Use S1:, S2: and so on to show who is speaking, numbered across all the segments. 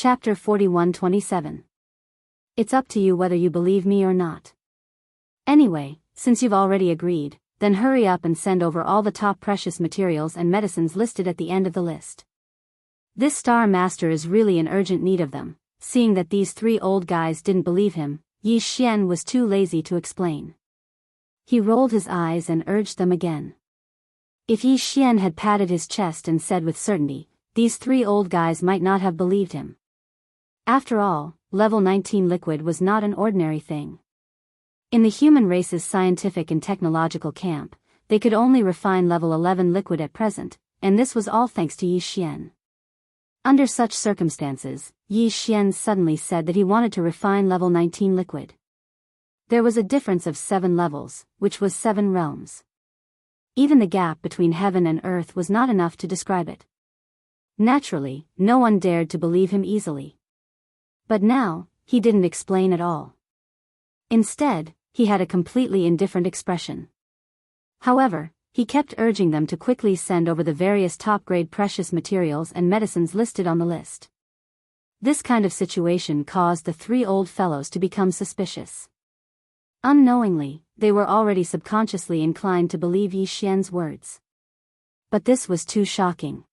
S1: Chapter 41-27. It's up to you whether you believe me or not. Anyway, since you've already agreed, then hurry up and send over all the top precious materials and medicines listed at the end of the list. This Star Master is really in urgent need of them. Seeing that these three old guys didn't believe him, Yi Xian was too lazy to explain. He rolled his eyes and urged them again. If Yi Xian had patted his chest and said with certainty, these three old guys might not have believed him. After all, level 19 liquid was not an ordinary thing. In the human race's scientific and technological camp, they could only refine level 11 liquid at present, and this was all thanks to Yi Xian. Under such circumstances, Yi Xian suddenly said that he wanted to refine level 19 liquid. There was a difference of 7 levels, which was 7 realms. Even the gap between heaven and earth was not enough to describe it. Naturally, no one dared to believe him easily. But now, he didn't explain at all. Instead, he had a completely indifferent expression. However, he kept urging them to quickly send over the various top-grade precious materials and medicines listed on the list. This kind of situation caused the three old fellows to become suspicious. Unknowingly, they were already subconsciously inclined to believe Yi Xian's words. But this was too shocking.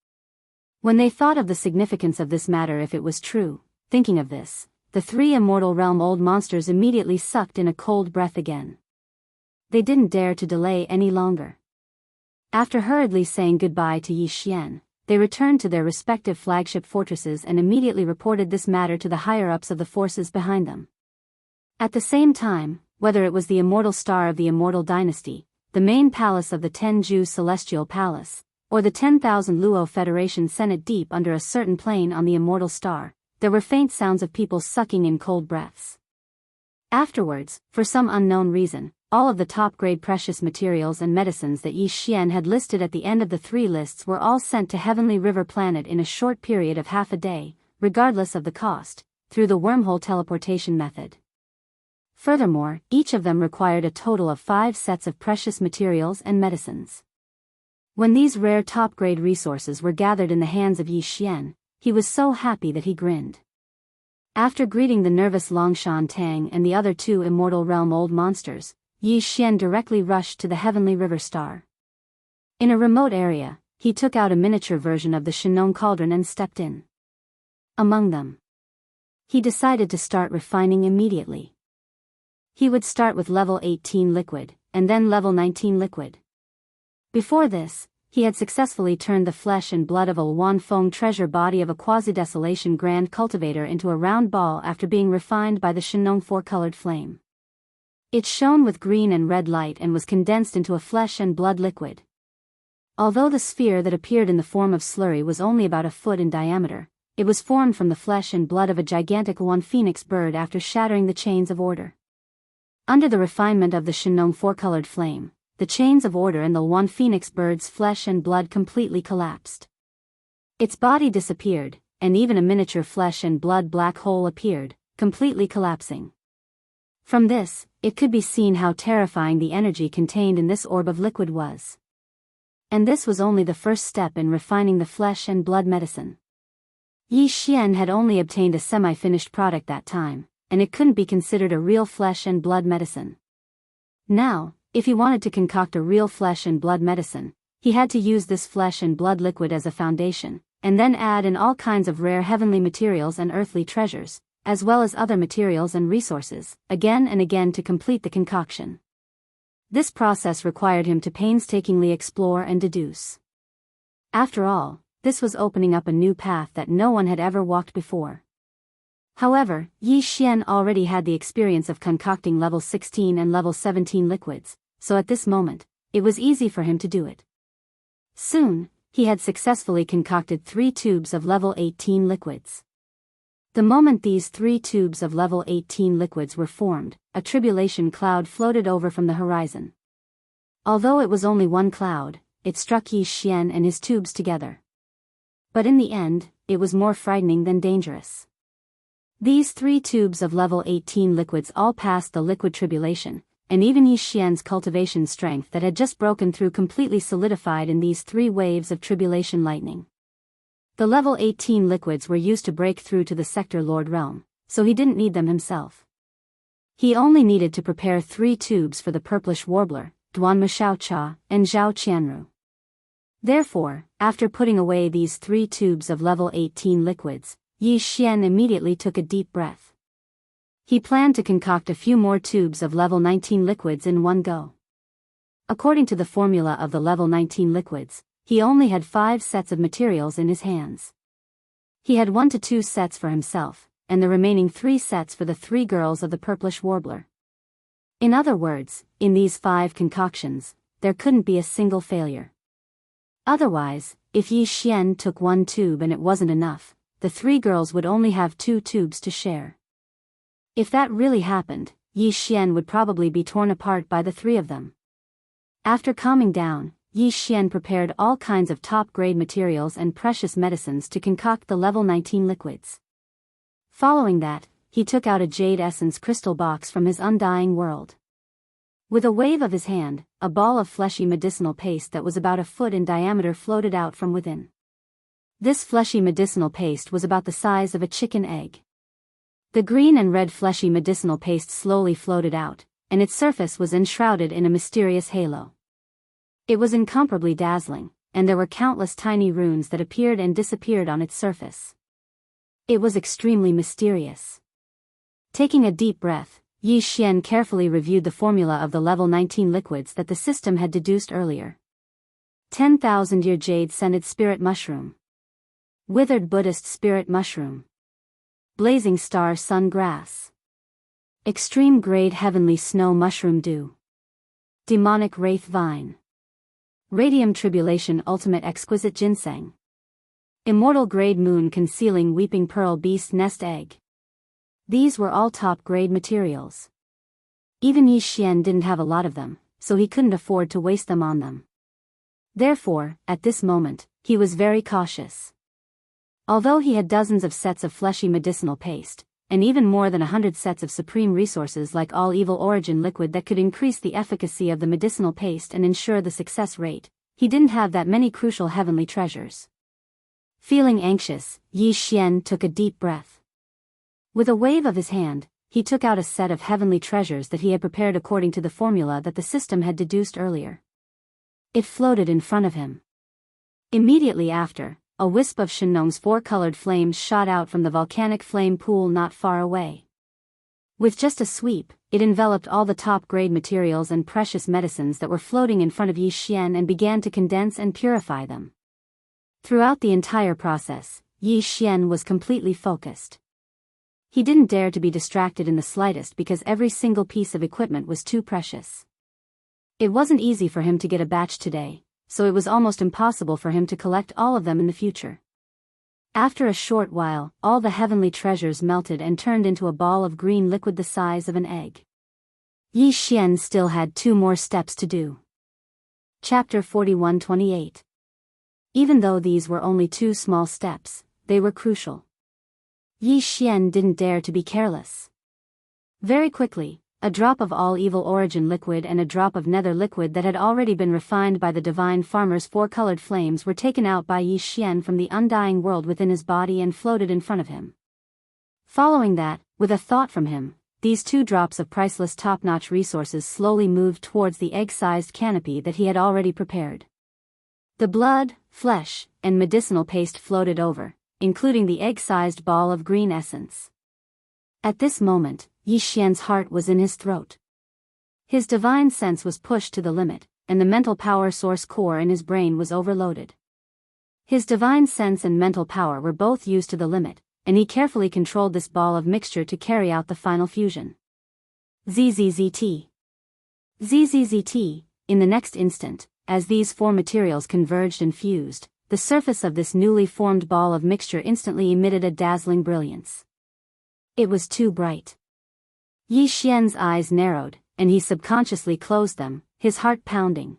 S1: When they thought of the significance of this matter if it was true, thinking of this, the three immortal realm old monsters immediately sucked in a cold breath again. They didn't dare to delay any longer. After hurriedly saying goodbye to Yi Xian, they returned to their respective flagship fortresses and immediately reported this matter to the higher-ups of the forces behind them. At the same time, whether it was the immortal star of the immortal dynasty, the main palace of the Tenju Celestial Palace, or the 10,000 Luo Federation Senate deep under a certain plane on the immortal star, there were faint sounds of people sucking in cold breaths. Afterwards, for some unknown reason, all of the top-grade precious materials and medicines that Yi Xian had listed at the end of the 3 lists were all sent to Heavenly River Planet in a short period of half a day, regardless of the cost, through the wormhole teleportation method. Furthermore, each of them required a total of 5 sets of precious materials and medicines. When these rare top-grade resources were gathered in the hands of Yi Xian, he was so happy that he grinned. After greeting the nervous Longshan Tang and the other 2 immortal realm old monsters, Yi Xian directly rushed to the Heavenly River Star. In a remote area, he took out a miniature version of the Shinong Cauldron and stepped in. Among them, he decided to start refining immediately. He would start with level 18 liquid, and then level 19 liquid. Before this, he had successfully turned the flesh and blood of a Wanfeng treasure body of a quasi-desolation grand cultivator into a round ball after being refined by the Shinong 4-colored flame. It shone with green and red light and was condensed into a flesh and blood liquid. Although the sphere that appeared in the form of slurry was only about a foot in diameter, it was formed from the flesh and blood of a gigantic Wan Phoenix bird after shattering the chains of order. Under the refinement of the Shinong 4-colored flame, the chains of order in the Wan Phoenix bird's flesh and blood completely collapsed. Its body disappeared, and even a miniature flesh and blood black hole appeared, completely collapsing. From this, it could be seen how terrifying the energy contained in this orb of liquid was. And this was only the first step in refining the flesh and blood medicine. Yi Xian had only obtained a semi-finished product that time, and it couldn't be considered a real flesh and blood medicine. Now, if he wanted to concoct a real flesh and blood medicine, he had to use this flesh and blood liquid as a foundation, and then add in all kinds of rare heavenly materials and earthly treasures, as well as other materials and resources, again and again to complete the concoction. This process required him to painstakingly explore and deduce. After all, this was opening up a new path that no one had ever walked before. However, Yi Xian already had the experience of concocting level 16 and level 17 liquids, so at this moment, it was easy for him to do it. Soon, he had successfully concocted 3 tubes of level 18 liquids. The moment these 3 tubes of level 18 liquids were formed, a tribulation cloud floated over from the horizon. Although it was only one cloud, it struck Yi Xian and his tubes together. But in the end, it was more frightening than dangerous. These 3 tubes of level 18 liquids all passed the liquid tribulation, and even Yi Xian's cultivation strength that had just broken through completely solidified in these 3 waves of tribulation lightning. The level 18 liquids were used to break through to the Sector Lord realm, so he didn't need them himself. He only needed to prepare 3 tubes for the purplish warbler, Duan Cha, and Zhao Qianru. Therefore, after putting away these 3 tubes of level 18 liquids, Yi Xian immediately took a deep breath. He planned to concoct a few more tubes of level 19 liquids in one go. According to the formula of the level 19 liquids, he only had 5 sets of materials in his hands. He had 1 to 2 sets for himself, and the remaining 3 sets for the 3 girls of the purplish warbler. In other words, in these 5 concoctions, there couldn't be a single failure. Otherwise, if Yi Xian took 1 tube and it wasn't enough, the 3 girls would only have 2 tubes to share. If that really happened, Yi Xian would probably be torn apart by the 3 of them. After calming down, Yi Xian prepared all kinds of top-grade materials and precious medicines to concoct the level 19 liquids. Following that, he took out a jade essence crystal box from his undying world. With a wave of his hand, a ball of fleshy medicinal paste that was about a foot in diameter floated out from within. This fleshy medicinal paste was about the size of a chicken egg. The green and red fleshy medicinal paste slowly floated out, and its surface was enshrouded in a mysterious halo. It was incomparably dazzling, and there were countless tiny runes that appeared and disappeared on its surface. It was extremely mysterious. Taking a deep breath, Yi Xian carefully reviewed the formula of the level 19 liquids that the system had deduced earlier. 10,000-year jade scented spirit mushroom. Withered Buddhist spirit mushroom. Blazing star sun grass. Extreme grade heavenly snow mushroom dew. Demonic wraith vine. Radium tribulation ultimate exquisite ginseng. Immortal grade moon concealing weeping pearl beast nest egg. These were all top-grade materials. Even Yi Xian didn't have a lot of them, so he couldn't afford to waste them on them. Therefore, at this moment, he was very cautious. Although he had dozens of sets of fleshy medicinal paste, and even more than 100 sets of supreme resources like all evil origin liquid that could increase the efficacy of the medicinal paste and ensure the success rate, he didn't have that many crucial heavenly treasures. Feeling anxious, Yi Xian took a deep breath. With a wave of his hand, he took out a set of heavenly treasures that he had prepared according to the formula that the system had deduced earlier. It floated in front of him. Immediately after, a wisp of Shenong's 4-colored flames shot out from the volcanic flame pool not far away. With just a sweep, it enveloped all the top-grade materials and precious medicines that were floating in front of Yi Xian and began to condense and purify them. Throughout the entire process, Yi Xian was completely focused. He didn't dare to be distracted in the slightest because every single piece of equipment was too precious. It wasn't easy for him to get a batch today, so it was almost impossible for him to collect all of them in the future. After a short while, all the heavenly treasures melted and turned into a ball of green liquid the size of an egg. Yi Xian still had 2 more steps to do. Chapter 41-28. Even though these were only 2 small steps, they were crucial. Yi Xian didn't dare to be careless. Very quickly, a drop of all evil origin liquid and a drop of nether liquid that had already been refined by the divine farmer's 4-colored flames were taken out by Yi Xian from the undying world within his body and floated in front of him. Following that, with a thought from him, these 2 drops of priceless top-notch resources slowly moved towards the egg-sized canopy that he had already prepared. The blood, flesh, and medicinal paste floated over, including the egg-sized ball of green essence. At this moment, Yi Xian's heart was in his throat. His divine sense was pushed to the limit, and the mental power source core in his brain was overloaded. His divine sense and mental power were both used to the limit, and he carefully controlled this ball of mixture to carry out the final fusion. ZZZT. ZZZT. In the next instant, as these 4 materials converged and fused, the surface of this newly formed ball of mixture instantly emitted a dazzling brilliance. It was too bright. Yi Xian's eyes narrowed, and he subconsciously closed them, his heart pounding.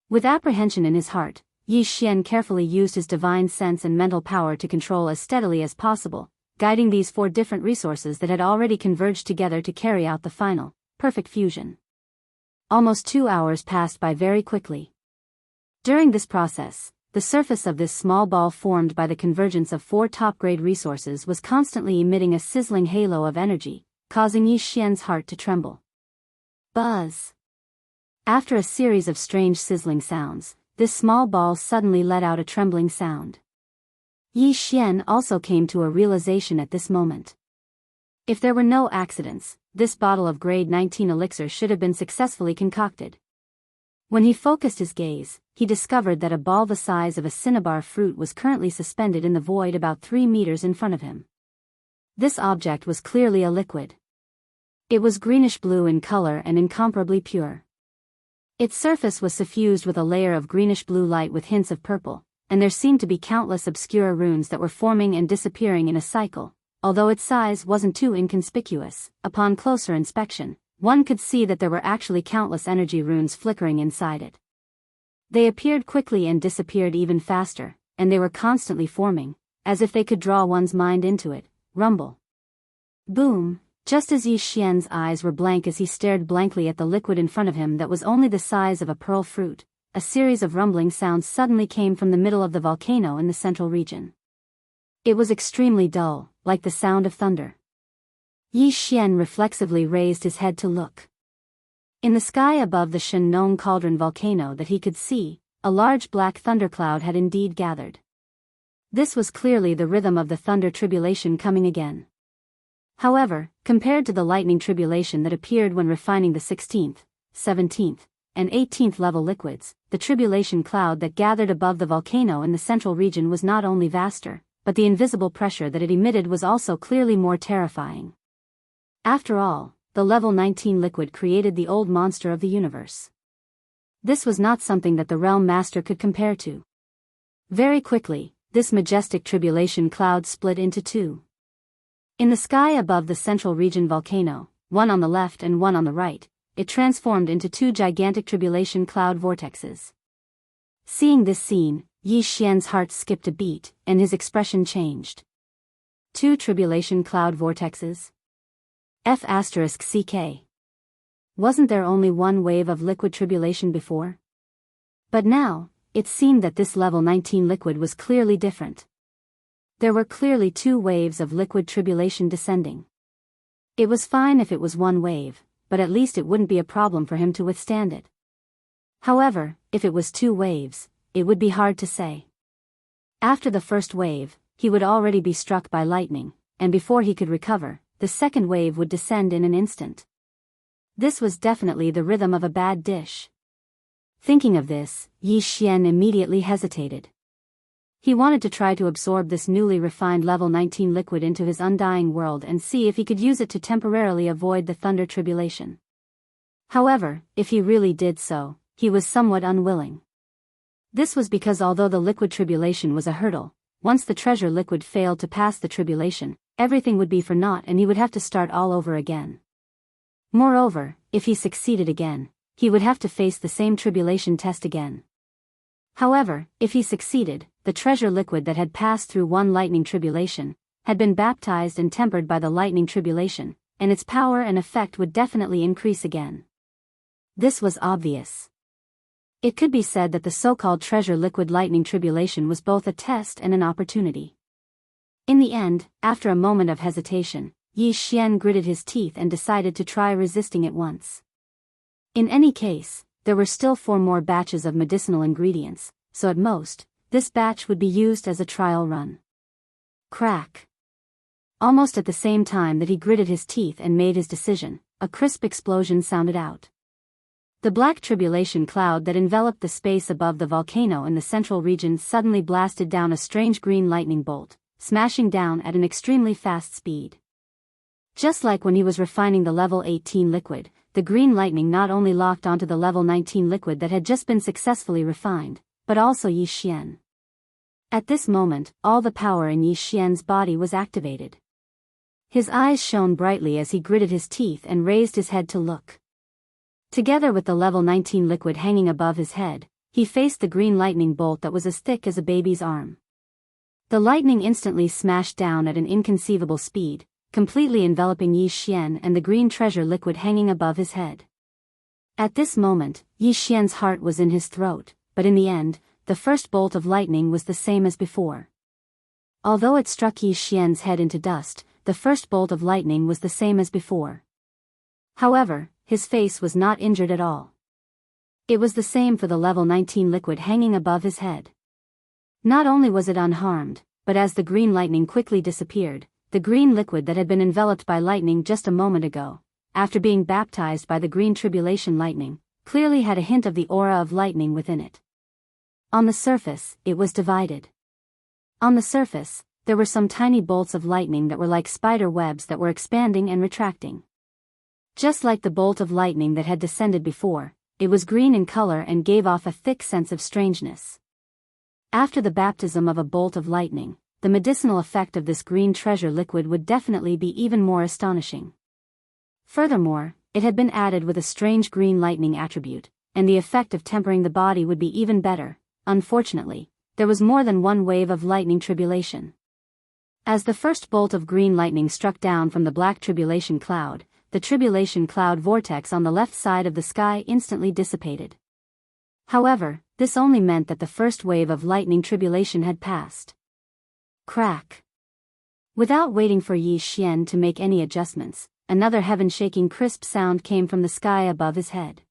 S1: With apprehension in his heart, Yi Xian carefully used his divine sense and mental power to control as steadily as possible, guiding these 4 different resources that had already converged together to carry out the final, perfect fusion. Almost 2 hours passed by very quickly. During this process, the surface of this small ball formed by the convergence of 4 top-grade resources was constantly emitting a sizzling halo of energy, causing Yi Xian's heart to tremble. Buzz! After a series of strange sizzling sounds, this small ball suddenly let out a trembling sound. Yi Xian also came to a realization at this moment. If there were no accidents, this bottle of grade 19 elixir should have been successfully concocted. When he focused his gaze, he discovered that a ball the size of a cinnabar fruit was currently suspended in the void about 3 meters in front of him. This object was clearly a liquid. It was greenish-blue in color and incomparably pure. Its surface was suffused with a layer of greenish-blue light with hints of purple, and there seemed to be countless obscure runes that were forming and disappearing in a cycle. Although its size wasn't too inconspicuous, upon closer inspection, one could see that there were actually countless energy runes flickering inside it. They appeared quickly and disappeared even faster, and they were constantly forming, as if they could draw one's mind into it. Rumble. Boom! Just as Yi Xian's eyes were blank as he stared blankly at the liquid in front of him that was only the size of a pearl fruit, a series of rumbling sounds suddenly came from the middle of the volcano in the central region. It was extremely dull, like the sound of thunder. Yi Xian reflexively raised his head to look. In the sky above the Shenong Cauldron volcano that he could see, a large black thundercloud had indeed gathered. This was clearly the rhythm of the thunder tribulation coming again. However, compared to the lightning tribulation that appeared when refining the 16th, 17th, and 18th level liquids, the tribulation cloud that gathered above the volcano in the central region was not only vaster, but the invisible pressure that it emitted was also clearly more terrifying. After all, the level 19 liquid created the old monster of the universe. This was not something that the Realm Master could compare to. Very quickly, this majestic tribulation cloud split into 2. In the sky above the central region volcano, one on the left and one on the right, it transformed into 2 gigantic tribulation cloud vortexes. Seeing this scene, Yi Xian's heart skipped a beat, and his expression changed. 2 tribulation cloud vortexes? F***CK. Wasn't there only one wave of liquid tribulation before? But now, it seemed that this level 19 liquid was clearly different. There were clearly 2 waves of liquid tribulation descending. It was fine if it was one wave, but at least it wouldn't be a problem for him to withstand it. However, if it was 2 waves, it would be hard to say. After the first wave, he would already be struck by lightning, and before he could recover, the second wave would descend in an instant. This was definitely the rhythm of a bad dish. Thinking of this, Yi Xian immediately hesitated. He wanted to try to absorb this newly refined level 19 liquid into his undying world and see if he could use it to temporarily avoid the thunder tribulation. However, if he really did so, he was somewhat unwilling. This was because although the liquid tribulation was a hurdle, once the treasure liquid failed to pass the tribulation, everything would be for naught and he would have to start all over again. Moreover, if he succeeded again, he would have to face the same tribulation test again. However, if he succeeded, the treasure liquid that had passed through one lightning tribulation, had been baptized and tempered by the lightning tribulation, and its power and effect would definitely increase again. This was obvious. It could be said that the so-called treasure liquid lightning tribulation was both a test and an opportunity. In the end, after a moment of hesitation, Yi Xian gritted his teeth and decided to try resisting it once. In any case, there were still 4 more batches of medicinal ingredients, so at most, this batch would be used as a trial run. Crack! Almost at the same time that he gritted his teeth and made his decision, a crisp explosion sounded out. The black tribulation cloud that enveloped the space above the volcano in the central region suddenly blasted down a strange green lightning bolt, smashing down at an extremely fast speed. Just like when he was refining the level 18 liquid, the green lightning not only locked onto the level 19 liquid that had just been successfully refined, but also Yi Xian. At this moment, all the power in Yi Xian's body was activated. His eyes shone brightly as he gritted his teeth and raised his head to look. Together with the level 19 liquid hanging above his head, he faced the green lightning bolt that was as thick as a baby's arm. The lightning instantly smashed down at an inconceivable speed, completely enveloping Yi Xian and the green treasure liquid hanging above his head. At this moment, Yi Xian's heart was in his throat, but in the end, the first bolt of lightning was the same as before. Although it struck Yi Xian's head into dust, the first bolt of lightning was the same as before. However, his face was not injured at all. It was the same for the level 19 liquid hanging above his head. Not only was it unharmed, but as the green lightning quickly disappeared, the green liquid that had been enveloped by lightning just a moment ago, after being baptized by the green tribulation lightning, clearly had a hint of the aura of lightning within it. On the surface, it was divided. On the surface, there were some tiny bolts of lightning that were like spider webs that were expanding and retracting. Just like the bolt of lightning that had descended before, it was green in color and gave off a thick sense of strangeness. After the baptism of a bolt of lightning, the medicinal effect of this green treasure liquid would definitely be even more astonishing. Furthermore, it had been added with a strange green lightning attribute, and the effect of tempering the body would be even better. Unfortunately, there was more than one wave of lightning tribulation. As the first bolt of green lightning struck down from the black tribulation cloud, the tribulation cloud vortex on the left side of the sky instantly dissipated. However, this only meant that the first wave of lightning tribulation had passed. Crack. Without waiting for Yi Xian to make any adjustments, another heaven-shaking crisp sound came from the sky above his head.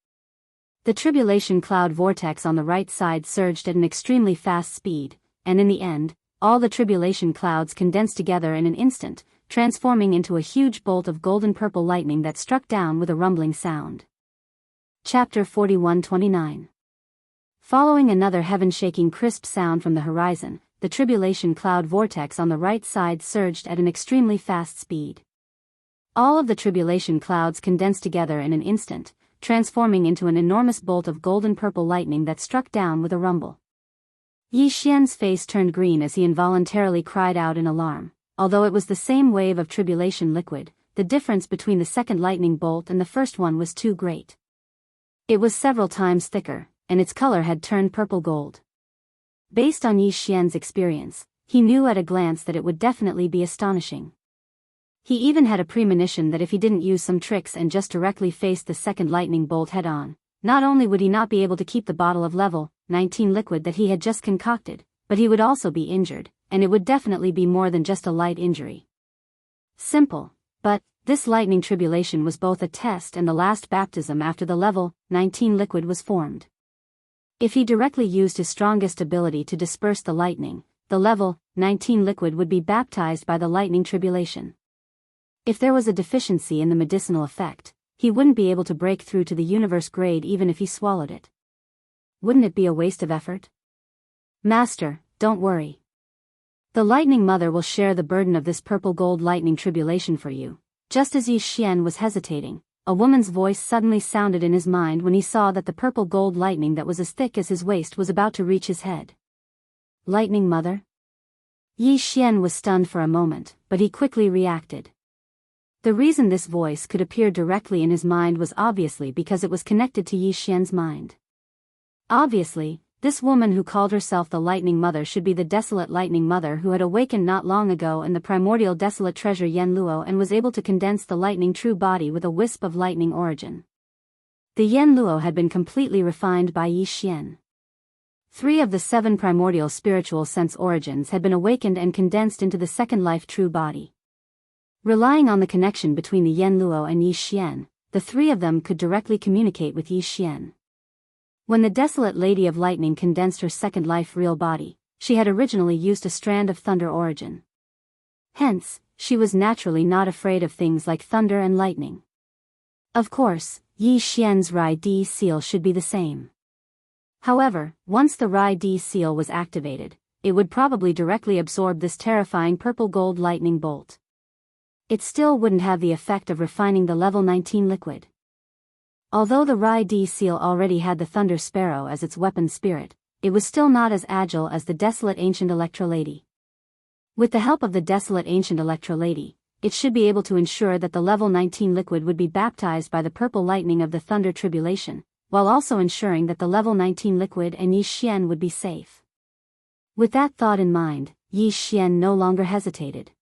S1: The tribulation cloud vortex on the right side surged at an extremely fast speed, and in the end, all the tribulation clouds condensed together in an instant, transforming into a huge bolt of golden-purple lightning that struck down with a rumbling sound. Chapter 41-29. Following another heaven-shaking crisp sound from the horizon, the tribulation cloud vortex on the right side surged at an extremely fast speed. All of the tribulation clouds condensed together in an instant, transforming into an enormous bolt of golden-purple lightning that struck down with a rumble. Yi Xian's face turned green as he involuntarily cried out in alarm. Although it was the same wave of tribulation liquid, the difference between the second lightning bolt and the first one was too great. It was several times thicker, and its color had turned purple gold. Based on Yi Xian's experience, he knew at a glance that it would definitely be astonishing. He even had a premonition that if he didn't use some tricks and just directly faced the second lightning bolt head-on, not only would he not be able to keep the bottle of level 19 liquid that he had just concocted, but he would also be injured, and it would definitely be more than just a light injury. Simple, but this lightning tribulation was both a test and the last baptism after the level 19 liquid was formed. If he directly used his strongest ability to disperse the lightning, the level 19 liquid would be baptized by the lightning tribulation. If there was a deficiency in the medicinal effect, he wouldn't be able to break through to the universe grade even if he swallowed it. Wouldn't it be a waste of effort? Master, don't worry. The Lightning Mother will share the burden of this purple gold lightning tribulation for you. Just as Yi Xian was hesitating, a woman's voice suddenly sounded in his mind when he saw that the purple gold lightning that was as thick as his waist was about to reach his head. Lightning Mother? Yi Xian was stunned for a moment, but he quickly reacted. The reason this voice could appear directly in his mind was obviously because it was connected to Yi Xian's mind. Obviously, this woman who called herself the Lightning Mother should be the desolate Lightning Mother who had awakened not long ago in the primordial desolate treasure Yen Luo and was able to condense the lightning true body with a wisp of lightning origin. The Yen Luo had been completely refined by Yi Xian. 3 of the 7 primordial spiritual sense origins had been awakened and condensed into the second life true body. Relying on the connection between the Yen Luo and Yi Xian, the 3 of them could directly communicate with Yi Xian. When the desolate Lady of Lightning condensed her second life real body, she had originally used a strand of thunder origin. Hence, she was naturally not afraid of things like thunder and lightning. Of course, Yi Xian's Rai Di seal should be the same. However, once the Rai Di seal was activated, it would probably directly absorb this terrifying purple gold lightning bolt. It still wouldn't have the effect of refining the level 19 liquid. Although the Rai Di seal already had the Thunder Sparrow as its weapon spirit, it was still not as agile as the desolate ancient Electra Lady. With the help of the desolate ancient Electra Lady, it should be able to ensure that the level 19 liquid would be baptized by the purple lightning of the Thunder Tribulation, while also ensuring that the level 19 liquid and Yi Xian would be safe. With that thought in mind, Yi Xian no longer hesitated.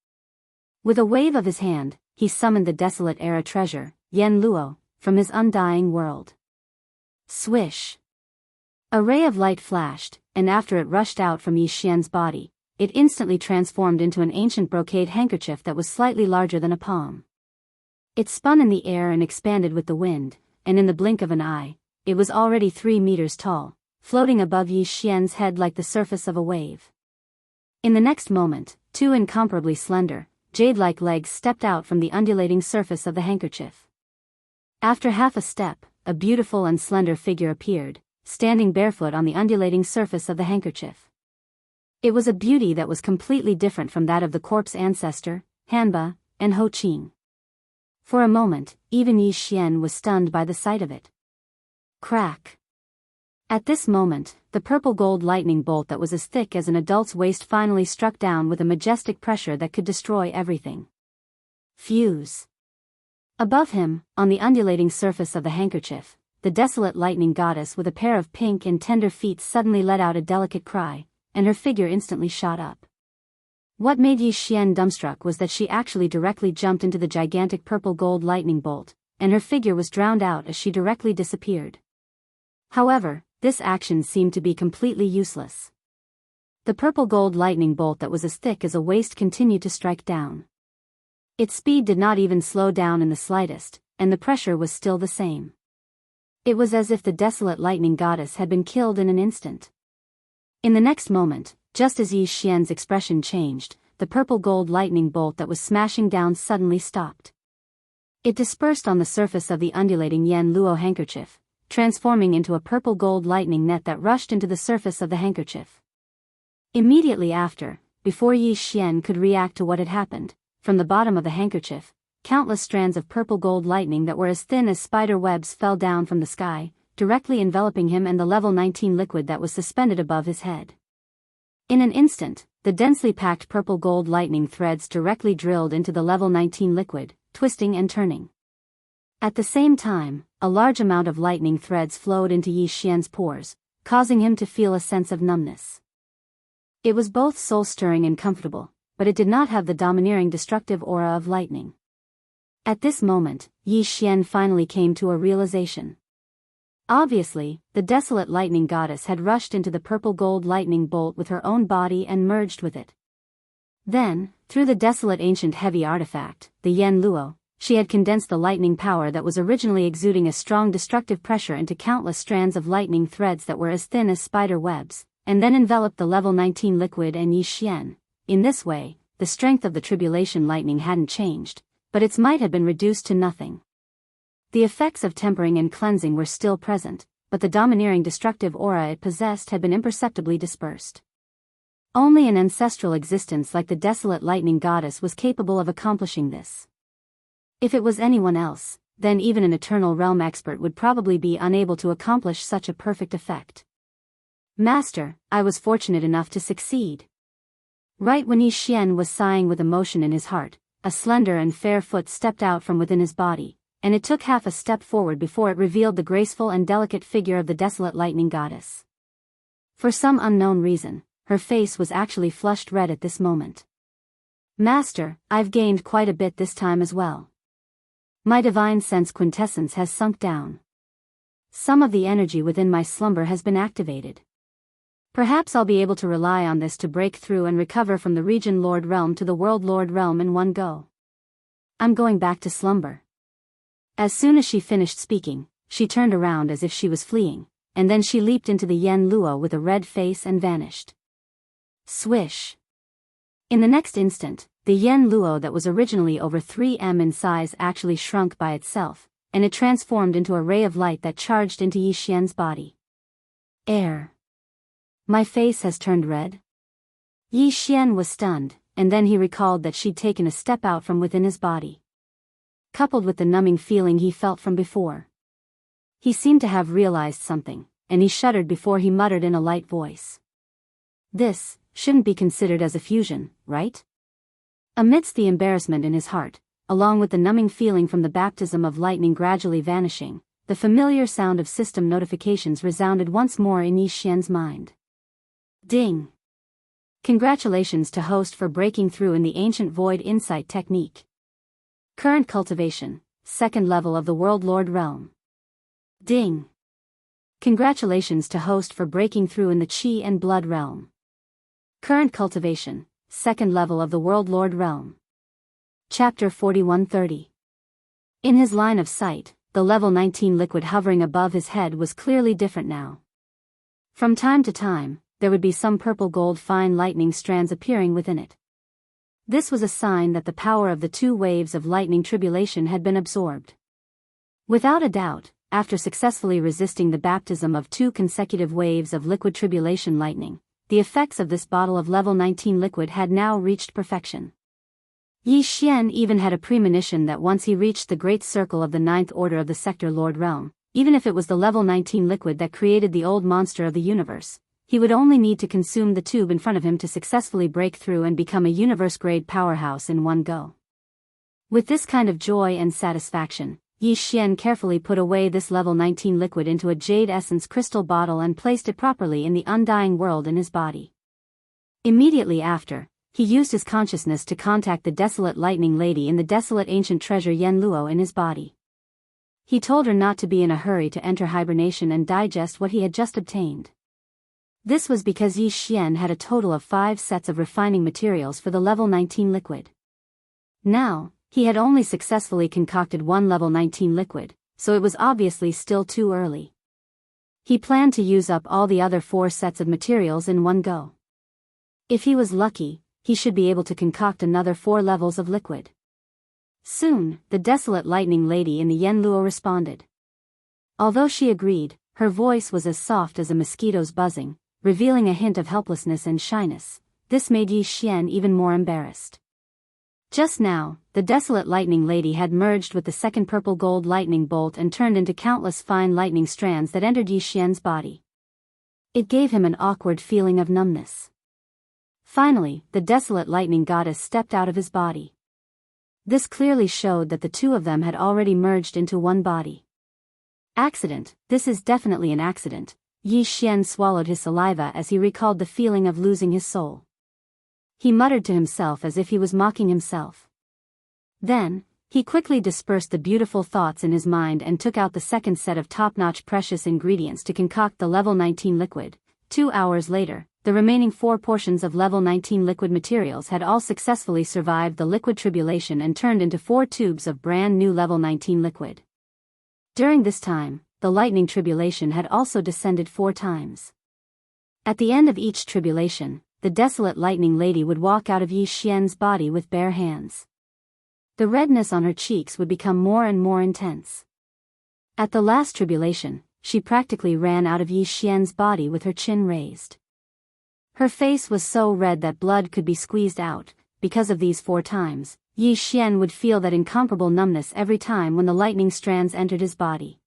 S1: With a wave of his hand, he summoned the desolate era treasure, Yen Luo, from his undying world. Swish! A ray of light flashed, and after it rushed out from Yi Xian's body, it instantly transformed into an ancient brocade handkerchief that was slightly larger than a palm. It spun in the air and expanded with the wind, and in the blink of an eye, it was already 3 meters tall, floating above Yi Xian's head like the surface of a wave. In the next moment, 2 incomparably slender, jade-like legs stepped out from the undulating surface of the handkerchief. After half a step, a beautiful and slender figure appeared, standing barefoot on the undulating surface of the handkerchief. It was a beauty that was completely different from that of the corpse ancestor, Hanba, and Ho Qing. For a moment, even Yi Xian was stunned by the sight of it. Crack! At this moment, the purple gold lightning bolt that was as thick as an adult's waist finally struck down with a majestic pressure that could destroy everything. Fuse! Above him, on the undulating surface of the handkerchief, the desolate lightning goddess with a pair of pink and tender feet suddenly let out a delicate cry, and her figure instantly shot up. What made Yi Xian dumbstruck was that she actually directly jumped into the gigantic purple gold lightning bolt, and her figure was drowned out as she directly disappeared. However, this action seemed to be completely useless. The purple gold lightning bolt that was as thick as a waist continued to strike down. Its speed did not even slow down in the slightest, and the pressure was still the same. It was as if the desolate lightning goddess had been killed in an instant. In the next moment, just as Yi Xian's expression changed, the purple gold lightning bolt that was smashing down suddenly stopped. It dispersed on the surface of the undulating Yan Luo handkerchief, transforming into a purple gold lightning net that rushed into the surface of the handkerchief. Immediately after, before Yi Xian could react to what had happened, from the bottom of the handkerchief, countless strands of purple gold lightning that were as thin as spider webs fell down from the sky, directly enveloping him and the level 19 liquid that was suspended above his head. In an instant, the densely packed purple gold lightning threads directly drilled into the level 19 liquid, twisting and turning. At the same time, a large amount of lightning threads flowed into Yi Xian's pores, causing him to feel a sense of numbness. It was both soul-stirring and comfortable, but it did not have the domineering destructive aura of lightning. At this moment, Yi Xian finally came to a realization. Obviously, the desolate lightning goddess had rushed into the purple gold lightning bolt with her own body and merged with it. Then, through the desolate ancient heavy artifact, the Yan Luo, she had condensed the lightning power that was originally exuding a strong destructive pressure into countless strands of lightning threads that were as thin as spider webs, and then enveloped the level 19 liquid and Yi Xian. In this way, the strength of the tribulation lightning hadn't changed, but its might had been reduced to nothing. The effects of tempering and cleansing were still present, but the domineering destructive aura it possessed had been imperceptibly dispersed. Only an ancestral existence like the desolate lightning goddess was capable of accomplishing this. If it was anyone else, then even an eternal realm expert would probably be unable to accomplish such a perfect effect. Master, I was fortunate enough to succeed. Right when Yi Xian was sighing with emotion in his heart, a slender and fair foot stepped out from within his body, and it took half a step forward before it revealed the graceful and delicate figure of the desolate lightning goddess. For some unknown reason, her face was actually flushed red at this moment. Master, I've gained quite a bit this time as well. My divine sense quintessence has sunk down. Some of the energy within my slumber has been activated. Perhaps I'll be able to rely on this to break through and recover from the region Lord Realm to the World Lord Realm in one go. I'm going back to slumber. As soon as she finished speaking, she turned around as if she was fleeing, and then she leaped into the Yan Luo with a red face and vanished. Swish! In the next instant, the Yan Luo that was originally over 3 m in size actually shrunk by itself, and it transformed into a ray of light that charged into Yi Xian's body. Air. My face has turned red? Yi Xian was stunned, and then he recalled that she'd taken a step out from within his body. Coupled with the numbing feeling he felt from before. He seemed to have realized something, and he shuddered before he muttered in a light voice. This shouldn't be considered as a fusion, right? Amidst the embarrassment in his heart, along with the numbing feeling from the baptism of lightning gradually vanishing, the familiar sound of system notifications resounded once more in Yi Xian's mind. Ding! Congratulations to host for breaking through in the ancient void insight technique. Current cultivation, 2nd level of the World Lord Realm. Ding! Congratulations to host for breaking through in the Chi and Blood realm. Current cultivation, second level of the World Lord realm. Chapter 4130. In his line of sight, the level 19 liquid hovering above his head was clearly different now. From time to time, there would be some purple-gold fine lightning strands appearing within it. This was a sign that the power of the 2 waves of lightning tribulation had been absorbed. Without a doubt, after successfully resisting the baptism of 2 consecutive waves of liquid tribulation lightning, the effects of this bottle of level 19 liquid had now reached perfection. Yi Xian even had a premonition that once he reached the great circle of the 9th order of the Sector Lord realm, even if it was the level 19 liquid that created the old monster of the universe, he would only need to consume the tube in front of him to successfully break through and become a universe-grade powerhouse in one go. With this kind of joy and satisfaction, Yi Xian carefully put away this level 19 liquid into a jade essence crystal bottle and placed it properly in the undying world in his body. Immediately after, he used his consciousness to contact the desolate lightning lady in the desolate ancient treasure Yen Luo in his body. He told her not to be in a hurry to enter hibernation and digest what he had just obtained. This was because Yi Xian had a total of 5 sets of refining materials for the level 19 liquid. Now, he had only successfully concocted 1 level 19 liquid, so it was obviously still too early. He planned to use up all the other 4 sets of materials in one go. If he was lucky, he should be able to concoct another 4 levels of liquid. Soon, the desolate lightning lady in the Yen Luo responded. Although she agreed, her voice was as soft as a mosquito's buzzing, revealing a hint of helplessness and shyness. This made Yi Xian even more embarrassed. Just now, the desolate lightning lady had merged with the second purple gold lightning bolt and turned into countless fine lightning strands that entered Yi Xian's body. It gave him an awkward feeling of numbness. Finally, the desolate lightning goddess stepped out of his body. This clearly showed that the 2 of them had already merged into one body. Accident, this is definitely an accident. Yi Xian swallowed his saliva as he recalled the feeling of losing his soul. He muttered to himself as if he was mocking himself. Then, he quickly dispersed the beautiful thoughts in his mind and took out the second set of top-notch precious ingredients to concoct the level 19 liquid. 2 hours later, the remaining 4 portions of level 19 liquid materials had all successfully survived the liquid tribulation and turned into 4 tubes of brand new level 19 liquid. During this time, the lightning tribulation had also descended 4 times. At the end of each tribulation, the desolate lightning lady would walk out of Yi Xian's body with bare hands. The redness on her cheeks would become more and more intense. At the last tribulation, she practically ran out of Yi Xian's body with her chin raised. Her face was so red that blood could be squeezed out. Because of these 4 times, Yi Xian would feel that incomparable numbness every time when the lightning strands entered his body.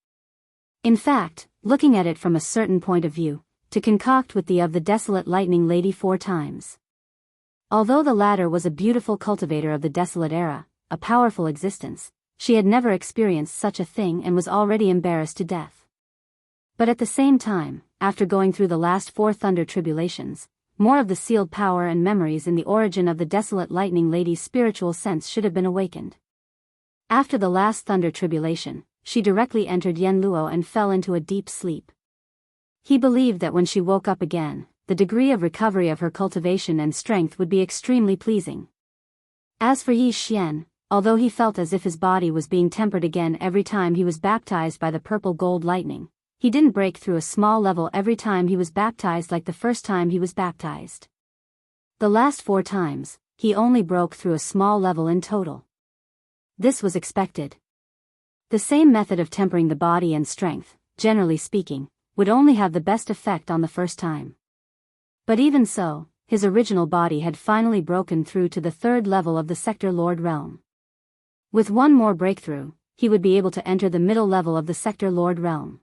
S1: In fact, looking at it from a certain point of view, to concoct with the desolate lightning lady 4 times. Although the latter was a beautiful cultivator of the desolate era, a powerful existence, she had never experienced such a thing and was already embarrassed to death. But at the same time, after going through the last 4 thunder tribulations, more of the sealed power and memories in the origin of the desolate lightning lady's spiritual sense should have been awakened. After the last thunder tribulation, she directly entered Yen Luo and fell into a deep sleep. He believed that when she woke up again, the degree of recovery of her cultivation and strength would be extremely pleasing. As for Yi Xian, although he felt as if his body was being tempered again every time he was baptized by the purple gold lightning, he didn't break through a small level every time he was baptized like the first time he was baptized. The last 4 times, he only broke through a small level in total. This was expected. The same method of tempering the body and strength, generally speaking, would only have the best effect on the first time. But even so, his original body had finally broken through to the 3rd level of the Sector Lord realm. With one more breakthrough, he would be able to enter the middle level of the Sector Lord realm.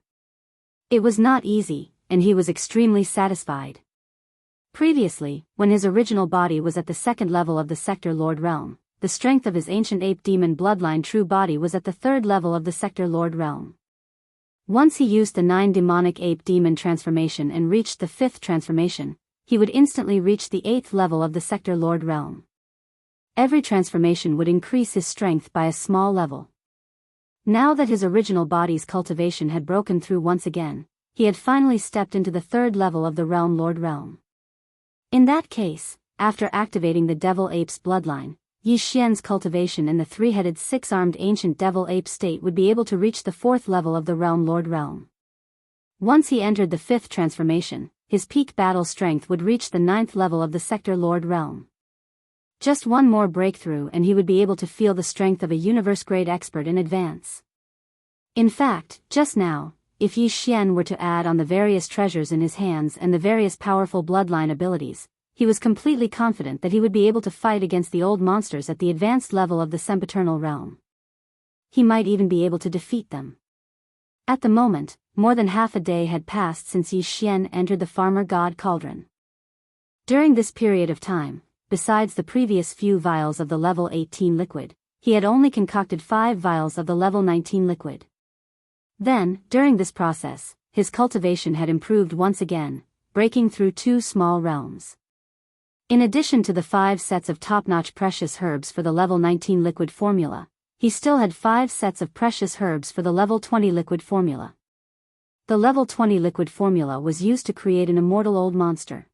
S1: It was not easy, and he was extremely satisfied. Previously, when his original body was at the 2nd level of the Sector Lord realm, the strength of his ancient ape demon bloodline true body was at the 3rd level of the Sector Lord realm. Once he used the 9 demonic ape demon transformation and reached the 5th transformation, he would instantly reach the 8th level of the Sector Lord realm. Every transformation would increase his strength by a small level. Now that his original body's cultivation had broken through once again, he had finally stepped into the third level of the Realm Lord realm. In that case, after activating the Devil Ape's bloodline, Yi Xian's cultivation in the three-headed six-armed ancient Devil Ape state would be able to reach the fourth level of the Realm Lord realm. Once he entered the fifth transformation, his peak battle strength would reach the ninth level of the Sector Lord realm. Just one more breakthrough and he would be able to feel the strength of a universe-grade expert in advance. In fact, just now, if Yi Xian were to add on the various treasures in his hands and the various powerful bloodline abilities, he was completely confident that he would be able to fight against the old monsters at the advanced level of the sempiternal realm. He might even be able to defeat them. At the moment, more than half a day had passed since Yi Xian entered the Farmer God Cauldron. During this period of time, besides the previous few vials of the level 18 liquid, he had only concocted 5 vials of the level 19 liquid. Then, during this process, his cultivation had improved once again, breaking through 2 small realms. In addition to the 5 sets of top-notch precious herbs for the level 19 liquid formula, he still had 5 sets of precious herbs for the level 20 liquid formula. The level 20 liquid formula was used to create an immortal old monster.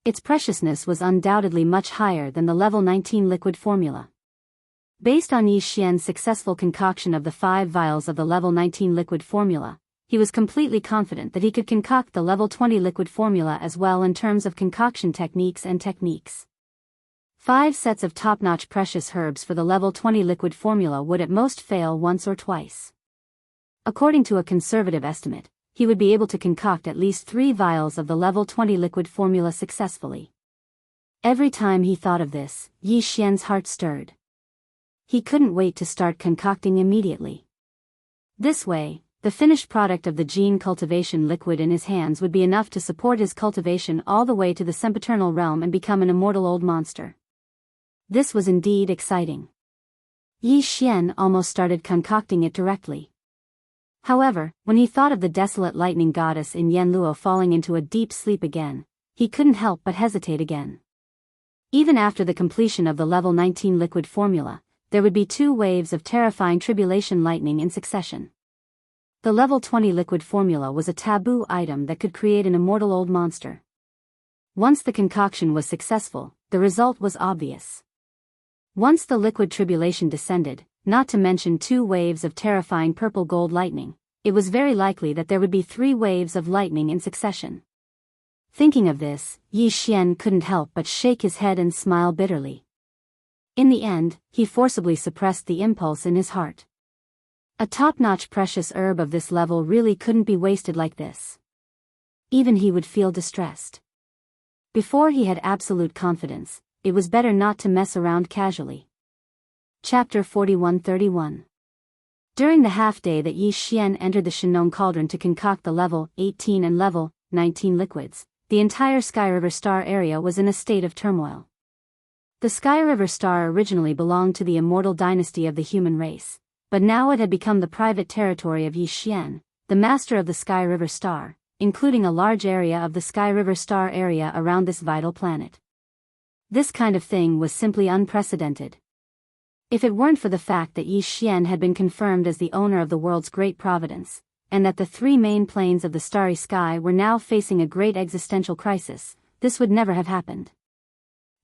S1: Its preciousness was undoubtedly much higher than the level 19 liquid formula. Based on Yi Xian's successful concoction of the 5 vials of the level 19 liquid formula, he was completely confident that he could concoct the level 20 liquid formula as well in terms of concoction techniques and techniques. 5 sets of top-notch precious herbs for the level 20 liquid formula would at most fail once or twice. According to a conservative estimate, he would be able to concoct at least 3 vials of the level 20 liquid formula successfully. Every time he thought of this, Yi Xian's heart stirred. He couldn't wait to start concocting immediately. This way, the finished product of the gene cultivation liquid in his hands would be enough to support his cultivation all the way to the sempiternal realm and become an immortal old monster. This was indeed exciting. Yi Xian almost started concocting it directly. However, when he thought of the desolate lightning goddess in Yanluo falling into a deep sleep again, he couldn't help but hesitate again. Even after the completion of the level 19 liquid formula, there would be 2 waves of terrifying tribulation lightning in succession. The level 20 liquid formula was a taboo item that could create an immortal old monster. Once the concoction was successful, the result was obvious. Once the liquid tribulation descended, not to mention 2 waves of terrifying purple gold lightning, it was very likely that there would be 3 waves of lightning in succession. Thinking of this, Yi Xian couldn't help but shake his head and smile bitterly. In the end, he forcibly suppressed the impulse in his heart. A top-notch precious herb of this level really couldn't be wasted like this. Even he would feel distressed. Before he had absolute confidence, it was better not to mess around casually. Chapter 41-31. During the half-day that Yi Xian entered the Shenong Cauldron to concoct the level 18 and level 19 liquids, the entire Sky River Star area was in a state of turmoil. The Sky River Star originally belonged to the immortal dynasty of the human race, but now it had become the private territory of Yi Xian, the master of the Sky River Star, including a large area of the Sky River Star area around this vital planet. This kind of thing was simply unprecedented. If it weren't for the fact that Yi Xian had been confirmed as the owner of the world's great providence, and that the 3 main planes of the starry sky were now facing a great existential crisis, this would never have happened.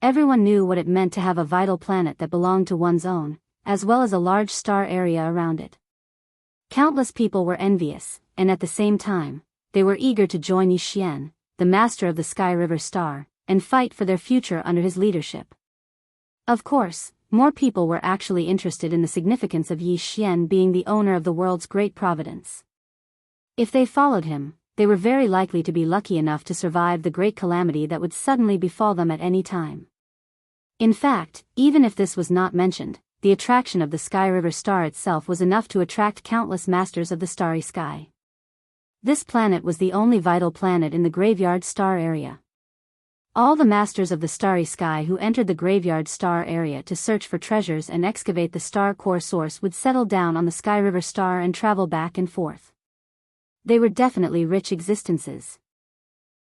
S1: Everyone knew what it meant to have a vital planet that belonged to one's own, as well as a large star area around it. Countless people were envious, and at the same time, they were eager to join Yi Xian, the master of the Sky River Star, and fight for their future under his leadership. Of course, more people were actually interested in the significance of Yi Xian being the owner of the world's great providence. If they followed him, they were very likely to be lucky enough to survive the great calamity that would suddenly befall them at any time. In fact, even if this was not mentioned, the attraction of the Sky River Star itself was enough to attract countless masters of the starry sky. This planet was the only vital planet in the Graveyard Star area. All the masters of the starry sky who entered the Graveyard Star area to search for treasures and excavate the star core source would settle down on the Sky River Star and travel back and forth. They were definitely rich existences.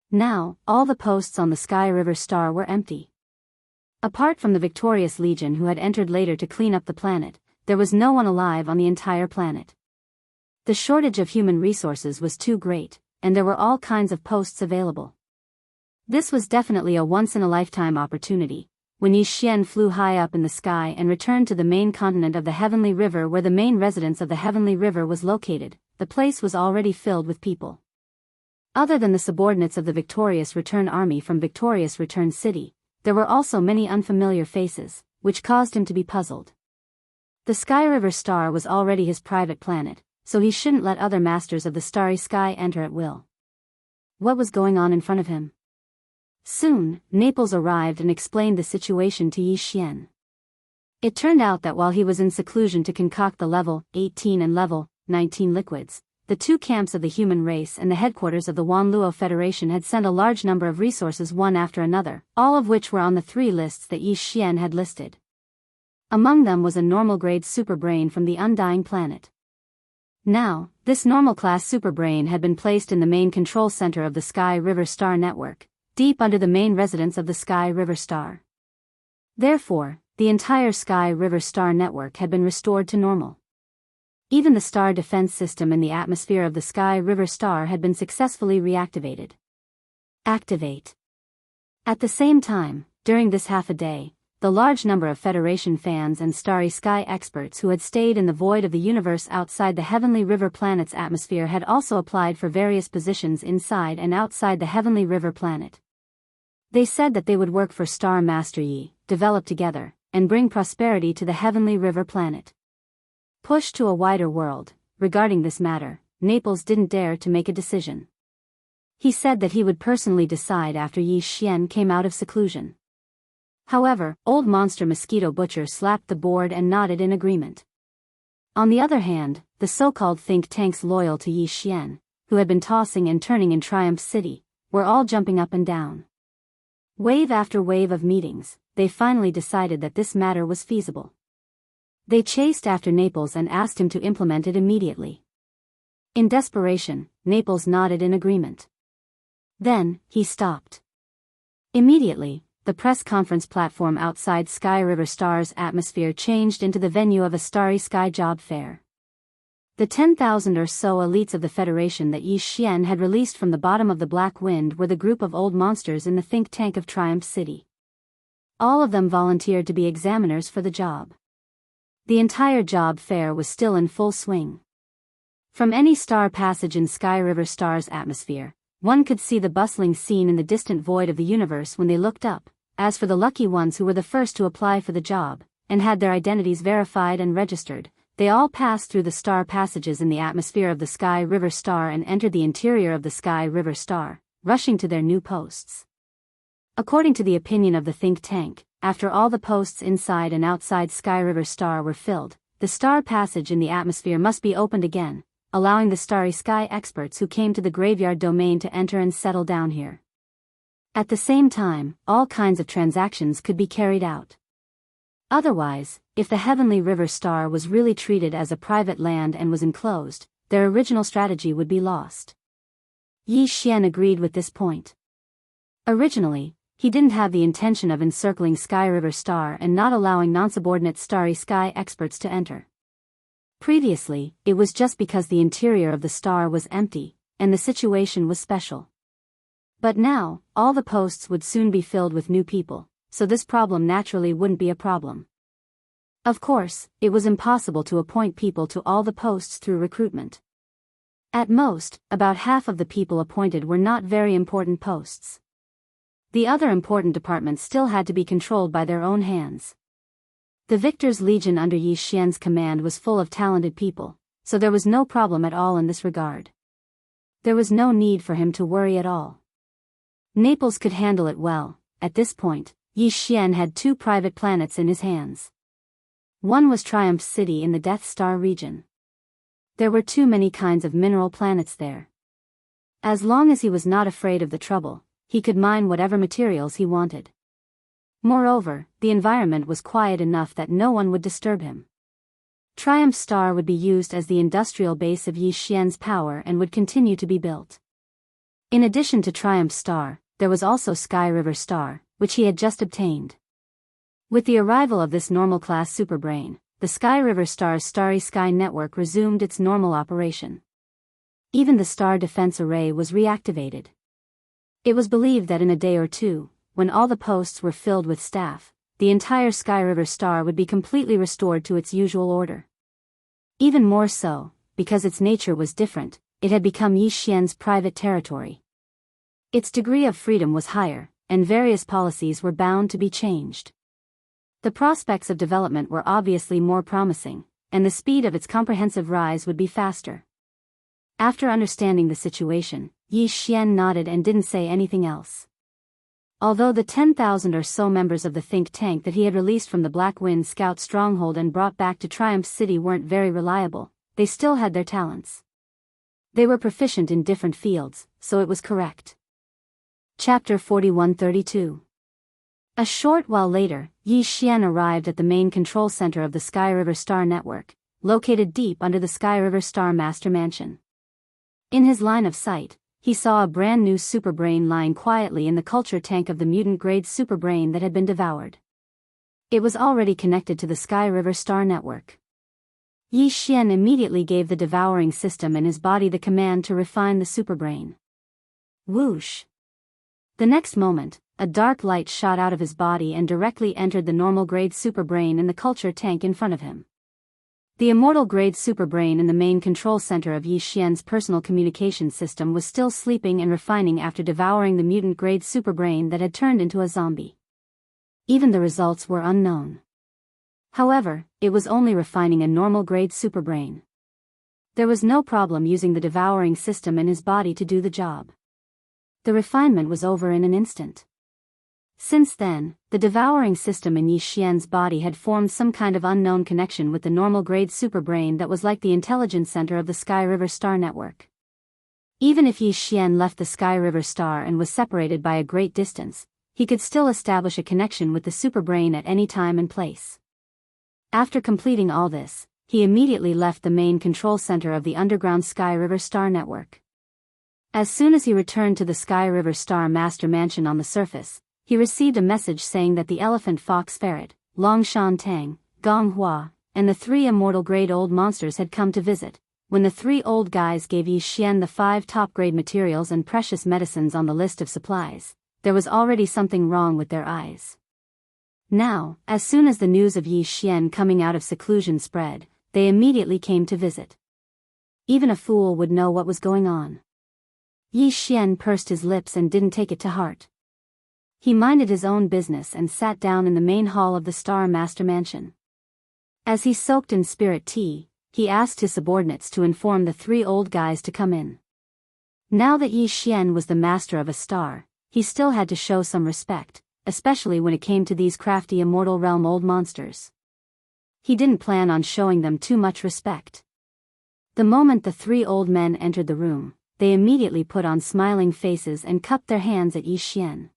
S1: Now, all the posts on the Sky River Star were empty. Apart from the victorious Legion who had entered later to clean up the planet, there was no one alive on the entire planet. The shortage of human resources was too great, and there were all kinds of posts available. This was definitely a once-in-a-lifetime opportunity. When Yi Xian flew high up in the sky and returned to the main continent of the Heavenly River where the main residence of the Heavenly River was located, the place was already filled with people. Other than the subordinates of the Victorious Return Army from Victorious Return City, there were also many unfamiliar faces, which caused him to be puzzled. The Sky River Star was already his private planet, so he shouldn't let other masters of the starry sky enter at will. What was going on in front of him? Soon, Naples arrived and explained the situation to Yi Xian. It turned out that while he was in seclusion to concoct the level 18 and level 19 liquids, the two camps of the human race and the headquarters of the Wanluo Federation had sent a large number of resources one after another, all of which were on the 3 lists that Yi Xian had listed. Among them was a normal-grade superbrain from the Undying Planet. Now, this normal-class superbrain had been placed in the main control center of the Sky River Star network, deep under the main residence of the Sky River Star. Therefore, the entire Sky River Star network had been restored to normal. Even the star defense system in the atmosphere of the Sky River Star had been successfully reactivated. Activate. At the same time, during this half a day, the large number of Federation fans and starry sky experts who had stayed in the void of the universe outside the Heavenly River planet's atmosphere had also applied for various positions inside and outside the Heavenly River planet. They said that they would work for Star Master Yi, develop together, and bring prosperity to the Heavenly River planet. Pushed to a wider world, regarding this matter, Naples didn't dare to make a decision. He said that he would personally decide after Yi Xian came out of seclusion. However, Old Monster Mosquito Butcher slapped the board and nodded in agreement. On the other hand, the so-called think tanks loyal to Yi Xian, who had been tossing and turning in Triumph City, were all jumping up and down. Wave after wave of meetings, they finally decided that this matter was feasible. They chased after Naples and asked him to implement it immediately. In desperation, Naples nodded in agreement. Then, he stopped. Immediately, the press conference platform outside Sky River Star's atmosphere changed into the venue of a starry sky job fair. The 10,000 or so elites of the Federation that Yi Xian had released from the bottom of the Black Wind were the group of old monsters in the think tank of Triumph City. All of them volunteered to be examiners for the job. The entire job fair was still in full swing. From any star passage in Sky River Star's atmosphere, one could see the bustling scene in the distant void of the universe when they looked up. As for the lucky ones who were the first to apply for the job, and had their identities verified and registered, they all passed through the star passages in the atmosphere of the Sky River Star and entered the interior of the Sky River Star, rushing to their new posts. According to the opinion of the think tank, after all the posts inside and outside Sky River Star were filled, the star passage in the atmosphere must be opened again, allowing the starry sky experts who came to the graveyard domain to enter and settle down here. At the same time, all kinds of transactions could be carried out. Otherwise, if the Heavenly River Star was really treated as a private land and was enclosed, their original strategy would be lost. Yi Xian agreed with this point. Originally, he didn't have the intention of encircling Sky River Star and not allowing non-subordinate starry sky experts to enter. Previously, it was just because the interior of the star was empty, and the situation was special. But now, all the posts would soon be filled with new people, so this problem naturally wouldn't be a problem. Of course, it was impossible to appoint people to all the posts through recruitment. At most, about half of the people appointed were not very important posts. The other important departments still had to be controlled by their own hands. The Victor's Legion under Yi Xian's command was full of talented people, so there was no problem at all in this regard. There was no need for him to worry at all. Naples could handle it well. At this point, Yi Xian had 2 private planets in his hands. One was Triumph City in the Death Star region. There were too many kinds of mineral planets there. As long as he was not afraid of the trouble, he could mine whatever materials he wanted. Moreover, the environment was quiet enough that no one would disturb him. Triumph Star would be used as the industrial base of Yi Xian's power and would continue to be built. In addition to Triumph Star, there was also Sky River Star, which he had just obtained. With the arrival of this normal-class superbrain, the Sky River Star's starry sky network resumed its normal operation. Even the star defense array was reactivated. It was believed that in a day or two, when all the posts were filled with staff, the entire Sky River star would be completely restored to its usual order. Even more so, because its nature was different, it had become Yi Xian's private territory. Its degree of freedom was higher, and various policies were bound to be changed. The prospects of development were obviously more promising, and the speed of its comprehensive rise would be faster. After understanding the situation, Yi Xian nodded and didn't say anything else. Although the 10,000 or so members of the think tank that he had released from the Black Wind Scout stronghold and brought back to Triumph City weren't very reliable, they still had their talents. They were proficient in different fields, so it was correct. Chapter 4132. A short while later, Yi Xian arrived at the main control center of the Sky River Star Network, located deep under the Sky River Star Master Mansion. In his line of sight, he saw a brand new superbrain lying quietly in the culture tank of the mutant-grade superbrain that had been devoured. It was already connected to the Sky River Star Network. Yi Xian immediately gave the devouring system in his body the command to refine the superbrain. Whoosh! The next moment, a dark light shot out of his body and directly entered the normal-grade superbrain in the culture tank in front of him. The immortal-grade superbrain in the main control center of Yi Xian's personal communication system was still sleeping and refining after devouring the mutant-grade superbrain that had turned into a zombie. Even the results were unknown. However, it was only refining a normal-grade superbrain. There was no problem using the devouring system in his body to do the job. The refinement was over in an instant. Since then, the devouring system in Yi Xian's body had formed some kind of unknown connection with the normal-grade superbrain that was like the intelligence center of the Sky River Star Network. Even if Yi Xian left the Sky River Star and was separated by a great distance, he could still establish a connection with the superbrain at any time and place. After completing all this, he immediately left the main control center of the underground Sky River Star Network. As soon as he returned to the Sky River Star Master Mansion on the surface, he received a message saying that the elephant fox ferret, Long Shan Tang, Gong Hua, and the 3 immortal-grade old monsters had come to visit. When the 3 old guys gave Yi Xian the 5 top-grade materials and precious medicines on the list of supplies, there was already something wrong with their eyes. Now, as soon as the news of Yi Xian coming out of seclusion spread, they immediately came to visit. Even a fool would know what was going on. Yi Xian pursed his lips and didn't take it to heart. He minded his own business and sat down in the main hall of the Star Master Mansion. As he soaked in spirit tea, he asked his subordinates to inform the 3 old guys to come in. Now that Yi Xian was the master of a star, he still had to show some respect, especially when it came to these crafty immortal realm old monsters. He didn't plan on showing them too much respect. The moment the 3 old men entered the room, they immediately put on smiling faces and cupped their hands at Yi Xian.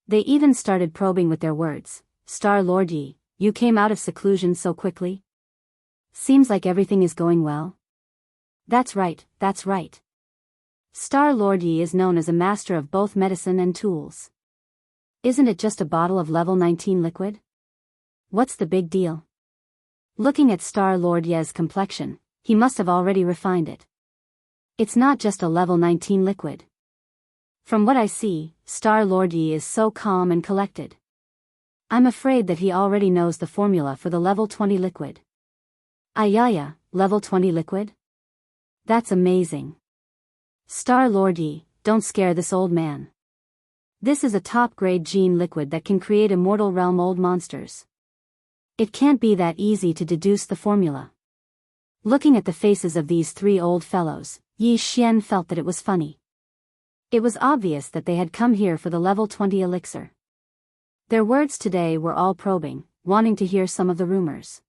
S1: They even started probing with their words. Star Lord Yi, you came out of seclusion so quickly? Seems like everything is going well. That's right, that's right. Star Lord Yi is known as a master of both medicine and tools. Isn't it just a bottle of level 19 liquid? What's the big deal? Looking at Star Lord Ye's complexion, he must have already refined it. It's not just a level 19 liquid. From what I see, Star Lord Yi is so calm and collected. I'm afraid that he already knows the formula for the level 20 liquid. Ayaya, level 20 liquid? That's amazing. Star Lord Yi, don't scare this old man. This is a top-grade gene liquid that can create immortal realm old monsters. It can't be that easy to deduce the formula. Looking at the faces of these 3 old fellows, Yi Xian felt that it was funny. It was obvious that they had come here for the level 20 elixir. Their words today were all probing, wanting to hear some of the rumors.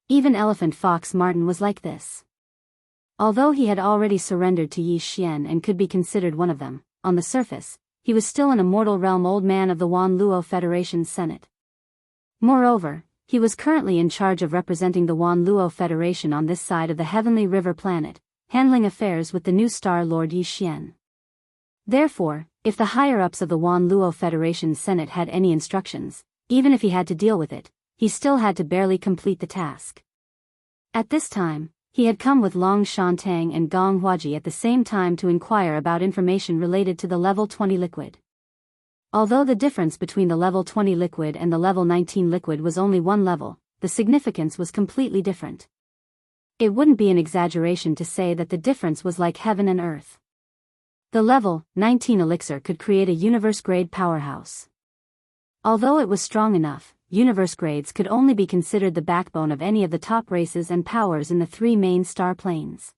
S1: Even Elephant Fox Martin was like this. Although he had already surrendered to Yi Xian and could be considered one of them, on the surface, he was still an immortal realm old man of the Wan Luo Federation's Senate. Moreover, he was currently in charge of representing the Wan Luo Federation on this side of the Heavenly River planet, handling affairs with the new Star Lord Yi Xian. Therefore, if the higher-ups of the Wan Luo Federation's Senate had any instructions, even if he had to deal with it, he still had to barely complete the task. At this time, He had come with Long Shantang and Gong Huaji at the same time to inquire about information related to the level 20 liquid. Although the difference between the level 20 liquid and the level 19 liquid was only one level, the significance was completely different. It wouldn't be an exaggeration to say that the difference was like heaven and earth. The level 19 elixir could create a universe-grade powerhouse. Although it was strong enough, universe grades could only be considered the backbone of any of the top races and powers in the three main star planes.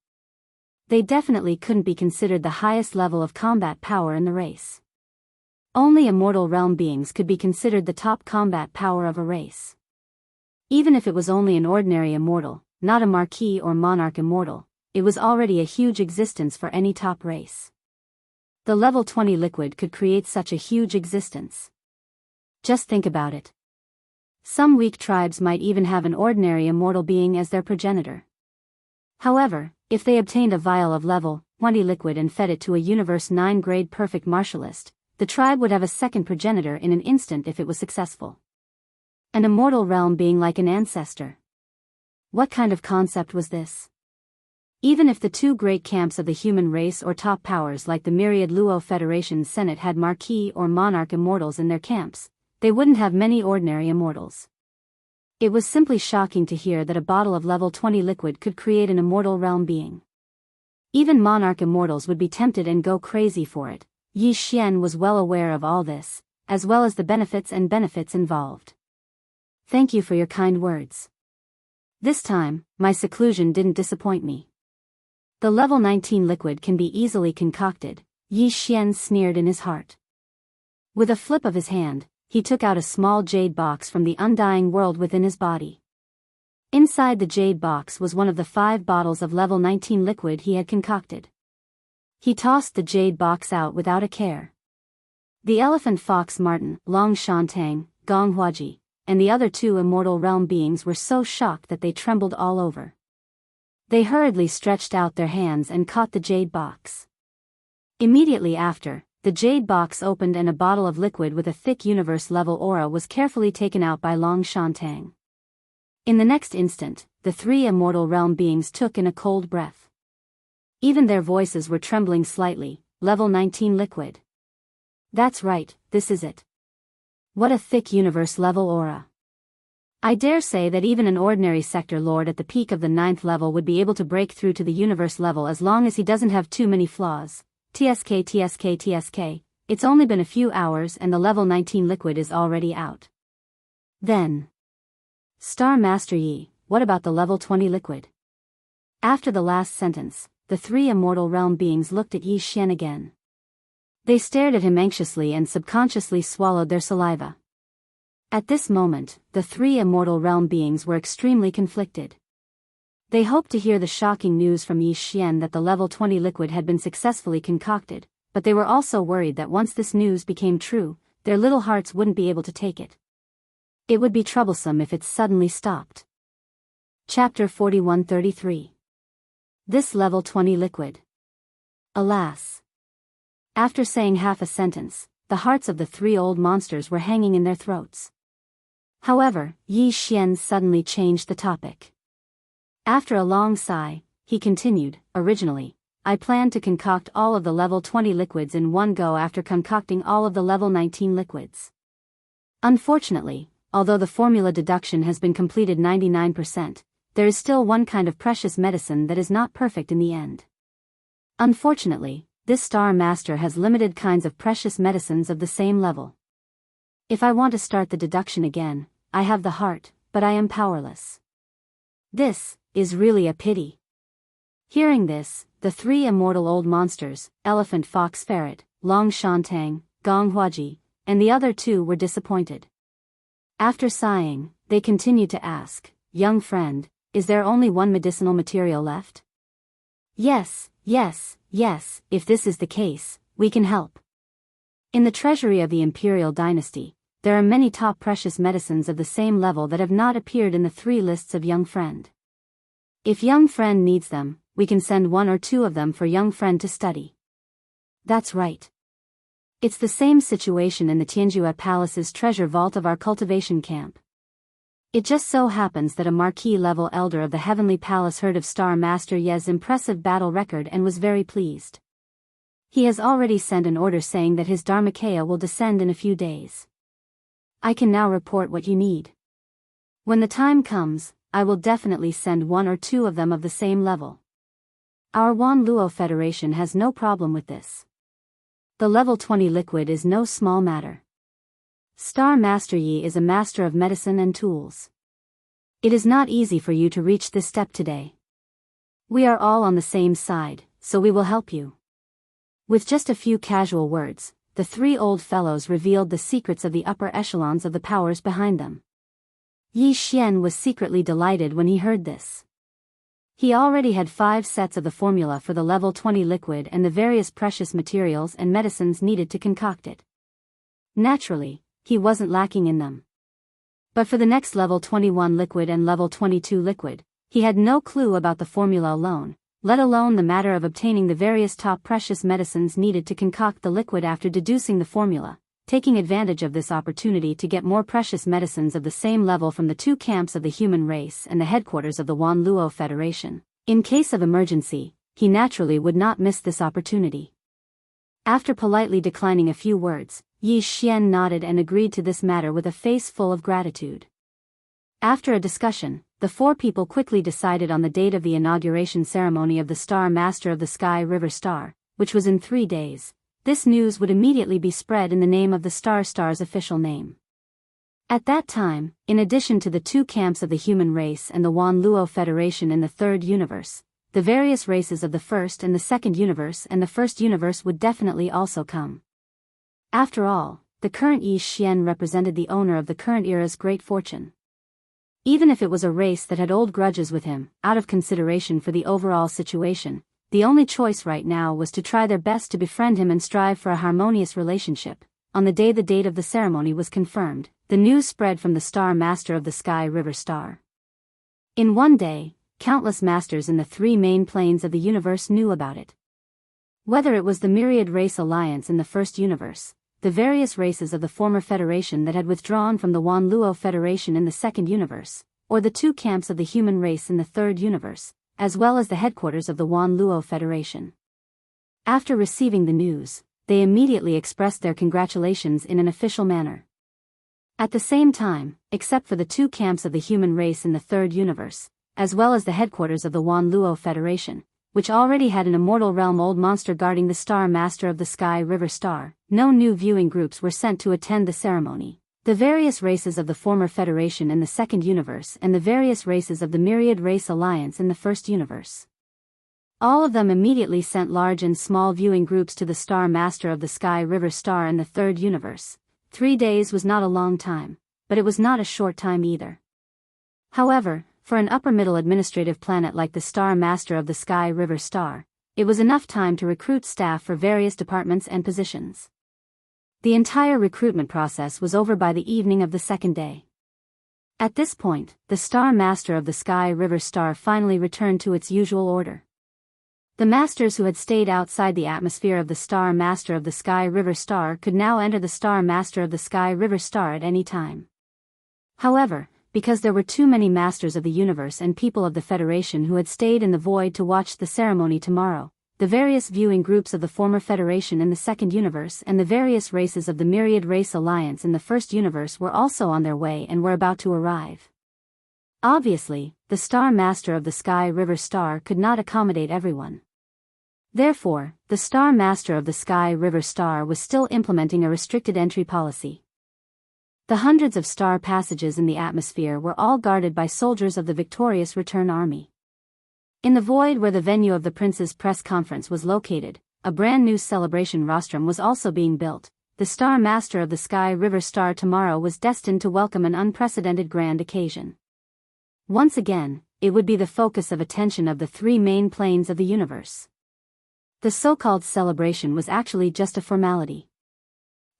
S1: They definitely couldn't be considered the highest level of combat power in the race. Only immortal realm beings could be considered the top combat power of a race. Even if it was only an ordinary immortal, not a marquis or monarch immortal, it was already a huge existence for any top race. The level 20 liquid could create such a huge existence. Just think about it. Some weak tribes might even have an ordinary immortal being as their progenitor. However, if they obtained a vial of level 20 liquid and fed it to a Universe 9 grade perfect martialist, the tribe would have a second progenitor in an instant if it was successful. An immortal realm being like an ancestor. What kind of concept was this? Even if the two great camps of the human race or top powers like the myriad Luo Federation Senate had marquis or monarch immortals in their camps, they wouldn't have many ordinary immortals. It was simply shocking to hear that a bottle of level 20 liquid could create an immortal realm being. Even monarch immortals would be tempted and go crazy for it. Yi Xian was well aware of all this, as well as the benefits involved. Thank you for your kind words. This time, my seclusion didn't disappoint me. The level 19 liquid can be easily concocted, Yi Xian sneered in his heart. With a flip of his hand, he took out a small jade box from the undying world within his body. Inside the jade box was one of the 5 bottles of level 19 liquid he had concocted. He tossed the jade box out without a care. The elephant fox Martin, Long Shantang, Gong Huaji, and the other 2 immortal realm beings were so shocked that they trembled all over. They hurriedly stretched out their hands and caught the jade box. Immediately after, the jade box opened and a bottle of liquid with a thick universe-level aura was carefully taken out by Long Shantang. In the next instant, the 3 immortal realm beings took in a cold breath. Even their voices were trembling slightly. Level 19 liquid. That's right, this is it. What a thick universe-level aura. I dare say that even an ordinary sector lord at the peak of the 9th level would be able to break through to the universe level as long as he doesn't have too many flaws. TSK, it's only been a few hours and the level 19 liquid is already out. Then. Star Master Yi, what about the level 20 liquid? After the last sentence, the 3 immortal realm beings looked at Yi Xian again. They stared at him anxiously and subconsciously swallowed their saliva. At this moment, the 3 immortal realm beings were extremely conflicted. They hoped to hear the shocking news from Yi Xian that the level 20 liquid had been successfully concocted, but they were also worried that once this news became true, their little hearts wouldn't be able to take it. It would be troublesome if it suddenly stopped. Chapter 4133. This level 20 liquid. Alas. After saying half a sentence, the hearts of the 3 old monsters were hanging in their throats. However, Yi Xian suddenly changed the topic. After a long sigh, he continued, originally, I planned to concoct all of the level 20 liquids in one go after concocting all of the level 19 liquids. Unfortunately, although the formula deduction has been completed 99%, there is still one kind of precious medicine that is not perfect in the end. Unfortunately, this Star Master has limited kinds of precious medicines of the same level. If I want to start the deduction again, I have the heart, but I am powerless. This is really a pity. Hearing this, the 3 immortal old monsters, Elephant Fox Ferret, Long Shantang, Gong Huaji, and the other 2 were disappointed. After sighing, they continued to ask, young friend, is there only one medicinal material left? Yes, if this is the case, we can help. In the treasury of the Imperial Dynasty, there are many top precious medicines of the same level that have not appeared in the 3 lists of young friend. If young friend needs them, we can send 1 or 2 of them for young friend to study. That's right. It's the same situation in the Tianjue Palace's treasure vault of our cultivation camp. It just so happens that a marquis-level elder of the Heavenly Palace heard of Star Master Ye's impressive battle record and was very pleased. He has already sent an order saying that his Dharmakaya will descend in a few days. I can now report what you need. When the time comes, I will definitely send one or two of them of the same level. Our Wan Luo Federation has no problem with this. The level 20 liquid is no small matter. Star Master Yi is a master of medicine and tools. It is not easy for you to reach this step today. We are all on the same side, so we will help you. With just a few casual words, the three old fellows revealed the secrets of the upper echelons of the powers behind them. Yi Xian was secretly delighted when he heard this. He already had 5 sets of the formula for the level 20 liquid and the various precious materials and medicines needed to concoct it. Naturally, he wasn't lacking in them. But for the next level 21 liquid and level 22 liquid, he had no clue about the formula alone, let alone the matter of obtaining the various top precious medicines needed to concoct the liquid after deducing the formula, taking advantage of this opportunity to get more precious medicines of the same level from the 2 camps of the human race and the headquarters of the Wan Luo Federation. In case of emergency, he naturally would not miss this opportunity. After politely declining a few words, Yi Xian nodded and agreed to this matter with a face full of gratitude. After a discussion, the 4 people quickly decided on the date of the inauguration ceremony of the Star Master of the Sky River Star, which was in 3 days. This news would immediately be spread in the name of the Star's official name. At that time, in addition to the 2 camps of the human race and the Wan Luo Federation in the 3rd universe, the various races of the 1st and the 2nd universe and the 1st universe would definitely also come. After all, the current Yi Xian represented the owner of the current era's great fortune. Even if it was a race that had old grudges with him, out of consideration for the overall situation, the only choice right now was to try their best to befriend him and strive for a harmonious relationship. On the date of the ceremony was confirmed, the news spread from the Star Master of the Sky River Star. In one day, countless masters in the 3 main planes of the universe knew about it. Whether it was the Myriad Race Alliance in the 1st universe, the various races of the former Federation that had withdrawn from the Wan Luo Federation in the 2nd universe, or the 2 camps of the human race in the 3rd universe, as well as the headquarters of the Wan Luo Federation. After receiving the news, they immediately expressed their congratulations in an official manner. At the same time, except for the 2 camps of the human race in the 3rd universe, as well as the headquarters of the Wan Luo Federation, which already had an immortal realm old monster guarding the Star Master of the Sky River Star, no new viewing groups were sent to attend the ceremony. The various races of the former Federation in the 2nd universe and the various races of the Myriad Race Alliance in the 1st universe. All of them immediately sent large and small viewing groups to the Star Master of the Sky River Star in the 3rd universe. 3 days was not a long time, but it was not a short time either. However, for an upper-middle administrative planet like the Star Master of the Sky River Star, it was enough time to recruit staff for various departments and positions. The entire recruitment process was over by the evening of the 2nd day. At this point, the Star Master of the Sky River Star finally returned to its usual order. The masters who had stayed outside the atmosphere of the Star Master of the Sky River Star could now enter the Star Master of the Sky River Star at any time. However, because there were too many masters of the universe and people of the Federation who had stayed in the void to watch the ceremony tomorrow, the various viewing groups of the former Federation in the 2nd universe and the various races of the Myriad Race Alliance in the 1st universe were also on their way and were about to arrive. Obviously, the Star Master of the Sky River Star could not accommodate everyone. Therefore, the Star Master of the Sky River Star was still implementing a restricted entry policy. The hundreds of star passages in the atmosphere were all guarded by soldiers of the victorious return army. In the void where the venue of the Prince's press conference was located, a brand new celebration rostrum was also being built. The Star Master of the Sky River Star tomorrow was destined to welcome an unprecedented grand occasion. Once again, it would be the focus of attention of the 3 main planes of the universe. The so-called celebration was actually just a formality.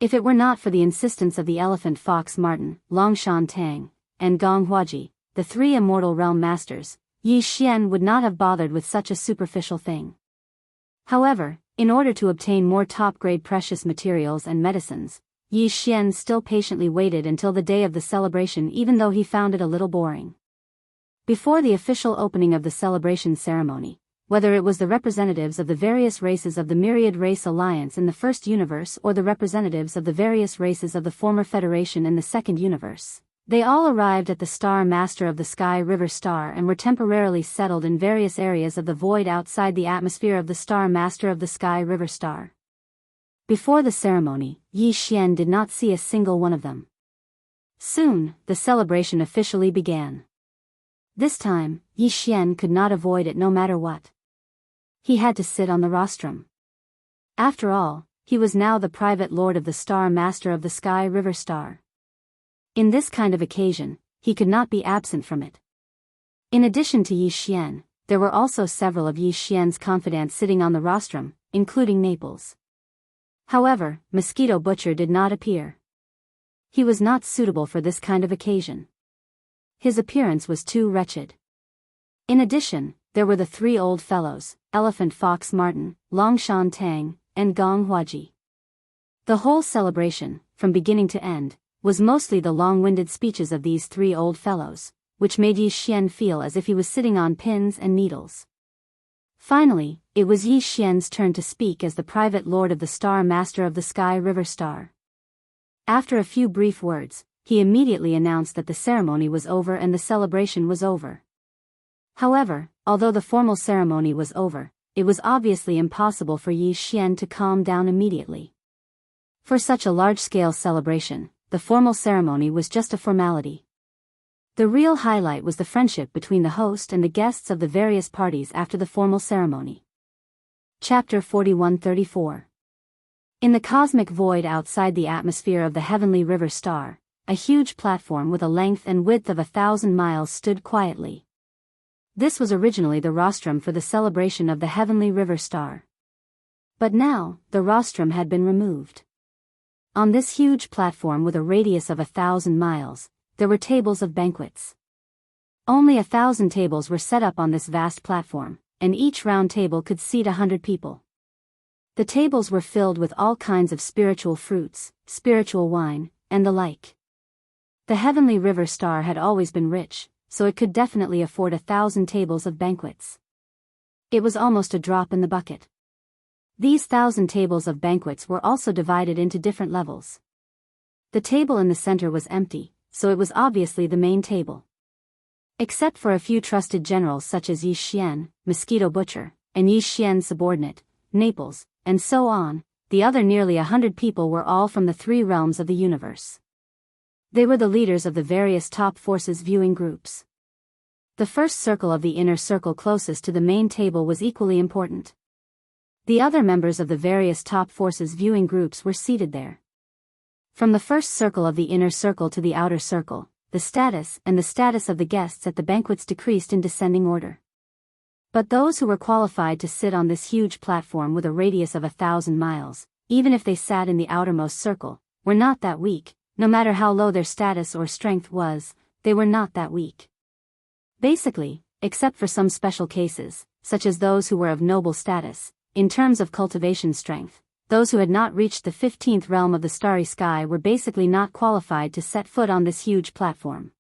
S1: If it were not for the insistence of the Elephant Fox Martin, Longshan Tang, and Gong Huaji, the 3 immortal realm masters, Yi Xian would not have bothered with such a superficial thing. However, in order to obtain more top-grade precious materials and medicines, Yi Xian still patiently waited until the day of the celebration, even though he found it a little boring. Before the official opening of the celebration ceremony, whether it was the representatives of the various races of the Myriad Race Alliance in the first universe or the representatives of the various races of the former Federation in the second universe, they all arrived at the Star Master of the Sky River Star and were temporarily settled in various areas of the void outside the atmosphere of the Star Master of the Sky River Star. Before the ceremony, Yi Xian did not see a single one of them. Soon, the celebration officially began. This time, Yi Xian could not avoid it no matter what. He had to sit on the rostrum. After all, he was now the private lord of the Star Master of the Sky River Star. In this kind of occasion, he could not be absent from it. In addition to Yi Xian, there were also several of Yi Xian's confidants sitting on the rostrum, including Naples. However, Mosquito Butcher did not appear. He was not suitable for this kind of occasion. His appearance was too wretched. In addition, there were the three old fellows, Elephant Fox Martin, Longshan Tang, and Gong Huaji. The whole celebration, from beginning to end, was mostly the long-winded speeches of these three old fellows, which made Yi Xian feel as if he was sitting on pins and needles. Finally, it was Yi Xian's turn to speak as the private lord of the Star Master of the Sky River Star. After a few brief words, he immediately announced that the ceremony was over and the celebration was over. However, although the formal ceremony was over, it was obviously impossible for Yi Xian to calm down immediately. For such a large-scale celebration, the formal ceremony was just a formality. The real highlight was the friendship between the host and the guests of the various parties after the formal ceremony. Chapter 4134. In the cosmic void outside the atmosphere of the heavenly river star, a huge platform with a length and width of 1,000 miles stood quietly. This was originally the rostrum for the celebration of the heavenly river star. But now, the rostrum had been removed. On this huge platform with a radius of 1,000 miles, there were tables of banquets. Only 1,000 tables were set up on this vast platform, and each round table could seat 100 people. The tables were filled with all kinds of spiritual fruits, spiritual wine, and the like. The heavenly river star had always been rich, so it could definitely afford 1,000 tables of banquets. It was almost a drop in the bucket. These 1,000 tables of banquets were also divided into different levels. The table in the center was empty, so it was obviously the main table. Except for a few trusted generals such as Yi Xian, Mosquito Butcher, and Yi Xian's subordinate, Naples, and so on, the other nearly 100 people were all from the three realms of the universe. They were the leaders of the various top forces viewing groups. The first circle of the inner circle closest to the main table was equally important. The other members of the various top forces viewing groups were seated there. From the first circle of the inner circle to the outer circle, the status of the guests at the banquets decreased in descending order. But those who were qualified to sit on this huge platform with a radius of 1,000 miles, even if they sat in the outermost circle, were not that weak. No matter how low their status or strength was, they were not that weak. Basically, except for some special cases, such as those who were of noble status, in terms of cultivation strength, those who had not reached the 15th realm of the starry sky were basically not qualified to set foot on this huge platform.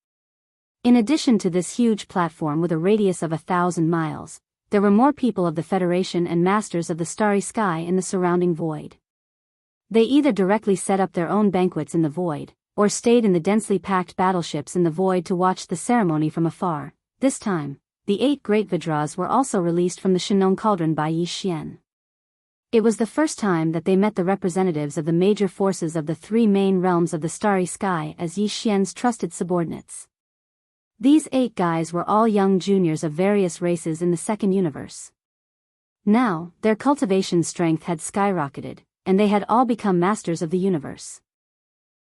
S1: In addition to this huge platform with a radius of 1,000 miles, there were more people of the Federation and Masters of the Starry Sky in the surrounding void. They either directly set up their own banquets in the void, or stayed in the densely packed battleships in the void to watch the ceremony from afar. This time, the 8 great Vidras were also released from the Shinong Cauldron by Yi Xian. It was the first time that they met the representatives of the major forces of the 3 main realms of the starry sky as Yi Xian's trusted subordinates. These 8 guys were all young juniors of various races in the second universe. Now, their cultivation strength had skyrocketed, and they had all become masters of the universe.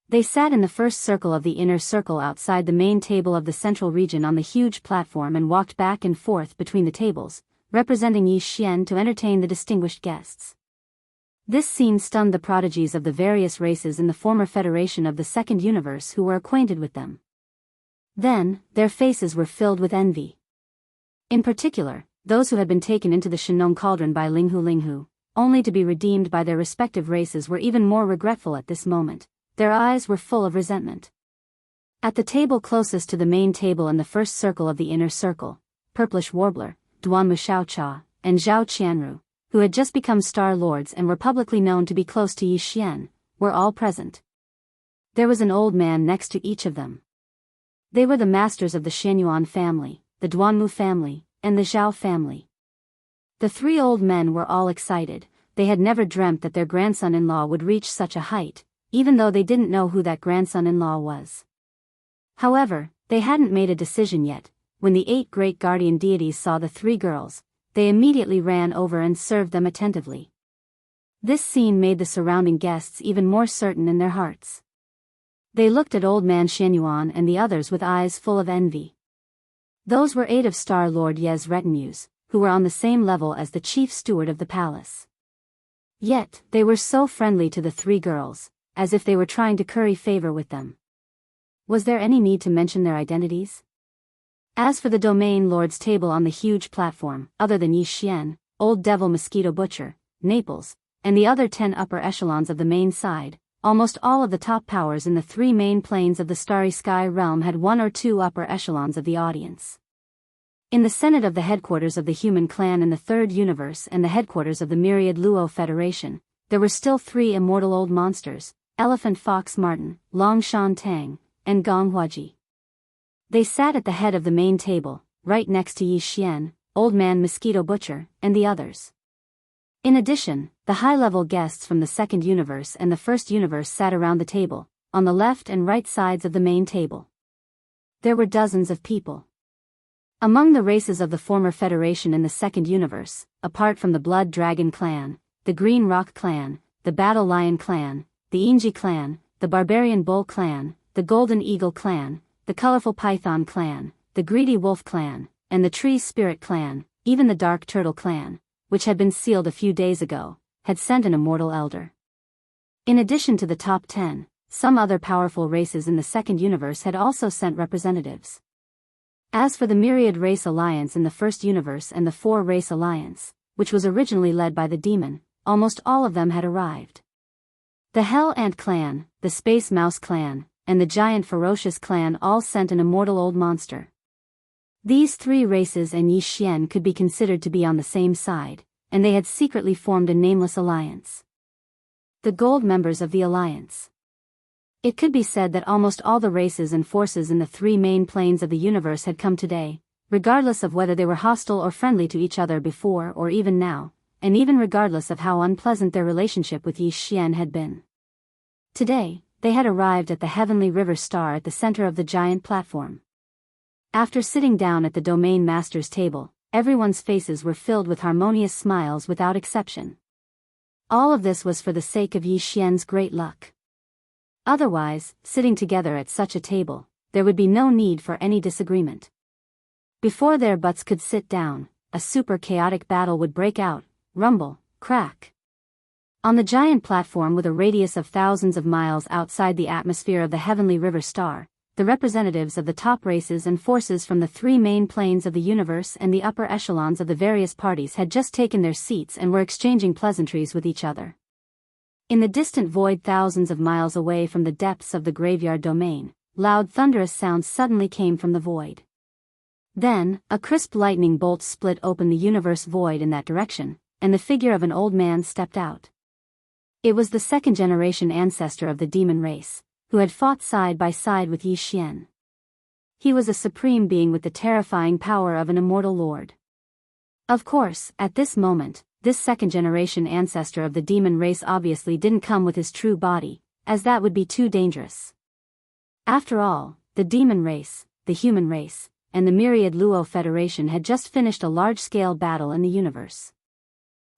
S1: They sat in the first circle of the inner circle outside the main table of the central region on the huge platform and walked back and forth between the tables, representing Yi Xian to entertain the distinguished guests. This scene stunned the prodigies of the various races in the former Federation of the Second Universe who were acquainted with them. Then, their faces were filled with envy. In particular, those who had been taken into the Shinong Cauldron by Linghu, only to be redeemed by their respective races were even more regretful at this moment. their eyes were full of resentment. At the table closest to the main table in the first circle of the inner circle, Purplish Warbler, Duanmu Xiaocha, and Zhao Qianru, who had just become Star Lords and were publicly known to be close to Yi Xian, were all present. There was an old man next to each of them. They were the masters of the Xianyuan family, the Duanmu family, and the Zhao family. The three old men were all excited. They had never dreamt that their grandson-in-law would reach such a height, even though they didn't know who that grandson-in-law was. However, they hadn't made a decision yet. When the 8 great guardian deities saw the 3 girls, they immediately ran over and served them attentively. This scene made the surrounding guests even more certain in their hearts. They looked at old man Xianyuan and the others with eyes full of envy. Those were 8 of Star Lord Ye's retinues, who were on the same level as the chief steward of the palace. Yet, they were so friendly to the 3 girls, as if they were trying to curry favor with them. Was there any need to mention their identities? As for the domain lord's table on the huge platform, other than Yi Xian, Old Devil Mosquito Butcher, Naples, and the other 10 upper echelons of the main side, almost all of the top powers in the 3 main planes of the Starry Sky realm had 1 or 2 upper echelons of the audience. In the Senate of the headquarters of the human clan in the 3rd universe and the headquarters of the Myriad Luo Federation, there were still 3 immortal old monsters, Elephant Fox Martin, Long Shan Tang, and Gong Huaji. They sat at the head of the main table, right next to Yi Xian, Old Man Mosquito Butcher, and the others. In addition, the high-level guests from the 2nd universe and the 1st universe sat around the table, on the left and right sides of the main table. There were dozens of people. Among the races of the former Federation in the 2nd universe, apart from the Blood Dragon clan, the Green Rock clan, the Battle Lion clan, the Inji clan, the Barbarian Bull clan, the Golden Eagle clan, the Colorful Python clan, the Greedy Wolf clan, and the Tree Spirit clan, even the Dark Turtle clan, which had been sealed a few days ago, had sent an immortal elder. In addition to the top 10, some other powerful races in the 2nd universe had also sent representatives. As for the Myriad Race Alliance in the 1st universe and the 4 Race Alliance, which was originally led by the demon, almost all of them had arrived. The Hell Ant clan, the Space Mouse clan, and the Giant Ferocious clan all sent an immortal old monster. These 3 races and Yi Xian could be considered to be on the same side, and they had secretly formed a nameless alliance. The gold members of the alliance. It could be said that almost all the races and forces in the 3 main planes of the universe had come today, regardless of whether they were hostile or friendly to each other before or even now, and even regardless of how unpleasant their relationship with Yi Xian had been. Today, they had arrived at the Heavenly River Star at the center of the giant platform. After sitting down at the Domain Master's table, everyone's faces were filled with harmonious smiles without exception. All of this was for the sake of Yi Xian's great luck. Otherwise, sitting together at such a table, there would be no need for any disagreement. Before their butts could sit down, a super chaotic battle would break out, rumble, crack. On the giant platform with a radius of thousands of miles outside the atmosphere of the Heavenly River Star, the representatives of the top races and forces from the 3 main planes of the universe and the upper echelons of the various parties had just taken their seats and were exchanging pleasantries with each other. In the distant void thousands of miles away from the depths of the graveyard domain, loud thunderous sounds suddenly came from the void. Then, a crisp lightning bolt split open the universe void in that direction, and the figure of an old man stepped out. It was the 2nd-generation ancestor of the demon race, who had fought side by side with Yi Xian. He was a supreme being with the terrifying power of an immortal lord. Of course, at this moment, this 2nd-generation ancestor of the demon race obviously didn't come with his true body, as that would be too dangerous. After all, the demon race, the human race, and the Myriad Luo Federation had just finished a large-scale battle in the universe.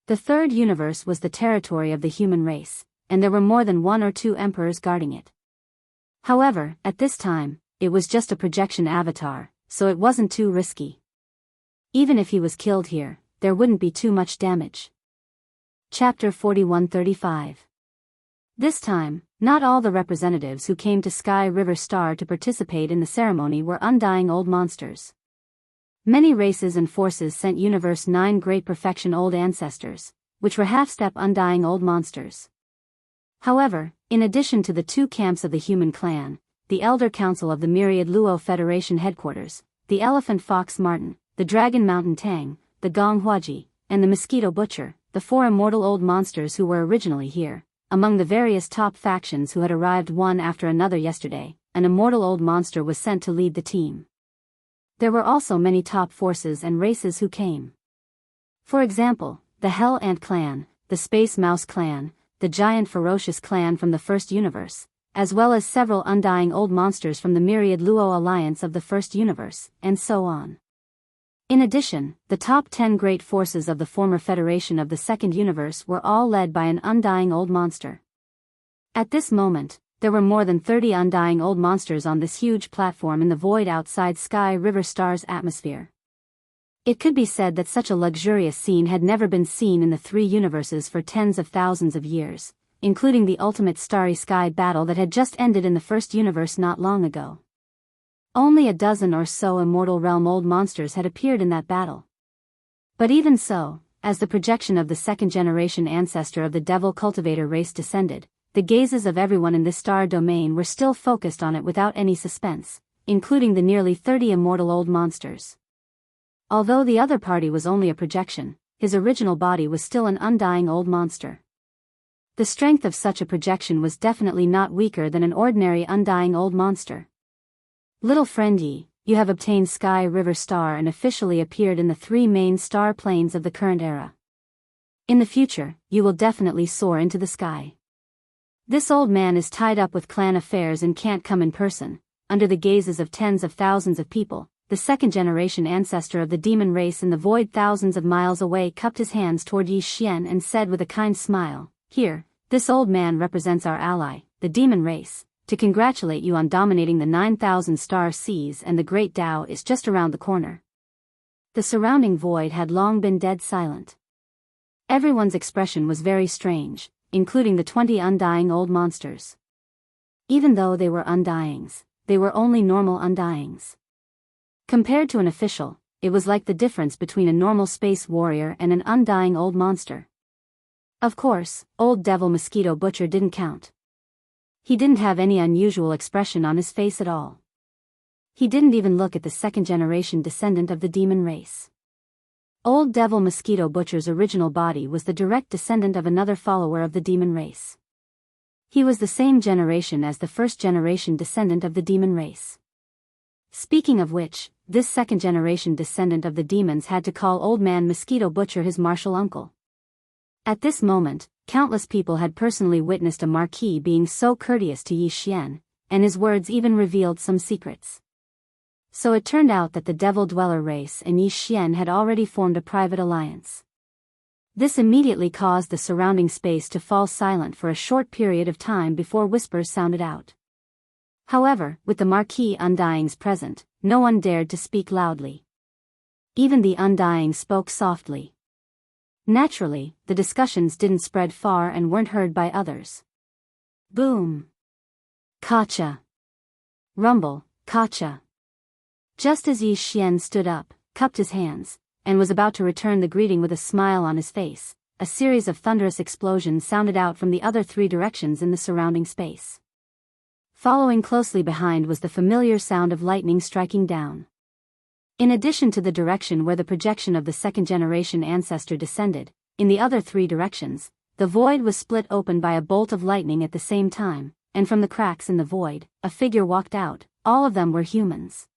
S1: The 3rd universe was the territory of the human race, and there were more than 1 or 2 emperors guarding it. However, at this time, it was just a projection avatar, so it wasn't too risky. Even if he was killed here, there wouldn't be too much damage. Chapter 4135. This time, not all the representatives who came to Sky River Star to participate in the ceremony were undying old monsters. Many races and forces sent Universe 9 Great Perfection Old Ancestors, which were half-step undying old monsters. However, in addition to the two camps of the human clan, the Elder Council of the Myriad Luo Federation headquarters, the Elephant Fox Martin, the Dragon Mountain Tang, the Gong Huaji, and the Mosquito Butcher, the four immortal old monsters who were originally here, among the various top factions who had arrived one after another yesterday, an immortal old monster was sent to lead the team. There were also many top forces and races who came. For example, the Hell Ant Clan, the Space Mouse Clan, the Giant Ferocious Clan from the First Universe, as well as several undying old monsters from the Myriad Luo Alliance of the First Universe, and so on. In addition, the top 10 great forces of the former Federation of the Second Universe were all led by an undying old monster. At this moment, there were more than 30 undying old monsters on this huge platform in the void outside Sky River Star's atmosphere. It could be said that such a luxurious scene had never been seen in the three universes for tens of thousands of years, including the ultimate Starry Sky battle that had just ended in the First Universe not long ago. Only a dozen or so Immortal Realm old monsters had appeared in that battle. But even so, as the projection of the second-generation ancestor of the Devil Cultivator race descended, the gazes of everyone in this star domain were still focused on it without any suspense, including the nearly 30 immortal old monsters. Although the other party was only a projection, his original body was still an undying old monster. The strength of such a projection was definitely not weaker than an ordinary undying old monster. Little friend Yi, you have obtained Sky River Star and officially appeared in the three main star planes of the current era. In the future, you will definitely soar into the sky. This old man is tied up with clan affairs and can't come in person, under the gazes of tens of thousands of people. The second-generation ancestor of the demon race in the void thousands of miles away cupped his hands toward Yi Xian and said with a kind smile, "Here, this old man represents our ally, the demon race, to congratulate you on dominating the 9,000 star seas, and the great Tao is just around the corner." The surrounding void had long been dead silent. Everyone's expression was very strange, including the 20 undying old monsters. Even though they were undyings, they were only normal undyings. Compared to an official, it was like the difference between a normal space warrior and an undying old monster. Of course, old Devil Mosquito Butcher didn't count. He didn't have any unusual expression on his face at all. He didn't even look at the second-generation descendant of the demon race. Old Devil Mosquito Butcher's original body was the direct descendant of another follower of the demon race. He was the same generation as the first-generation descendant of the demon race. Speaking of which, this second-generation descendant of the demons had to call Old Man Mosquito Butcher his martial uncle. At this moment, countless people had personally witnessed a marquis being so courteous to Yi Xian, and his words even revealed some secrets. So it turned out that the Devil Dweller race and Yi Xian had already formed a private alliance. This immediately caused the surrounding space to fall silent for a short period of time before whispers sounded out. However, with the Marquis Undyings present, no one dared to speak loudly. Even the Undying spoke softly. Naturally, the discussions didn't spread far and weren't heard by others. Boom. Kacha. Rumble, kacha. Just as Yi Xian stood up, cupped his hands, and was about to return the greeting with a smile on his face, a series of thunderous explosions sounded out from the other three directions in the surrounding space. Following closely behind was the familiar sound of lightning striking down. In addition to the direction where the projection of the second-generation ancestor descended, in the other three directions, the void was split open by a bolt of lightning at the same time, and from the cracks in the void, a figure walked out. All of them were humans.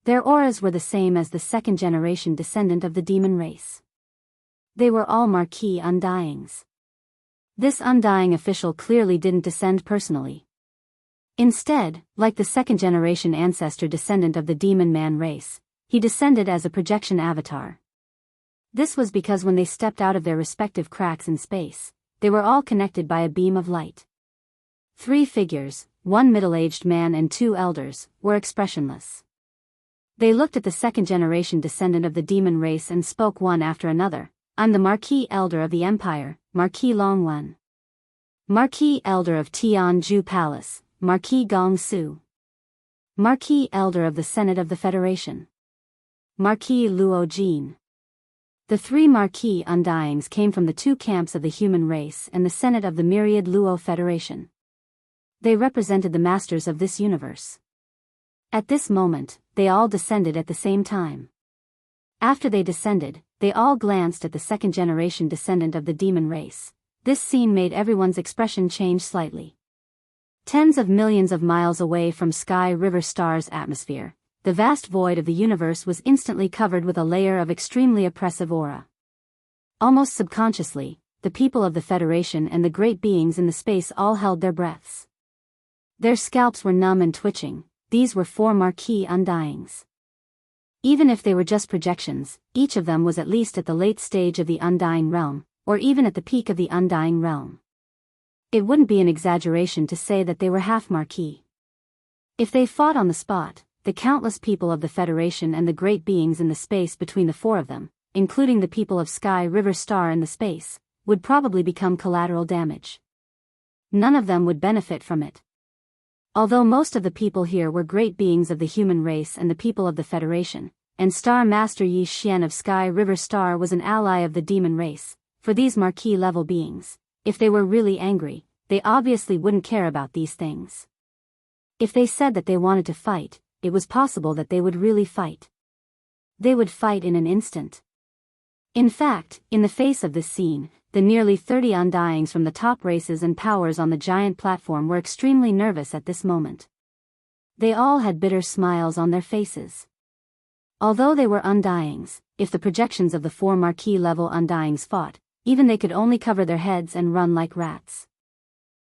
S1: Their auras were the same as the second-generation descendant of the demon race. They were all Marquis Undyings. This Undying official clearly didn't descend personally. Instead, like the second-generation ancestor descendant of the demon man race, he descended as a projection avatar. This was because when they stepped out of their respective cracks in space, they were all connected by a beam of light. Three figures, one middle-aged man and two elders, were expressionless. They looked at the second-generation descendant of the demon race and spoke one after another. "I'm the Marquis Elder of the Empire, Marquis Longwen. Marquis Elder of Tianju Palace, Marquis Gong Su. Marquis Elder of the Senate of the Federation. Marquis Luo Jin. The three marquee undyings came from the two camps of the human race and the Senate of the myriad Luo Federation. They represented the masters of this universe. At this moment, they all descended at the same time. After they descended, they all glanced at the second-generation descendant of the demon race. This scene made everyone's expression change slightly. Tens of millions of miles away from Sky River Star's atmosphere, the vast void of the universe was instantly covered with a layer of extremely oppressive aura. Almost subconsciously, the people of the Federation and the great beings in the space all held their breaths. Their scalps were numb and twitching. These were four marquee undyings. Even if they were just projections, each of them was at least at the late stage of the undying realm, or even at the peak of the undying realm. It wouldn't be an exaggeration to say that they were half marquee. If they fought on the spot, the countless people of the Federation and the great beings in the space between the four of them, including the people of Sky River Star in the space, would probably become collateral damage. None of them would benefit from it. Although most of the people here were great beings of the human race and the people of the Federation, and Star Master Yi Xian of Sky River Star was an ally of the demon race, for these marquee-level beings, if they were really angry, they obviously wouldn't care about these things. If they said that they wanted to fight, it was possible that they would really fight. They would fight in an instant. In fact, in the face of this scene, the nearly 30 undyings from the top races and powers on the giant platform were extremely nervous at this moment. They all had bitter smiles on their faces. Although they were undyings, if the projections of the four marquee-level undyings fought, even they could only cover their heads and run like rats.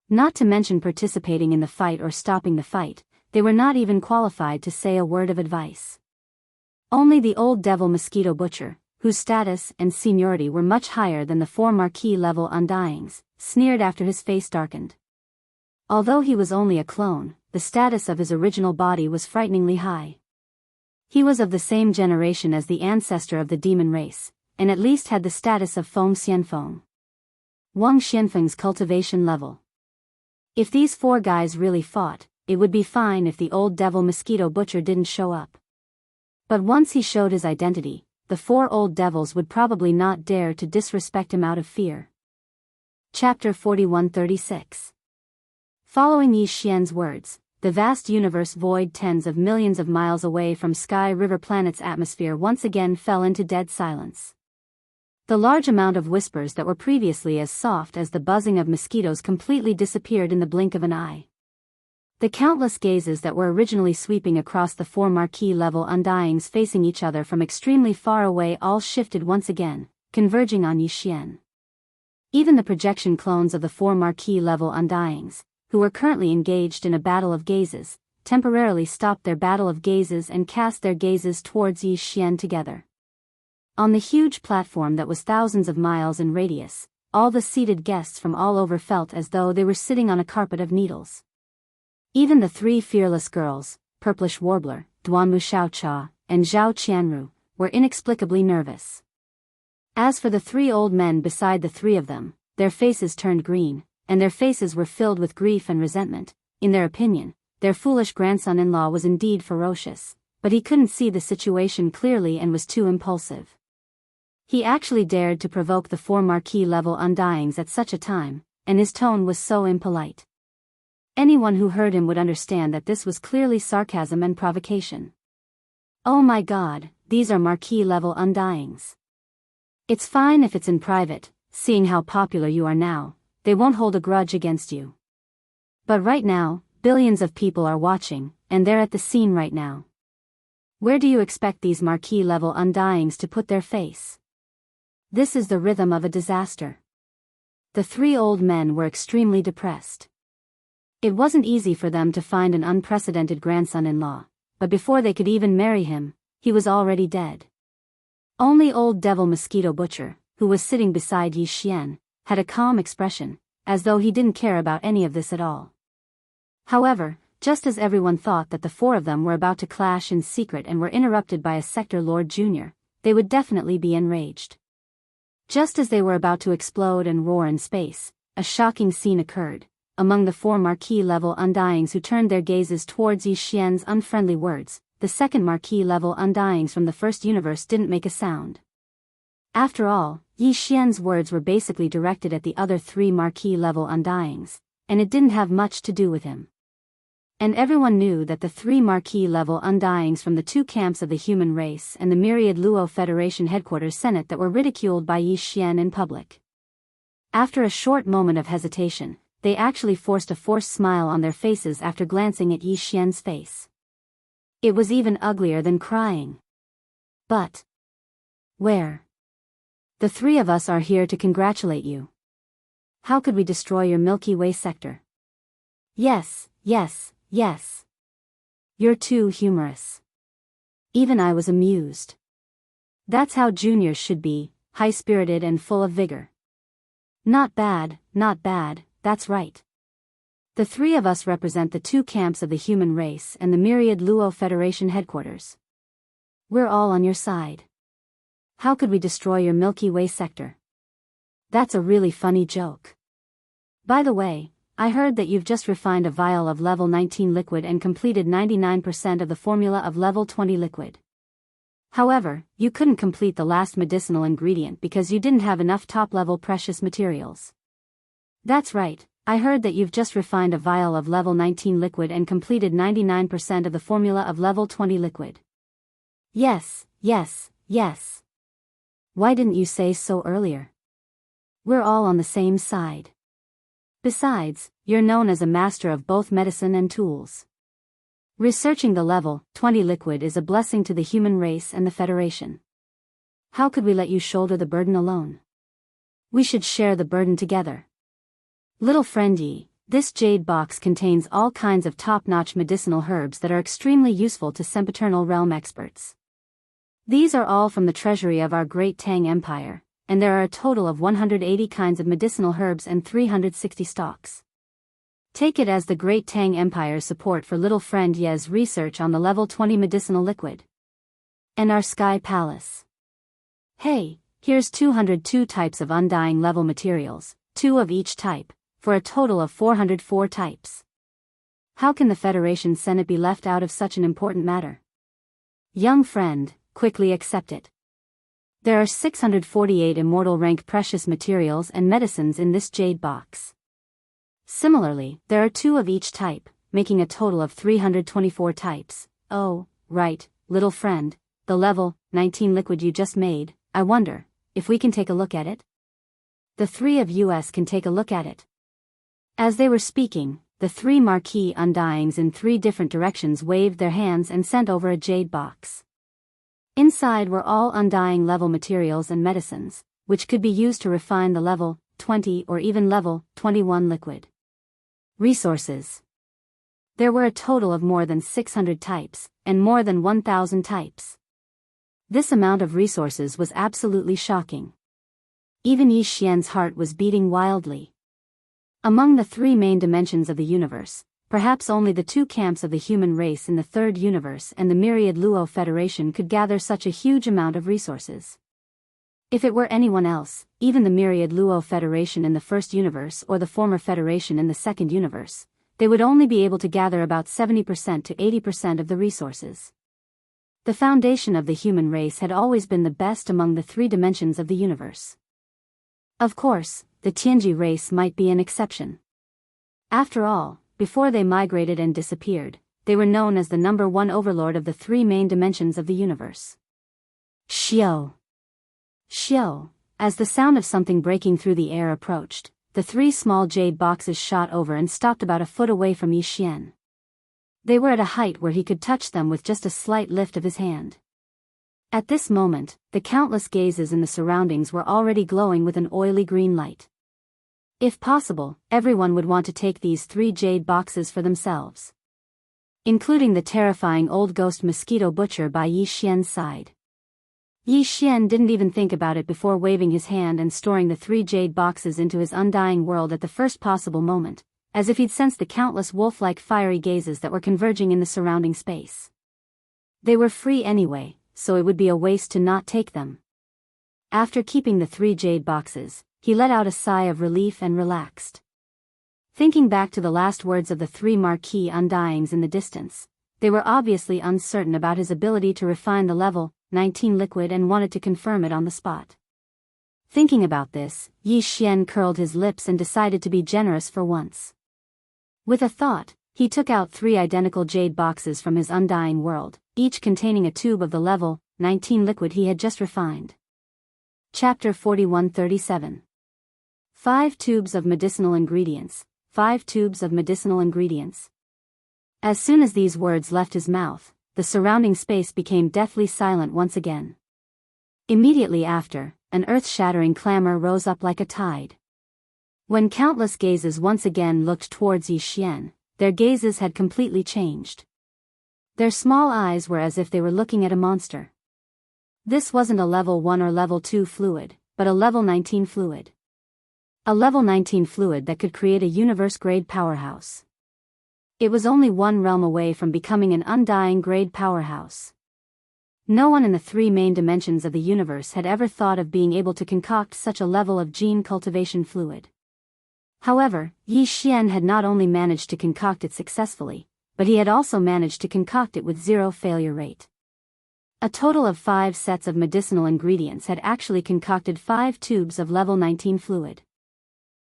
S1: Not to mention participating in the fight or stopping the fight, they were not even qualified to say a word of advice. Only the old devil mosquito butcher, whose status and seniority were much higher than the four marquee-level undyings, sneered after his face darkened. Although he was only a clone, the status of his original body was frighteningly high. He was of the same generation as the ancestor of the demon race, and at least had the status of Feng Xianfeng. Wang Xianfeng's cultivation level. If these four guys really fought, it would be fine if the old devil mosquito butcher didn't show up. But once he showed his identity, the four old devils would probably not dare to disrespect him out of fear. Chapter 4136. Following Yi Xian's words, the vast universe void tens of millions of miles away from Sky River Planet's atmosphere once again fell into dead silence. The large amount of whispers that were previously as soft as the buzzing of mosquitoes completely disappeared in the blink of an eye. The countless gazes that were originally sweeping across the four marquee-level undyings facing each other from extremely far away all shifted once again, converging on Yi Xian. Even the projection clones of the four marquee-level undyings, who were currently engaged in a battle of gazes, temporarily stopped their battle of gazes and cast their gazes towards Yi Xian together. On the huge platform that was thousands of miles in radius, all the seated guests from all over felt as though they were sitting on a carpet of needles. Even the three fearless girls, Purplish Warbler, Duanmu Xiaocha, and Zhao Qianru, were inexplicably nervous. As for the three old men beside the three of them, their faces turned green, and their faces were filled with grief and resentment. In their opinion, their foolish grandson-in-law was indeed ferocious, but he couldn't see the situation clearly and was too impulsive. He actually dared to provoke the four marquee-level undyings at such a time, and his tone was so impolite. Anyone who heard him would understand that this was clearly sarcasm and provocation. Oh my God, these are marquee-level undyings. It's fine if it's in private, seeing how popular you are now, they won't hold a grudge against you. But right now, billions of people are watching, and they're at the scene right now. Where do you expect these marquee-level undyings to put their face? This is the rhythm of a disaster. The three old men were extremely depressed. It wasn't easy for them to find an unprecedented grandson-in-law, but before they could even marry him, he was already dead. Only old devil mosquito butcher, who was sitting beside Yi Xian, had a calm expression, as though he didn't care about any of this at all. However, just as everyone thought that the four of them were about to clash in secret and were interrupted by a Sector Lord Jr., they would definitely be enraged. Just as they were about to explode and roar in space, a shocking scene occurred. Among the four marquee-level undyings who turned their gazes towards Yi Xian's unfriendly words, the second marquee-level undyings from the first universe didn't make a sound. After all, Yi Xian's words were basically directed at the other 3 marquee-level undyings, and it didn't have much to do with him. And everyone knew that the 3 marquee-level undyings from the 2 camps of the human race and the myriad Luo Federation headquarters Senate that were ridiculed by Yi Xian in public. After a short moment of hesitation, they actually forced a forced smile on their faces after glancing at Yi Xian's face. It was even uglier than crying. But where? The 3 of us are here to congratulate you. How could we destroy your Milky Way sector? Yes, yes, yes. You're too humorous. Even I was amused. That's how juniors should be, high-spirited and full of vigor. Not bad, that's right. The 3 of us represent the 2 camps of the human race and the myriad Luo Federation headquarters. We're all on your side. How could we destroy your Milky Way sector? That's a really funny joke. By the way, I heard that you've just refined a vial of level 19 liquid and completed 99% of the formula of level 20 liquid. However, you couldn't complete the last medicinal ingredient because you didn't have enough top-level precious materials. That's right, I heard that you've just refined a vial of level 19 liquid and completed 99% of the formula of level 20 liquid. Yes. Why didn't you say so earlier? We're all on the same side. Besides, you're known as a master of both medicine and tools. Researching the level 20 liquid is a blessing to the human race and the Federation. How could we let you shoulder the burden alone? We should share the burden together. Little friend Yi, this jade box contains all kinds of top-notch medicinal herbs that are extremely useful to sempiternal realm experts. These are all from the treasury of our great Tang Empire, and there are a total of 180 kinds of medicinal herbs and 360 stalks. Take it as the great Tang Empire's support for little friend Ye's research on the level 20 medicinal liquid. And our Sky Palace. Hey, here's 202 types of undying level materials, 2 of each type, for a total of 404 types. How can the Federation Senate be left out of such an important matter? Young friend, quickly accept it. There are 648 immortal rank precious materials and medicines in this jade box. Similarly, there are 2 of each type, making a total of 324 types. Oh, right, little friend, the level 19 liquid you just made, I wonder if we can take a look at it? The 3 of us can take a look at it. As they were speaking, the 3 marquee undyings in 3 different directions waved their hands and sent over a jade box. Inside were all undying level materials and medicines, which could be used to refine the level 20 or even level 21 liquid. Resources. There were a total of more than 600 types, and more than 1,000 types. This amount of resources was absolutely shocking. Even Yi Xian's heart was beating wildly. Among the 3 main dimensions of the universe, perhaps only the 2 camps of the human race in the 3rd universe and the myriad Luo Federation could gather such a huge amount of resources. If it were anyone else, even the myriad Luo Federation in the 1st universe or the former Federation in the 2nd universe, they would only be able to gather about 70% to 80% of the resources. The foundation of the human race had always been the best among the 3 dimensions of the universe. Of course, the Tianji race might be an exception. After all, before they migrated and disappeared, they were known as the number 1 overlord of the 3 main dimensions of the universe. Xiao. As the sound of something breaking through the air approached, the 3 small jade boxes shot over and stopped about a foot away from Yi Xian. They were at a height where he could touch them with just a slight lift of his hand. At this moment, the countless gazes in the surroundings were already glowing with an oily green light. If possible, everyone would want to take these 3 jade boxes for themselves. Including the terrifying old ghost mosquito butcher by Yi Xian's side. Yi Xian didn't even think about it before waving his hand and storing the 3 jade boxes into his undying world at the first possible moment, as if he'd sensed the countless wolf-like fiery gazes that were converging in the surrounding space. They were free anyway, so it would be a waste to not take them. After keeping the 3 jade boxes, he let out a sigh of relief and relaxed. Thinking back to the last words of the 3 marquee undyings in the distance, they were obviously uncertain about his ability to refine the level 19 liquid and wanted to confirm it on the spot. Thinking about this, Yi Xian curled his lips and decided to be generous for once. With a thought, he took out 3 identical jade boxes from his undying world, each containing a tube of the level 19 liquid he had just refined. Chapter 4137. 5 tubes of medicinal ingredients. 5 tubes of medicinal ingredients. As soon as these words left his mouth, the surrounding space became deathly silent once again. Immediately after, an earth-shattering clamor rose up like a tide. When countless gazes once again looked towards Yi Xian, their gazes had completely changed. Their small eyes were as if they were looking at a monster. This wasn't a level 1 or level 2 fluid, but a level 19 fluid. A level 19 fluid that could create a universe-grade powerhouse. It was only one realm away from becoming an undying-grade powerhouse. No one in the 3 main dimensions of the universe had ever thought of being able to concoct such a level of gene cultivation fluid. However, Yi Xian had not only managed to concoct it successfully, but he had also managed to concoct it with 0 failure rate. A total of 5 sets of medicinal ingredients had actually concocted 5 tubes of level 19 fluid.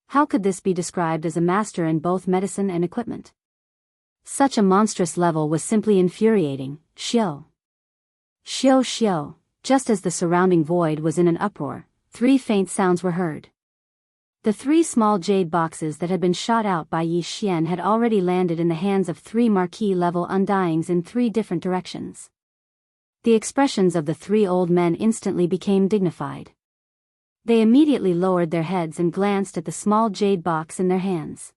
S1: How could this be described as a master in both medicine and equipment? Such a monstrous level was simply infuriating. Xiao. Xiao xiao. Just as the surrounding void was in an uproar, 3 faint sounds were heard. The 3 small jade boxes that had been shot out by Yi Xian had already landed in the hands of 3 marquee-level undyings in 3 different directions. The expressions of the 3 old men instantly became dignified. They immediately lowered their heads and glanced at the small jade box in their hands.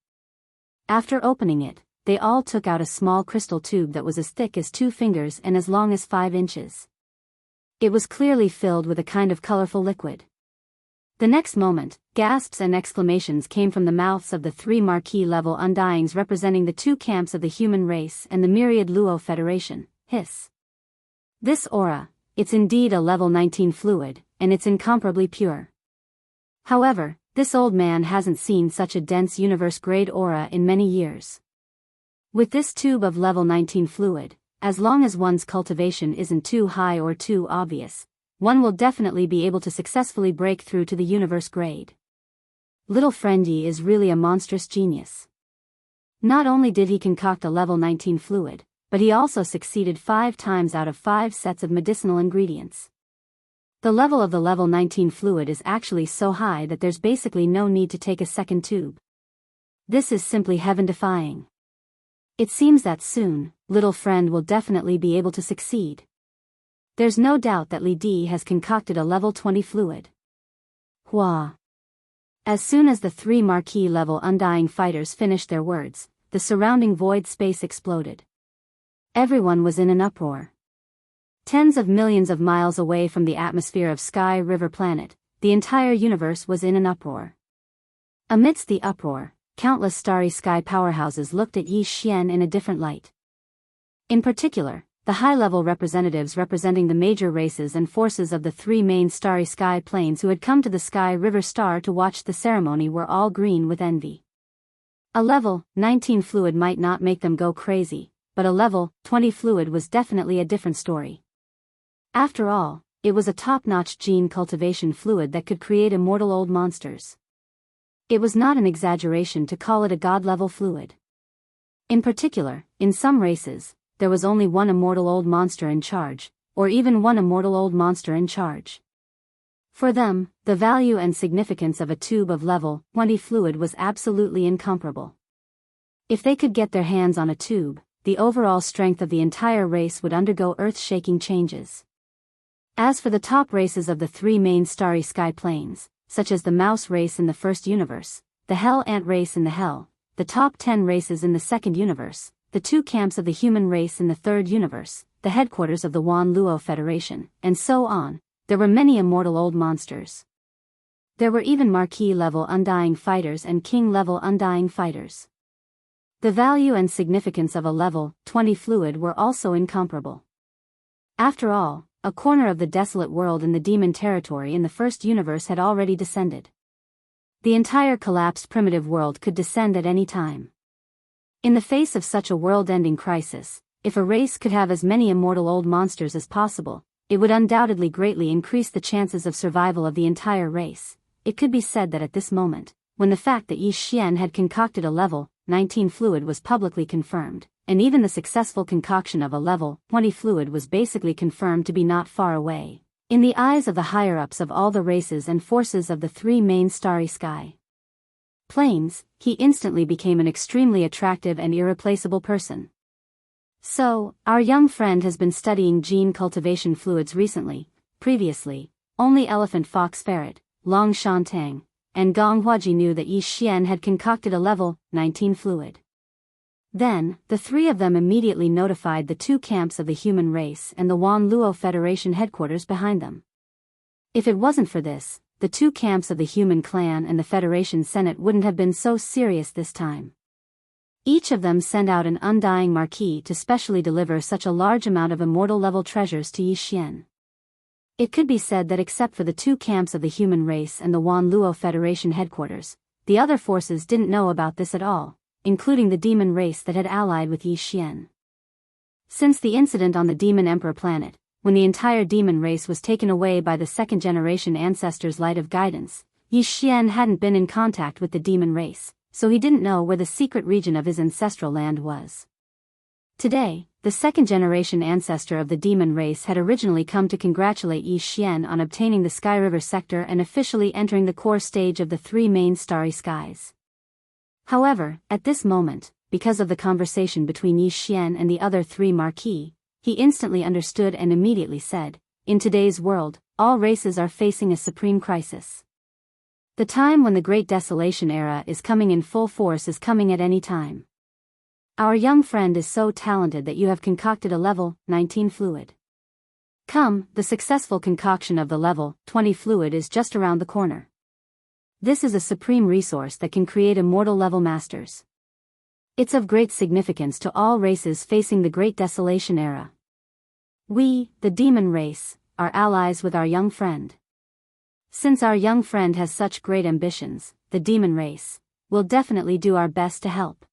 S1: After opening it, they all took out a small crystal tube that was as thick as 2 fingers and as long as 5 inches. It was clearly filled with a kind of colorful liquid. The next moment, gasps and exclamations came from the mouths of the 3 marquee-level undyings representing the 2 camps of the human race and the myriad Luo Federation. Hiss. This aura, it's indeed a level 19 fluid, and it's incomparably pure. However, this old man hasn't seen such a dense universe-grade aura in many years. With this tube of level 19 fluid, as long as one's cultivation isn't too high or too obvious, one will definitely be able to successfully break through to the universe grade. Little friend Yi is really a monstrous genius. Not only did he concoct a level 19 fluid, but he also succeeded 5 times out of 5 sets of medicinal ingredients. The level of the level 19 fluid is actually so high that there's basically no need to take a second tube. This is simply heaven-defying. It seems that soon, little friend will definitely be able to succeed. There's no doubt that Li Di has concocted a level 20 fluid. Hua. As soon as the 3 marquee-level undying fighters finished their words, the surrounding void space exploded. Everyone was in an uproar. Tens of millions of miles away from the atmosphere of Sky River Planet, the entire universe was in an uproar. Amidst the uproar, countless starry sky powerhouses looked at Yi Xian in a different light. In particular, the high-level representatives representing the major races and forces of the 3 main starry sky planes who had come to the Sky River Star to watch the ceremony were all green with envy. A level 19 fluid might not make them go crazy, but a level 20 fluid was definitely a different story. After all, it was a top-notch gene cultivation fluid that could create immortal old monsters. It was not an exaggeration to call it a god-level fluid. In particular, in some races, there was only one immortal old monster in charge, or even one immortal old monster in charge. For them, the value and significance of a tube of level 20 fluid was absolutely incomparable. If they could get their hands on a tube, the overall strength of the entire race would undergo earth-shaking changes. As for the top races of the 3 main starry sky planes, such as the mouse race in the first universe, the hell ant race in the hell, the top 10 races in the second universe, the 2 camps of the human race in the third universe, the headquarters of the Wan Luo Federation, and so on, there were many immortal old monsters. There were even marquee-level undying fighters and king-level undying fighters. The value and significance of a level 20 fluid were also incomparable. After all, a corner of the desolate world in the demon territory in the first universe had already descended. The entire collapsed primitive world could descend at any time. In the face of such a world-ending crisis, if a race could have as many immortal old monsters as possible, it would undoubtedly greatly increase the chances of survival of the entire race. It could be said that at this moment, when the fact that Yi Xian had concocted a level 19 fluid was publicly confirmed, and even the successful concoction of a level 20 fluid was basically confirmed to be not far away, in the eyes of the higher-ups of all the races and forces of the three main starry sky planes, he instantly became an extremely attractive and irreplaceable person. So, our young friend has been studying gene cultivation fluids recently. Previously, only Elephant Fox Ferret, Long Shantang, and Gong Huaji knew that Yi Xian had concocted a level 19 fluid. Then, the three of them immediately notified the two camps of the human race and the Wan Luo Federation headquarters behind them. If it wasn't for this, the two camps of the human clan and the Federation Senate wouldn't have been so serious this time. Each of them sent out an undying marquis to specially deliver such a large amount of immortal-level treasures to Yi Xian. It could be said that except for the two camps of the human race and the Wan Luo Federation headquarters, the other forces didn't know about this at all, including the demon race that had allied with Yi Xian. Since the incident on the Demon Emperor planet, when the entire demon race was taken away by the second-generation ancestors' light of guidance, Yi Xian hadn't been in contact with the demon race, so he didn't know where the secret region of his ancestral land was. Today, the second-generation ancestor of the demon race had originally come to congratulate Yi Xian on obtaining the Sky River sector and officially entering the core stage of the three main starry skies. However, at this moment, because of the conversation between Yi Xian and the other three marquis, he instantly understood and immediately said, "In today's world, all races are facing a supreme crisis. The time when the Great Desolation era is coming in full force is coming at any time. Our young friend is so talented that you have concocted a level 19 fluid. Come, the successful concoction of the level 20 fluid is just around the corner. This is a supreme resource that can create immortal level masters. It's of great significance to all races facing the Great Desolation era. We, the demon race, are allies with our young friend. Since our young friend has such great ambitions, the demon race will definitely do our best to help."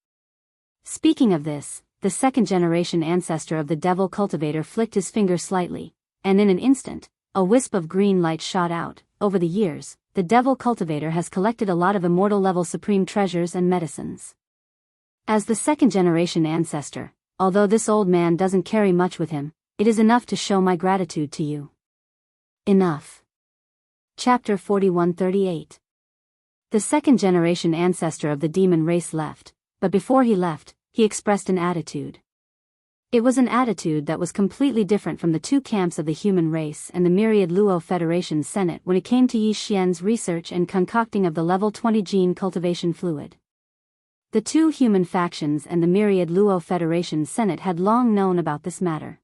S1: Speaking of this, the second-generation ancestor of the devil cultivator flicked his finger slightly, and in an instant, a wisp of green light shot out. Over the years, the devil cultivator has collected a lot of immortal-level supreme treasures and medicines. As the second-generation ancestor, although this old man doesn't carry much with him, it is enough to show my gratitude to you. Enough. Chapter 4138. The second-generation ancestor of the demon race left, but before he left, he expressed an attitude. It was an attitude that was completely different from the two camps of the human race and the myriad Luo Federation Senate when it came to Yi Xian's research and concocting of the level 20 gene cultivation fluid. The two human factions and the myriad Luo Federation Senate had long known about this matter.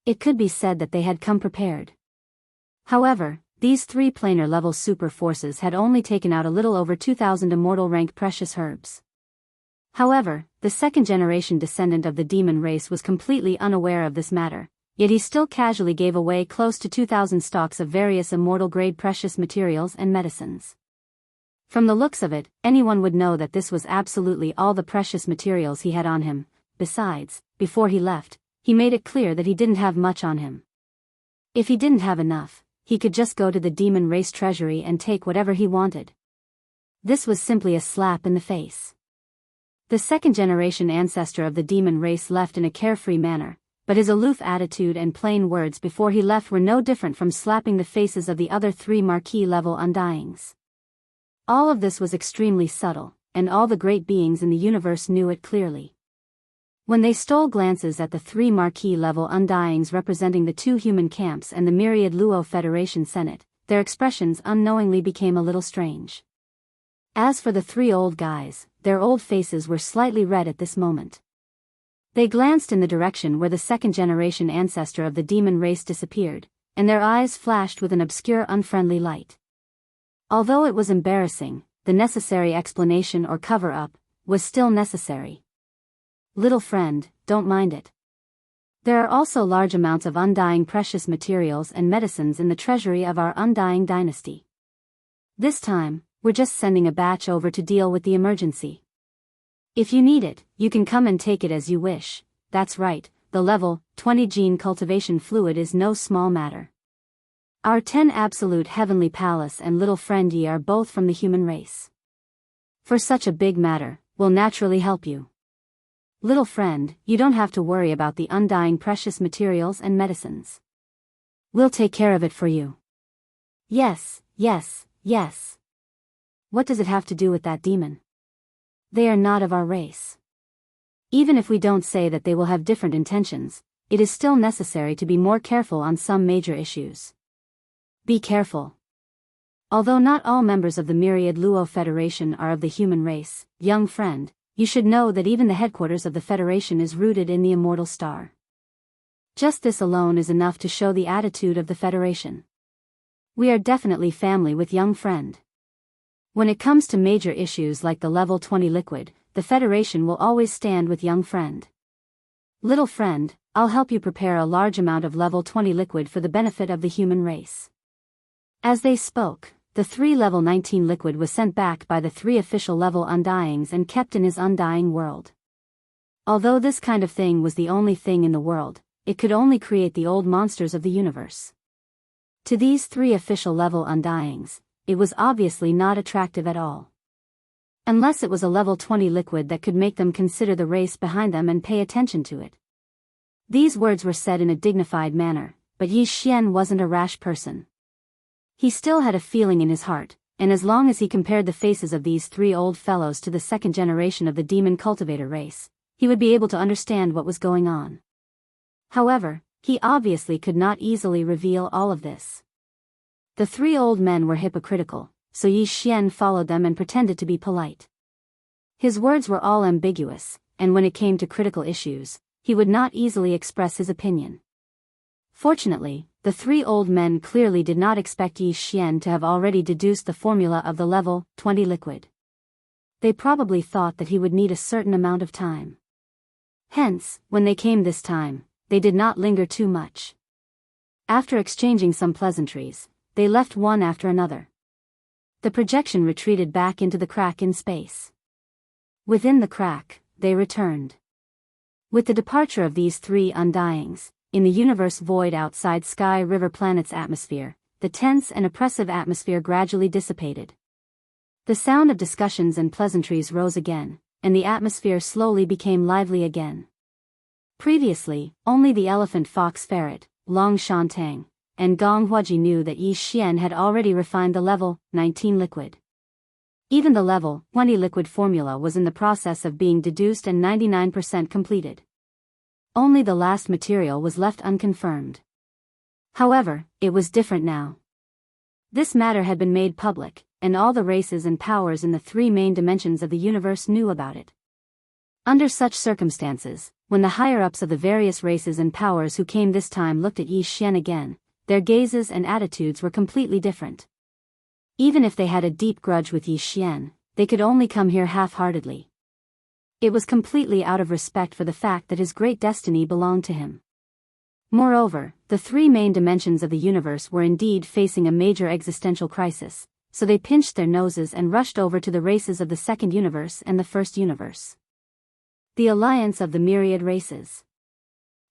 S1: It could be said that they had come prepared. However, these three planar-level super forces had only taken out a little over 2,000 immortal-rank precious herbs. However, the second-generation descendant of the demon race was completely unaware of this matter, yet he still casually gave away close to 2,000 stalks of various immortal-grade precious materials and medicines. From the looks of it, anyone would know that this was absolutely all the precious materials he had on him. Besides, before he left, he made it clear that he didn't have much on him. If he didn't have enough, he could just go to the demon race treasury and take whatever he wanted. This was simply a slap in the face. The second-generation ancestor of the demon race left in a carefree manner, but his aloof attitude and plain words before he left were no different from slapping the faces of the other three marquis-level undyings. All of this was extremely subtle, and all the great beings in the universe knew it clearly. When they stole glances at the three marquis-level undyings representing the two human camps and the myriad Luo Federation Senate, their expressions unknowingly became a little strange. As for the three old guys, their old faces were slightly red at this moment. They glanced in the direction where the second-generation ancestor of the demon race disappeared, and their eyes flashed with an obscure unfriendly light. Although it was embarrassing, the necessary explanation or cover-up was still necessary. "Little friend, don't mind it. There are also large amounts of undying precious materials and medicines in the treasury of our undying dynasty. This time, we're just sending a batch over to deal with the emergency. If you need it, you can come and take it as you wish." That's right, the level 20 gene cultivation fluid is no small matter. Our 10 absolute heavenly palace and little friend Yi are both from the human race. For such a big matter, will naturally help you. Little friend, you don't have to worry about the undying precious materials and medicines. We'll take care of it for you. Yes, yes, yes. What does it have to do with that demon? They are not of our race. Even if we don't say that they will have different intentions, it is still necessary to be more careful on some major issues. Be careful. Although not all members of the Myriad Luo Federation are of the human race, young friend, you should know that even the headquarters of the Federation is rooted in the immortal star. Just this alone is enough to show the attitude of the Federation. We are definitely family with young friend. When it comes to major issues like the level 20 liquid, the Federation will always stand with young friend. Little friend, I'll help you prepare a large amount of level 20 liquid for the benefit of the human race. As they spoke, the 3 level 19 liquid was sent back by the 3 official level undyings and kept in his undying world. Although this kind of thing was the only thing in the world, it could only create the old monsters of the universe. To these 3 official level undyings, it was obviously not attractive at all. Unless it was a level 20 liquid that could make them consider the race behind them and pay attention to it. These words were said in a dignified manner, but Yi Xian wasn't a rash person. He still had a feeling in his heart, and as long as he compared the faces of these 3 old fellows to the second generation of the demon cultivator race, he would be able to understand what was going on. However, he obviously could not easily reveal all of this. The 3 old men were hypocritical, so Yi Xian followed them and pretended to be polite. His words were all ambiguous, and when it came to critical issues, he would not easily express his opinion. Fortunately, the 3 old men clearly did not expect Yi Xian to have already deduced the formula of the level 20 liquid. They probably thought that he would need a certain amount of time. Hence, when they came this time, they did not linger too much. After exchanging some pleasantries, they left one after another. The projection retreated back into the crack in space. Within the crack, they returned. With the departure of these 3 undyings, in the universe void outside Sky River Planet's atmosphere, the tense and oppressive atmosphere gradually dissipated. The sound of discussions and pleasantries rose again, and the atmosphere slowly became lively again. Previously, only the elephant fox ferret, Long Shantang, and Gong Huaji knew that Yi Xian had already refined the level 19 liquid. Even the level 20 liquid formula was in the process of being deduced and 99% completed. Only the last material was left unconfirmed. However, it was different now. This matter had been made public, and all the races and powers in the 3 main dimensions of the universe knew about it. Under such circumstances, when the higher-ups of the various races and powers who came this time looked at Yi Xian again, their gazes and attitudes were completely different. Even if they had a deep grudge with Yi Xian, they could only come here half-heartedly. It was completely out of respect for the fact that his great destiny belonged to him. Moreover, the 3 main dimensions of the universe were indeed facing a major existential crisis, so they pinched their noses and rushed over to the races of the second universe and the first universe. The alliance of the myriad races.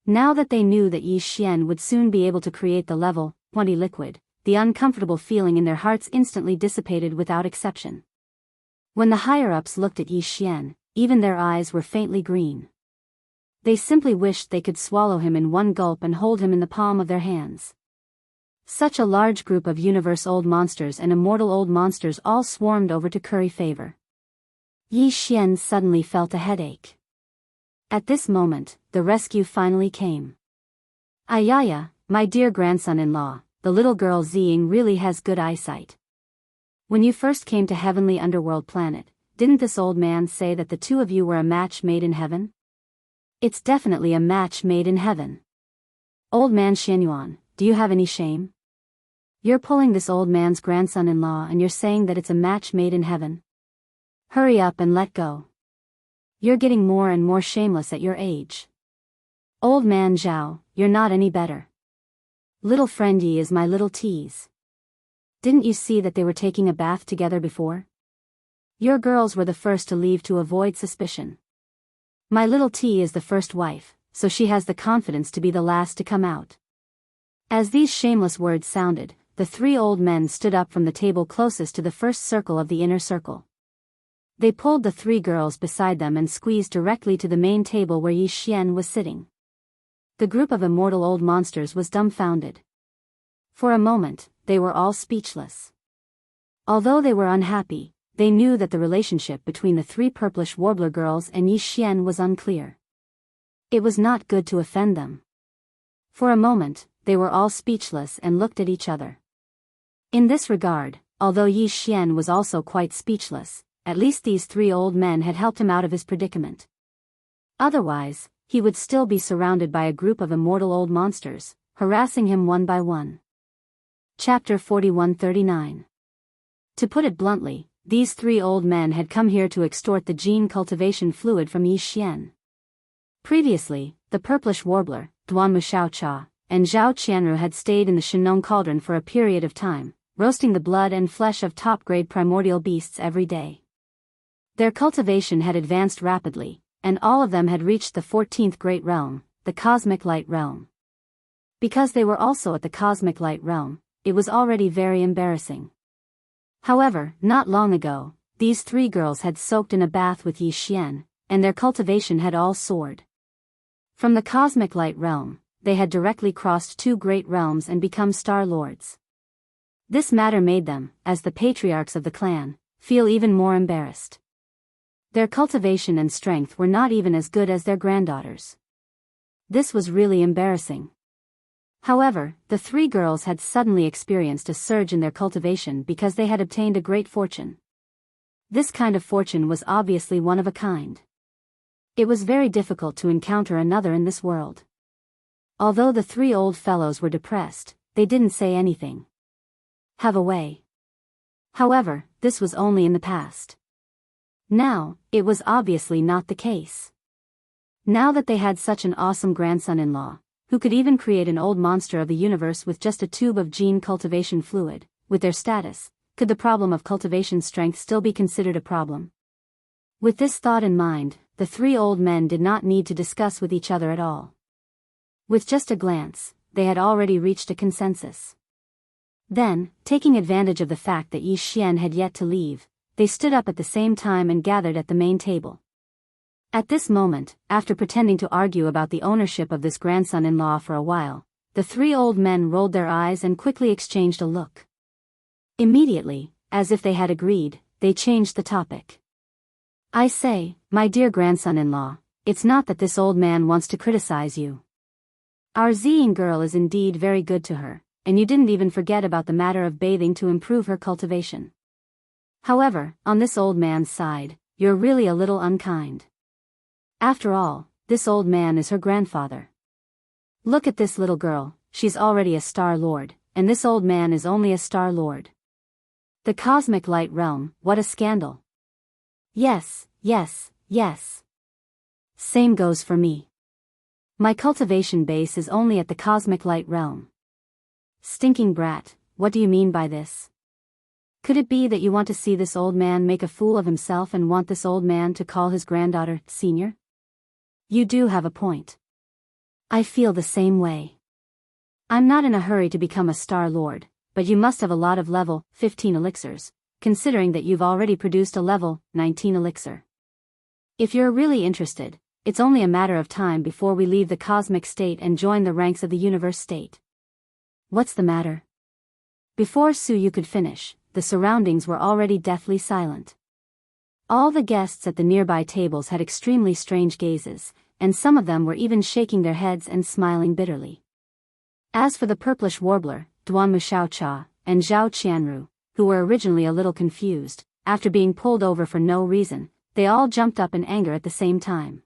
S1: Now that they knew that Yi Xian would soon be able to create the level 20 liquid, the uncomfortable feeling in their hearts instantly dissipated without exception. When the higher-ups looked at Yi Xian, even their eyes were faintly green. They simply wished they could swallow him in one gulp and hold him in the palm of their hands. Such a large group of universe-old monsters and immortal old monsters all swarmed over to curry favor. Yi Xian suddenly felt a headache. At this moment, the rescue finally came. Ayaya, my dear grandson-in-law, the little girl Ziying really has good eyesight. When you first came to Heavenly Underworld Planet, didn't this old man say that the 2 of you were a match made in heaven? It's definitely a match made in heaven. Old man Xianyuan, do you have any shame? You're pulling this old man's grandson-in-law and you're saying that it's a match made in heaven? Hurry up and let go. You're getting more and more shameless at your age. Old man Zhao, you're not any better. Little friend Yi is my little tease. Didn't you see that they were taking a bath together before? Your girls were the first to leave to avoid suspicion. My little T is the first wife, so she has the confidence to be the last to come out." As these shameless words sounded, the three old men stood up from the table closest to the first circle of the inner circle. They pulled the three girls beside them and squeezed directly to the main table where Yi Xian was sitting. The group of immortal old monsters was dumbfounded. For a moment, they were all speechless. Although they were unhappy, they knew that the relationship between the three purplish warbler girls and Yi Xian was unclear. It was not good to offend them. For a moment, they were all speechless and looked at each other. In this regard, although Yi Xian was also quite speechless, at least these three old men had helped him out of his predicament. Otherwise, he would still be surrounded by a group of immortal old monsters, harassing him one by one. Chapter 4139. To put it bluntly, these three old men had come here to extort the gene cultivation fluid from Yi Xian. Previously, the purplish warbler, Duan Muxiaocha, and Zhao Qianru had stayed in the Shenong cauldron for a period of time, roasting the blood and flesh of top-grade primordial beasts every day. Their cultivation had advanced rapidly, and all of them had reached the 14th Great Realm, the Cosmic Light Realm. Because they were also at the Cosmic Light Realm, it was already very embarrassing. However, not long ago, these three girls had soaked in a bath with Yi Xian, and their cultivation had all soared. From the Cosmic Light Realm, they had directly crossed two great realms and become Star Lords. This matter made them, as the patriarchs of the clan, feel even more embarrassed. Their cultivation and strength were not even as good as their granddaughters. This was really embarrassing. However, the three girls had suddenly experienced a surge in their cultivation because they had obtained a great fortune. This kind of fortune was obviously one of a kind. It was very difficult to encounter another in this world. Although the three old fellows were depressed, they didn't say anything. Have a way. However, this was only in the past. Now, it was obviously not the case. Now that they had such an awesome grandson-in-law, who could even create an old monster of the universe with just a tube of gene cultivation fluid, with their status, could the problem of cultivation strength still be considered a problem? With this thought in mind, the three old men did not need to discuss with each other at all. With just a glance, they had already reached a consensus. Then, taking advantage of the fact that Yi Xian had yet to leave, they stood up at the same time and gathered at the main table. At this moment, after pretending to argue about the ownership of this grandson-in-law for a while, the three old men rolled their eyes and quickly exchanged a look. Immediately, as if they had agreed, they changed the topic. "I say, my dear grandson-in-law, it's not that this old man wants to criticize you. Our Ziying girl is indeed very good to her, and you didn't even forget about the matter of bathing to improve her cultivation. However, on this old man's side, you're really a little unkind. After all, this old man is her grandfather. Look at this little girl, she's already a Star Lord, and this old man is only a Star Lord. The Cosmic Light Realm, what a scandal. Yes, yes, yes. Same goes for me. My cultivation base is only at the Cosmic Light Realm. Stinking brat, what do you mean by this? Could it be that you want to see this old man make a fool of himself and want this old man to call his granddaughter senior? You do have a point. I feel the same way. I'm not in a hurry to become a Star Lord, but you must have a lot of level 15 elixirs, considering that you've already produced a level 19 elixir. If you're really interested, it's only a matter of time before we leave the cosmic state and join the ranks of the universe state. What's the matter? Before Su Yu could finish, the surroundings were already deathly silent. All the guests at the nearby tables had extremely strange gazes, and some of them were even shaking their heads and smiling bitterly. As for the purplish warbler, Duan Muxiaocha, and Zhao Qianru, who were originally a little confused, after being pulled over for no reason, they all jumped up in anger at the same time.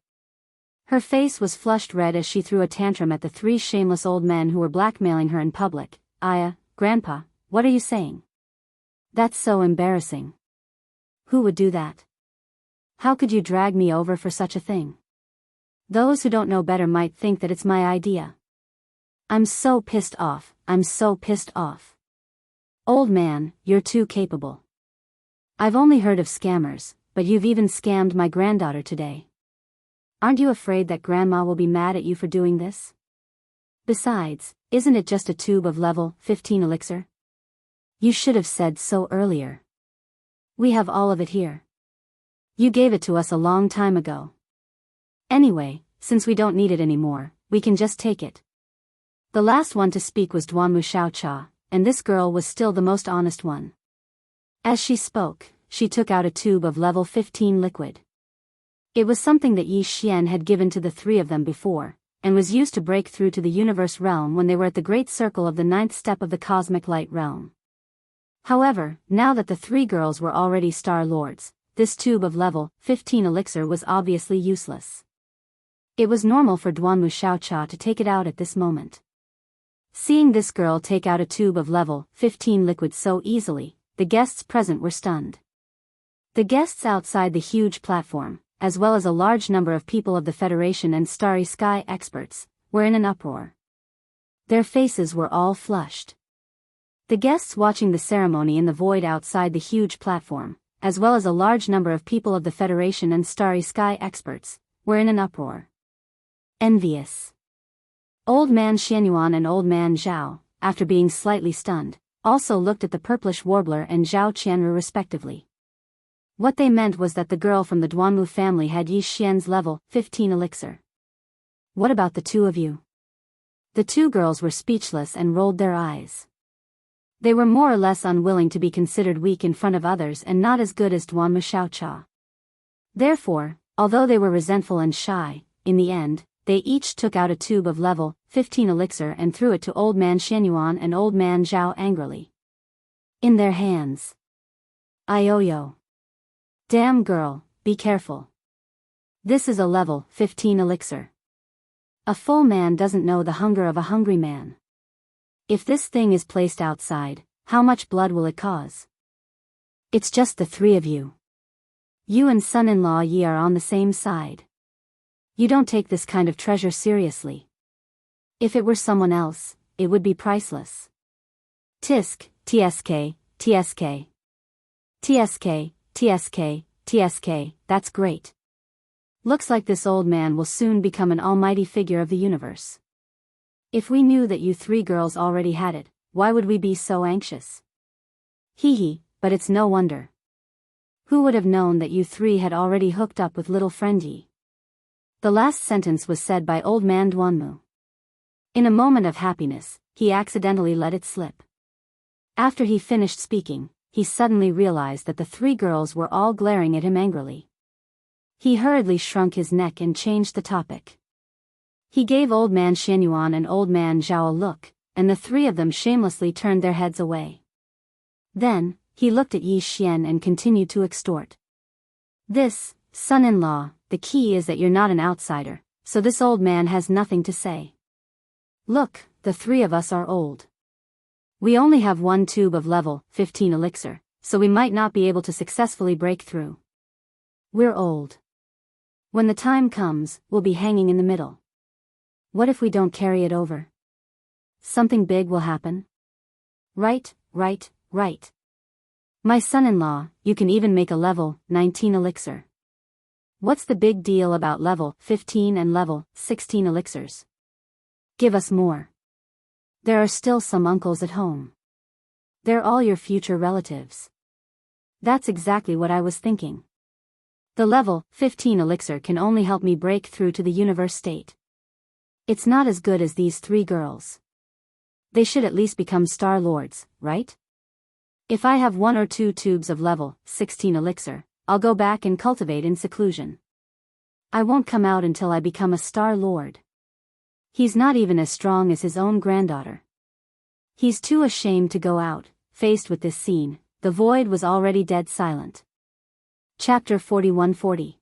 S1: Her face was flushed red as she threw a tantrum at the three shameless old men who were blackmailing her in public. "Aya, Grandpa, what are you saying? That's so embarrassing. Who would do that? How could you drag me over for such a thing? Those who don't know better might think that it's my idea. I'm so pissed off, I'm so pissed off. Old man, you're too capable. I've only heard of scammers, but you've even scammed my granddaughter today. Aren't you afraid that Grandma will be mad at you for doing this? Besides, isn't it just a tube of level 15 elixir? You should have said so earlier. We have all of it here. You gave it to us a long time ago. Anyway, since we don't need it anymore, we can just take it. The last one to speak was Duanmu Xiaocha, and this girl was still the most honest one. As she spoke, she took out a tube of level 15 liquid. It was something that Yi Xian had given to the three of them before, and was used to break through to the universe realm when they were at the great circle of the ninth step of the cosmic light realm. However, now that the three girls were already Star Lords, this tube of level 15 elixir was obviously useless. It was normal for Duanmu Xiaocha to take it out at this moment. Seeing this girl take out a tube of level 15 liquid so easily, the guests present were stunned. The guests outside the huge platform, as well as a large number of people of the Federation and Starry Sky experts, were in an uproar. Their faces were all flushed. The guests watching the ceremony in the void outside the huge platform, as well as a large number of people of the Federation and Starry Sky experts, were in an uproar. Envious. Old Man Xianyuan and Old Man Zhao, after being slightly stunned, also looked at the purplish warbler and Zhao Qianru respectively. What they meant was that the girl from the Duanmu family had Yi Xian's level 15 elixir. What about the two of you? The two girls were speechless and rolled their eyes. They were more or less unwilling to be considered weak in front of others and not as good as Duanmu Xiaocha. Therefore, although they were resentful and shy, in the end, they each took out a tube of level 15 elixir and threw it to Old Man Xianyuan and Old Man Zhao angrily. In their hands. Ioyo. Damn girl, be careful. This is a level 15 elixir. A full man doesn't know the hunger of a hungry man. If this thing is placed outside, how much blood will it cause? It's just the three of you. You and son-in-law Yi are on the same side. You don't take this kind of treasure seriously. If it were someone else, it would be priceless. Tisk, TSK, TSK. TSK, TSK, TSK, that's great. Looks like this old man will soon become an almighty figure of the universe. If we knew that you three girls already had it, why would we be so anxious? Hee, but it's no wonder. Who would have known that you three had already hooked up with little friend Yi? The last sentence was said by Old Man Duanmu. In a moment of happiness, he accidentally let it slip. After he finished speaking, he suddenly realized that the three girls were all glaring at him angrily. He hurriedly shrunk his neck and changed the topic. He gave Old Man Xianyuan and Old Man Zhao a look, and the three of them shamelessly turned their heads away. Then, he looked at Yi Xian and continued to extort. This, son-in-law, the key is that you're not an outsider, so this old man has nothing to say. Look, the three of us are old. We only have one tube of level 15 elixir, so we might not be able to successfully break through. We're old. When the time comes, we'll be hanging in the middle. What if we don't carry it over? Something big will happen. Right. My son-in-law, you can even make a level 19 elixir. What's the big deal about level 15 and level 16 elixirs? Give us more. There are still some uncles at home. They're all your future relatives. That's exactly what I was thinking. The level 15 elixir can only help me break through to the universe state. It's not as good as these three girls. They should at least become Star Lords, right? If I have 1 or 2 tubes of level 16 elixir, I'll go back and cultivate in seclusion. I won't come out until I become a Star Lord. He's not even as strong as his own granddaughter. He's too ashamed to go out. Faced with this scene, the void was already dead silent. Chapter 4140.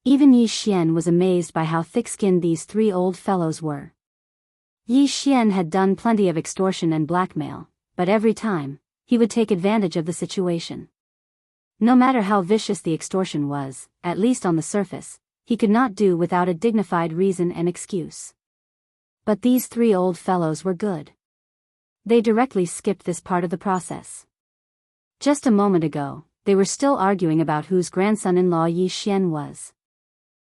S1: Even Yi Xian was amazed by how thick-skinned these three old fellows were. Yi Xian had done plenty of extortion and blackmail, but every time, he would take advantage of the situation. No matter how vicious the extortion was, at least on the surface, he could not do without a dignified reason and excuse. But these three old fellows were good. They directly skipped this part of the process. Just a moment ago, they were still arguing about whose grandson-in-law Yi Xian was.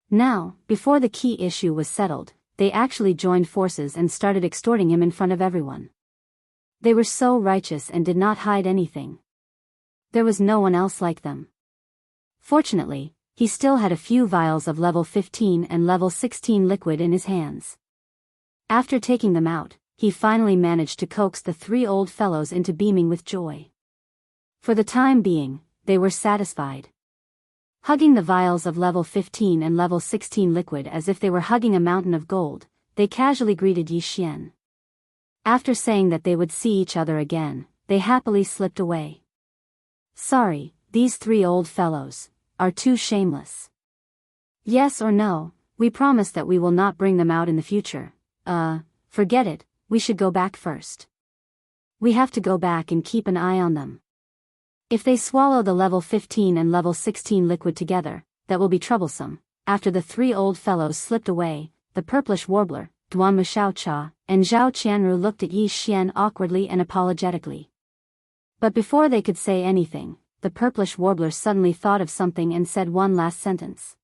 S1: Now, before the key issue was settled, they actually joined forces and started extorting him in front of everyone. They were so righteous and did not hide anything. There was no one else like them. Fortunately, he still had a few vials of level 15 and level 16 liquid in his hands. After taking them out, he finally managed to coax the three old fellows into beaming with joy. For the time being, they were satisfied. Hugging the vials of level 15 and level 16 liquid as if they were hugging a mountain of gold, they casually greeted Yi Xian. After saying that they would see each other again, they happily slipped away. Sorry, these three old fellows are too shameless. Yes or no, we promise that we will not bring them out in the future. Forget it, we should go back first. We have to go back and keep an eye on them. If they swallow the level 15 and level 16 liquid together, that will be troublesome. After the three old fellows slipped away, the purplish warbler, Duan Muxiaocha, and Zhao Qianru looked at Yi Xian awkwardly and apologetically. But before they could say anything, the purplish warbler suddenly thought of something and said one last sentence.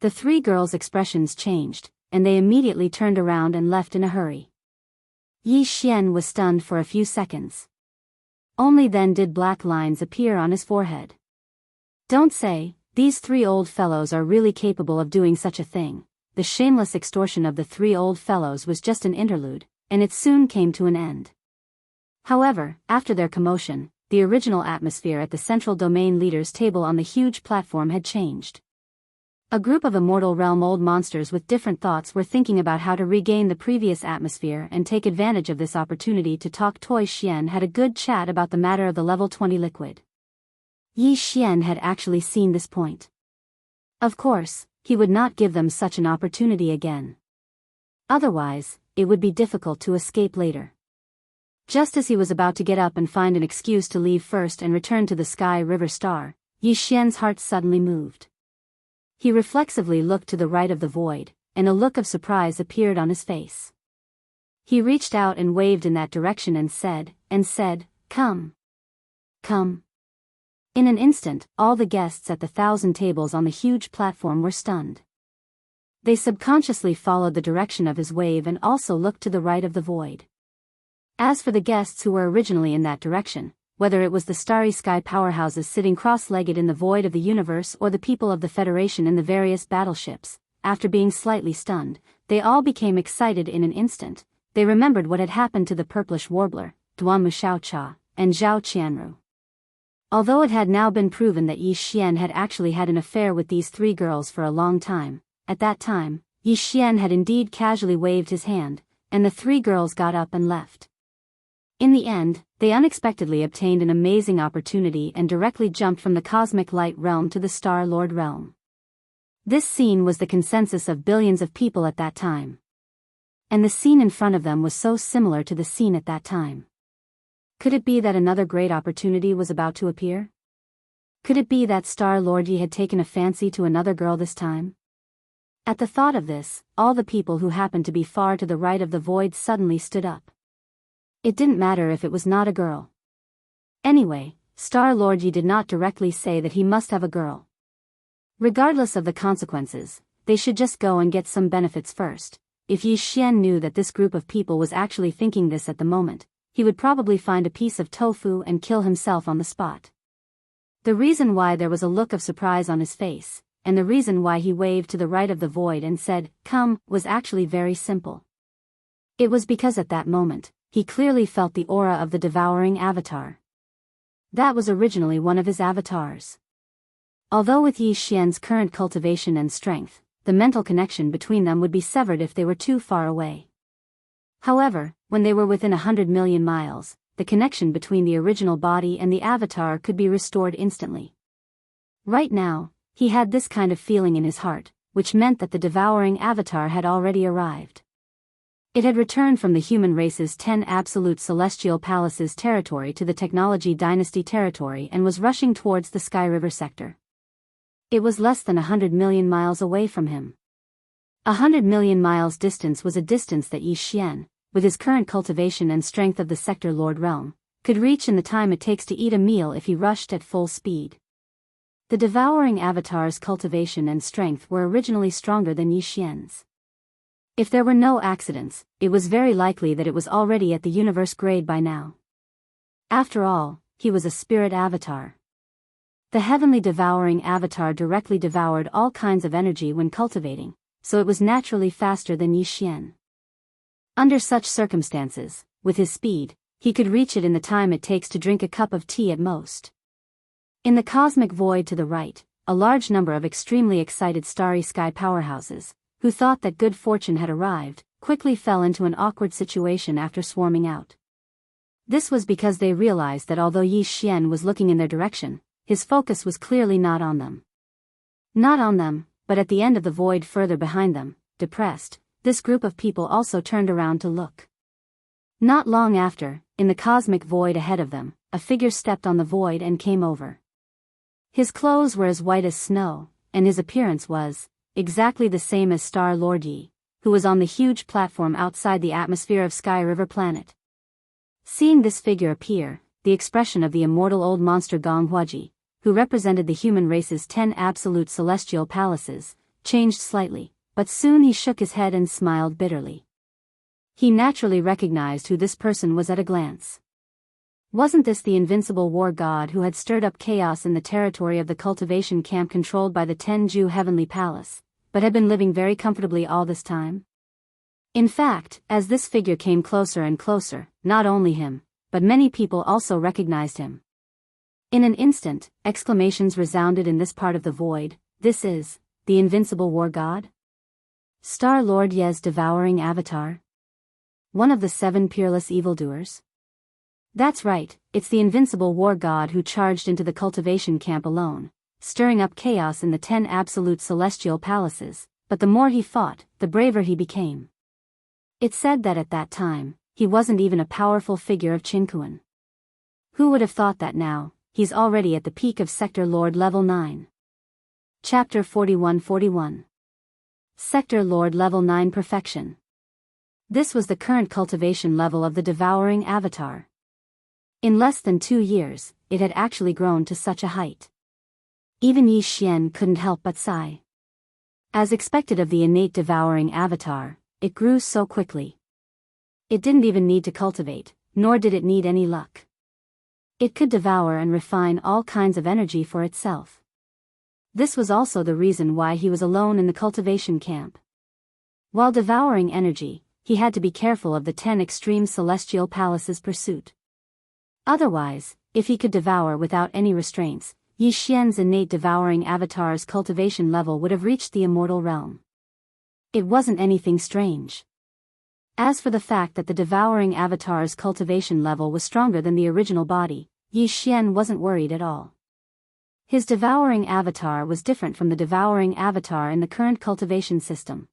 S1: The three girls' expressions changed, and they immediately turned around and left in a hurry. Yi Xian was stunned for a few seconds. Only then did black lines appear on his forehead. Don't say, these three old fellows are really capable of doing such a thing. The shameless extortion of the three old fellows was just an interlude, and it soon came to an end. However, after their commotion, the original atmosphere at the central domain leaders' table on the huge platform had changed. A group of immortal realm old monsters with different thoughts were thinking about how to regain the previous atmosphere and take advantage of this opportunity to talk. Toy Xian had a good chat about the matter of the level 20 liquid. Yi Xian had actually seen this point. Of course, he would not give them such an opportunity again. Otherwise, it would be difficult to escape later. Just as he was about to get up and find an excuse to leave first and return to the Sky River Star, Yi Xian's heart suddenly moved. He reflexively looked to the right of the void, and a look of surprise appeared on his face. He reached out and waved in that direction and said, "Come. Come." In an instant, all the guests at the 1,000 tables on the huge platform were stunned. They subconsciously followed the direction of his wave and also looked to the right of the void. As for the guests who were originally in that direction, whether it was the starry sky powerhouses sitting cross-legged in the void of the universe or the people of the Federation in the various battleships, after being slightly stunned, they all became excited in an instant. They remembered what had happened to the purplish warbler, Duan Muxiaocha, and Zhao Qianru. Although it had now been proven that Yi Xian had actually had an affair with these three girls for a long time, at that time, Yi Xian had indeed casually waved his hand, and the three girls got up and left. In the end, they unexpectedly obtained an amazing opportunity and directly jumped from the cosmic light realm to the Star Lord realm. This scene was the consensus of billions of people at that time. And the scene in front of them was so similar to the scene at that time. Could it be that another great opportunity was about to appear? Could it be that Star Lord Yi had taken a fancy to another girl this time? At the thought of this, all the people who happened to be far to the right of the void suddenly stood up. It didn't matter if it was not a girl. Anyway, Star Lord Yi did not directly say that he must have a girl. Regardless of the consequences, they should just go and get some benefits first. If Yi Xian knew that this group of people was actually thinking this at the moment, he would probably find a piece of tofu and kill himself on the spot. The reason why there was a look of surprise on his face, and the reason why he waved to the right of the void and said, "Come," was actually very simple. It was because at that moment, he clearly felt the aura of the devouring avatar. That was originally one of his avatars. Although with Yi Xian's current cultivation and strength, the mental connection between them would be severed if they were too far away. However, when they were within 100 million miles, the connection between the original body and the avatar could be restored instantly. Right now, he had this kind of feeling in his heart, which meant that the devouring avatar had already arrived. It had returned from the human race's 10 absolute celestial palaces territory to the technology dynasty territory and was rushing towards the Sky River sector. It was less than 100 million miles away from him. 100 million miles distance was a distance that Yi Xian, with his current cultivation and strength of the Sector Lord realm, could reach in the time it takes to eat a meal if he rushed at full speed. The devouring avatar's cultivation and strength were originally stronger than Yi Xian's. If there were no accidents, it was very likely that it was already at the universe grade by now. After all, he was a spirit avatar. The heavenly devouring avatar directly devoured all kinds of energy when cultivating, so it was naturally faster than Yi Xian. Under such circumstances, with his speed, he could reach it in the time it takes to drink a cup of tea at most. In the cosmic void to the right, a large number of extremely excited starry sky powerhouses, who thought that good fortune had arrived, quickly fell into an awkward situation after swarming out. This was because they realized that although Yi Xian was looking in their direction, his focus was clearly not on them. Not on them, but at the end of the void further behind them, depressed, this group of people also turned around to look. Not long after, in the cosmic void ahead of them, a figure stepped on the void and came over. His clothes were as white as snow, and his appearance was exactly the same as Star Lord Yi, who was on the huge platform outside the atmosphere of Sky River Planet. Seeing this figure appear, the expression of the immortal old monster Gong Huaji, who represented the human race's 10 absolute celestial palaces, changed slightly, but soon he shook his head and smiled bitterly. He naturally recognized who this person was at a glance. Wasn't this the invincible war god who had stirred up chaos in the territory of the cultivation camp controlled by the Tenju Heavenly Palace, but had been living very comfortably all this time? In fact, as this figure came closer and closer, not only him, but many people also recognized him. In an instant, exclamations resounded in this part of the void. This is the invincible war god? Star Lord Ye's devouring avatar? One of the 7 peerless evildoers? That's right, it's the invincible war god who charged into the cultivation camp alone, stirring up chaos in the 10 absolute celestial palaces, but the more he fought, the braver he became. It's said that at that time, he wasn't even a powerful figure of Qinkuan. Who would have thought that now, he's already at the peak of Sector Lord Level 9. Chapter 41-41. Sector Lord Level 9 Perfection. This was the current cultivation level of the devouring avatar. In less than 2 years, it had actually grown to such a height. Even Yi Xian couldn't help but sigh. As expected of the innate devouring avatar, it grew so quickly. It didn't even need to cultivate, nor did it need any luck. It could devour and refine all kinds of energy for itself. This was also the reason why he was alone in the cultivation camp. While devouring energy, he had to be careful of the 10 extreme celestial palaces' pursuit. Otherwise, if he could devour without any restraints, Yi Xian's innate devouring avatar's cultivation level would have reached the immortal realm. It wasn't anything strange. As for the fact that the devouring avatar's cultivation level was stronger than the original body, Yi Xian wasn't worried at all. His devouring avatar was different from the devouring avatar in the current cultivation system.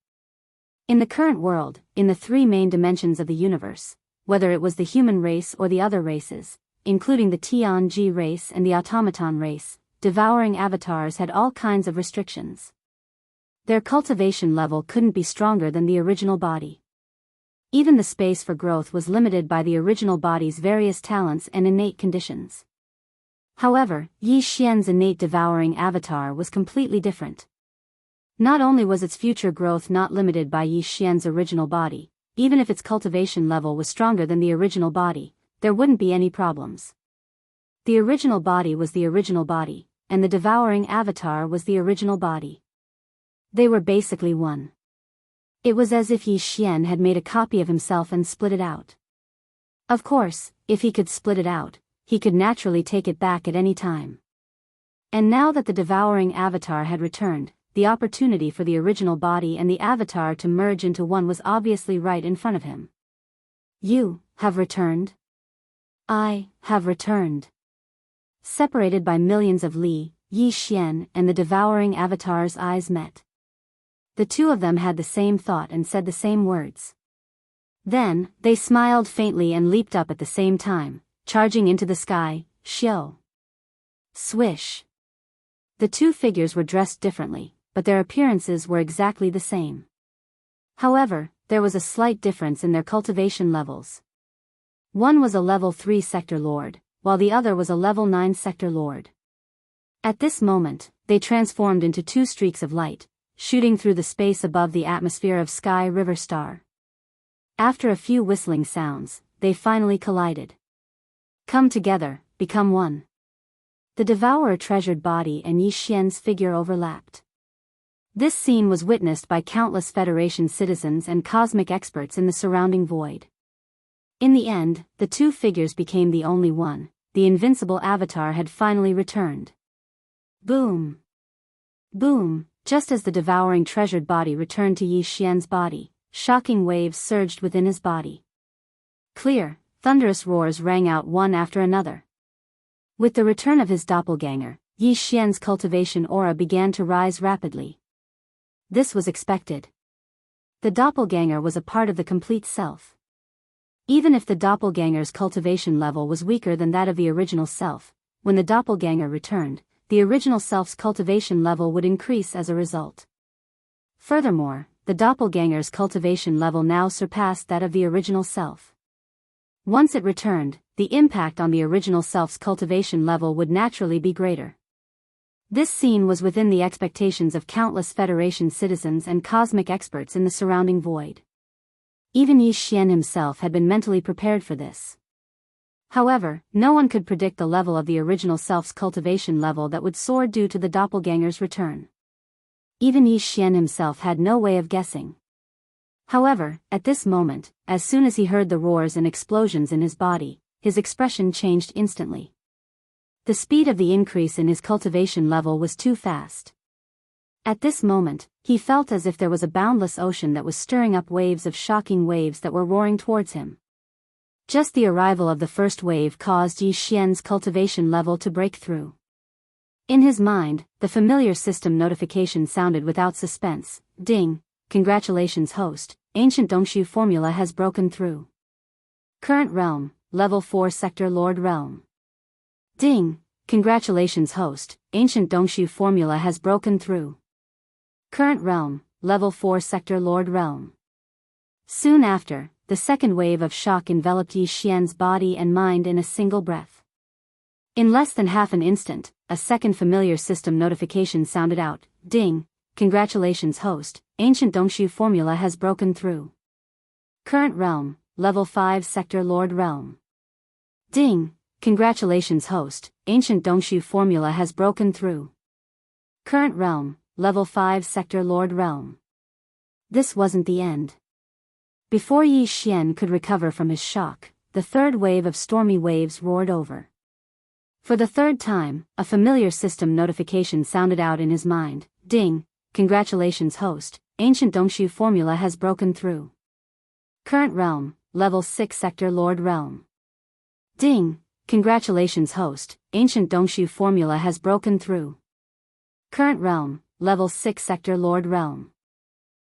S1: In the current world, in the 3 main dimensions of the universe, whether it was the human race or the other races, including the Tianji race and the automaton race, devouring avatars had all kinds of restrictions. Their cultivation level couldn't be stronger than the original body. Even the space for growth was limited by the original body's various talents and innate conditions. However, Yi Xian's innate devouring avatar was completely different. Not only was its future growth not limited by Yi Xian's original body, even if its cultivation level was stronger than the original body, there wouldn't be any problems. The original body was the original body, and the devouring avatar was the original body. They were basically one. It was as if Yi Xian had made a copy of himself and split it out. Of course, if he could split it out, he could naturally take it back at any time. And now that the devouring avatar had returned, the opportunity for the original body and the avatar to merge into one was obviously right in front of him. You have returned? I have returned. Separated by millions of li, Yi Xian and the devouring avatar's eyes met. The two of them had the same thought and said the same words. Then, they smiled faintly and leaped up at the same time, charging into the sky. Xiao. Swish. The 2 figures were dressed differently, but their appearances were exactly the same. However, there was a slight difference in their cultivation levels. One was a level 3 sector lord, while the other was a level 9 sector lord. At this moment, they transformed into two streaks of light, shooting through the space above the atmosphere of Sky River Star. After a few whistling sounds, they finally collided. Come together, become one. The devourer treasured body and Yi Xian's figure overlapped. This scene was witnessed by countless Federation citizens and cosmic experts in the surrounding void. In the end, the two figures became the only one. The invincible avatar had finally returned. Boom! Boom! Just as the devouring treasured body returned to Yi Xian's body, shocking waves surged within his body. Clear, thunderous roars rang out one after another. With the return of his doppelganger, Yi Xian's cultivation aura began to rise rapidly. This was expected. The doppelganger was a part of the complete self. Even if the doppelganger's cultivation level was weaker than that of the original self, when the doppelganger returned, the original self's cultivation level would increase as a result. Furthermore, the doppelganger's cultivation level now surpassed that of the original self. Once it returned, the impact on the original self's cultivation level would naturally be greater. This scene was within the expectations of countless Federation citizens and cosmic experts in the surrounding void. Even Yi Xian himself had been mentally prepared for this. However, no one could predict the level of the original self's cultivation level that would soar due to the doppelganger's return. Even Yi Xian himself had no way of guessing. However, at this moment, as soon as he heard the roars and explosions in his body, his expression changed instantly. The speed of the increase in his cultivation level was too fast. At this moment, he felt as if there was a boundless ocean that was stirring up waves of shocking waves that were roaring towards him. Just the arrival of the first wave caused Yi Xian's cultivation level to break through. In his mind, the familiar system notification sounded without suspense. Ding! Congratulations host, ancient Dongshu formula has broken through. Current realm, level 4 sector Lord realm. Ding! Congratulations host, ancient Dongshu formula has broken through. Current realm, level 4 sector Lord realm. Soon after, the second wave of shock enveloped Yi Xian's body and mind in a single breath. In less than half an instant, a second familiar system notification sounded out. Ding! Congratulations host, ancient Dongshu formula has broken through. Current realm, level 5 sector Lord realm. Ding! Congratulations host, ancient Dongshu formula has broken through. Current realm, level 5 sector Lord realm. This wasn't the end. Before Yi Xian could recover from his shock, the third wave of stormy waves roared over. For the third time, a familiar system notification sounded out in his mind. Ding! Congratulations host, ancient Dongshu formula has broken through. Current realm, level 6 sector Lord realm. Ding! Congratulations host, ancient Dongshu formula has broken through. Current realm, level 6 sector Lord realm.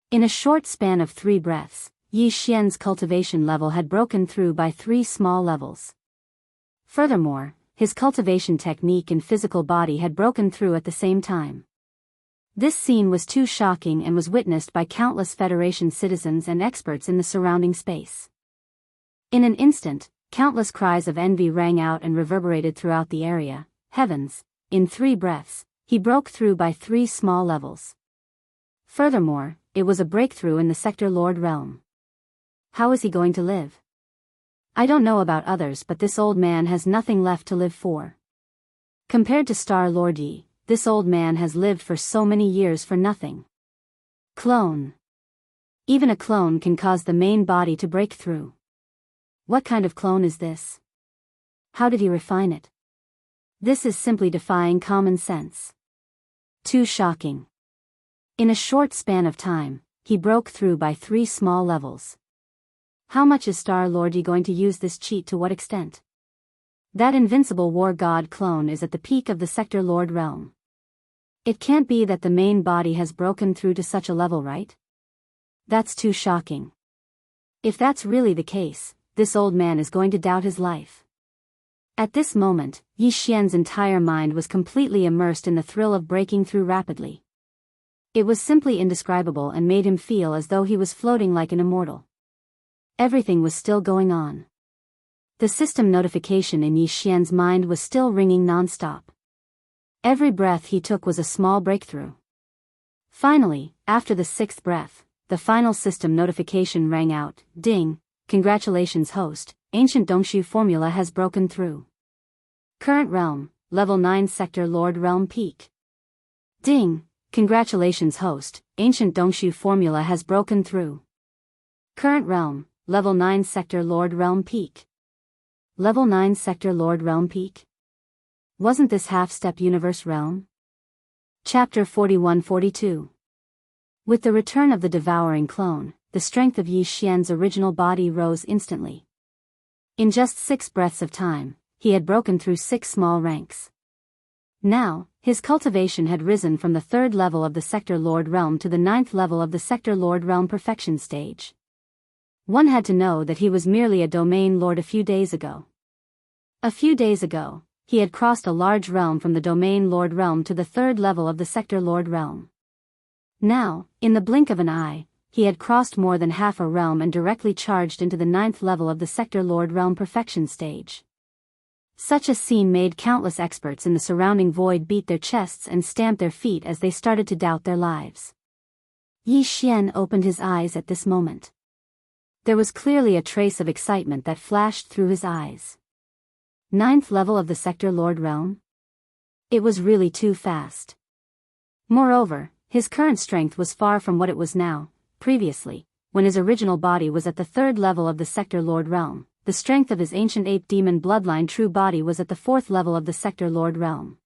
S1: In a short span of 3 breaths, Yi Xian's cultivation level had broken through by 3 small levels. Furthermore, his cultivation technique and physical body had broken through at the same time. This scene was too shocking and was witnessed by countless Federation citizens and experts in the surrounding space. In an instant, countless cries of envy rang out and reverberated throughout the area. Heavens! In 3 breaths, he broke through by 3 small levels. Furthermore, it was a breakthrough in the Sector Lord realm. How is he going to live? I don't know about others, but this old man has nothing left to live for. Compared to Star Lord Yi, this old man has lived for so many years for nothing. Clone. Even a clone can cause the main body to break through. What kind of clone is this? How did he refine it? This is simply defying common sense. Too shocking. In a short span of time, he broke through by 3 small levels. How much is Star Lord Yi going to use this cheat, to what extent? That invincible war god clone is at the peak of the Sector Lord realm. It can't be that the main body has broken through to such a level, right? That's too shocking. If that's really the case, this old man is going to doubt his life. At this moment, Yi Xian's entire mind was completely immersed in the thrill of breaking through rapidly. It was simply indescribable and made him feel as though he was floating like an immortal. Everything was still going on. The system notification in Yi Xian's mind was still ringing non-stop. Every breath he took was a small breakthrough. Finally, after the 6th breath, the final system notification rang out. Ding! Congratulations host, ancient Dongshu formula has broken through. Current realm, level 9 sector Lord Realm Peak. Ding! Congratulations host, ancient Dongshu formula has broken through. Current realm, level 9 sector Lord Realm Peak. Level 9 sector Lord Realm Peak? Wasn't this half-step universe realm? Chapter 41-42. With the return of the devouring clone, the strength of Yi Xian's original body rose instantly. In just 6 breaths of time, he had broken through 6 small ranks. Now, his cultivation had risen from the 3rd level of the Sector Lord Realm to the 9th level of the Sector Lord Realm Perfection stage. One had to know that he was merely a domain lord a few days ago. A few days ago, he had crossed a large realm from the domain lord realm to the 3rd level of the Sector Lord Realm. Now, in the blink of an eye, he had crossed more than half a realm and directly charged into the 9th level of the Sector Lord Realm Perfection stage. Such a scene made countless experts in the surrounding void beat their chests and stamp their feet as they started to doubt their lives. Yi Xian opened his eyes at this moment. There was clearly a trace of excitement that flashed through his eyes. 9th level of the Sector Lord Realm? It was really too fast. Moreover, his current strength was far from what it was now. Previously, when his original body was at the 3rd level of the Sector Lord Realm, the strength of his ancient ape demon bloodline true body was at the 4th level of the Sector Lord Realm.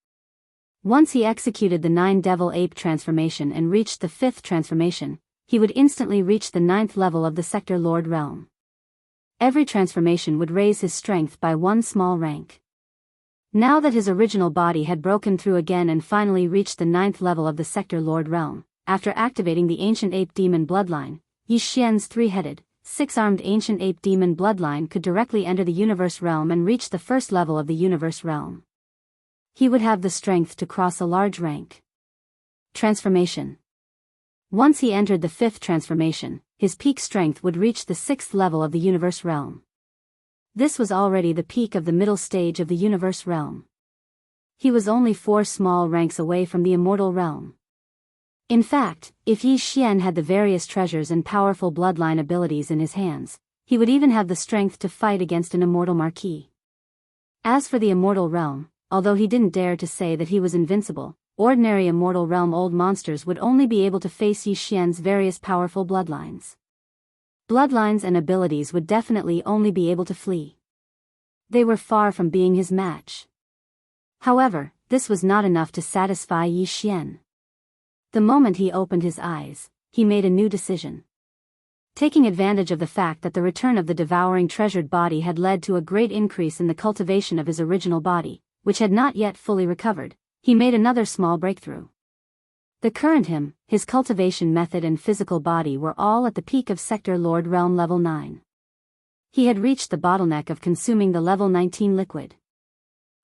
S1: Once he executed the 9 devil ape transformation and reached the 5th transformation, he would instantly reach the 9th level of the Sector Lord Realm. Every transformation would raise his strength by 1 small rank. Now that his original body had broken through again and finally reached the 9th level of the Sector Lord Realm, after activating the ancient ape demon bloodline, Yi Xian's 3-headed, 6-armed ancient ape demon bloodline could directly enter the universe realm and reach the 1st level of the universe realm. He would have the strength to cross a large rank. Transformation. Once he entered the 5th transformation, his peak strength would reach the 6th level of the universe realm. This was already the peak of the middle stage of the universe realm. He was only 4 small ranks away from the immortal realm. In fact, if Yi Xian had the various treasures and powerful bloodline abilities in his hands, he would even have the strength to fight against an immortal marquis. As for the immortal realm, although he didn't dare to say that he was invincible, ordinary immortal realm old monsters would only be able to face Yi Xian's various powerful bloodlines. Bloodlines and abilities would definitely only be able to flee. They were far from being his match. However, this was not enough to satisfy Yi Xian. The moment he opened his eyes, he made a new decision. Taking advantage of the fact that the return of the devouring treasured body had led to a great increase in the cultivation of his original body, which had not yet fully recovered, he made another small breakthrough. The current him, his cultivation method and physical body were all at the peak of Sector Lord Realm level 9. He had reached the bottleneck of consuming the level 19 liquid.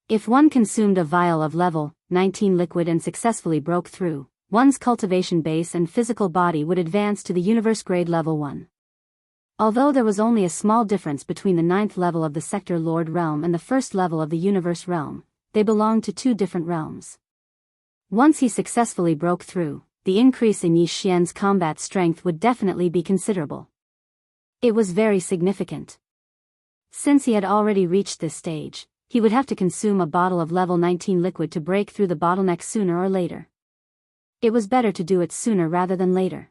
S1: If one consumed a vial of level 19 liquid and successfully broke through, one's cultivation base and physical body would advance to the universe grade level 1. Although there was only a small difference between the 9th level of the Sector Lord Realm and the 1st level of the universe realm, they belonged to 2 different realms. Once he successfully broke through, the increase in Yi Xian's combat strength would definitely be considerable. It was very significant. Since he had already reached this stage, he would have to consume a bottle of level 19 liquid to break through the bottleneck sooner or later. It was better to do it sooner rather than later.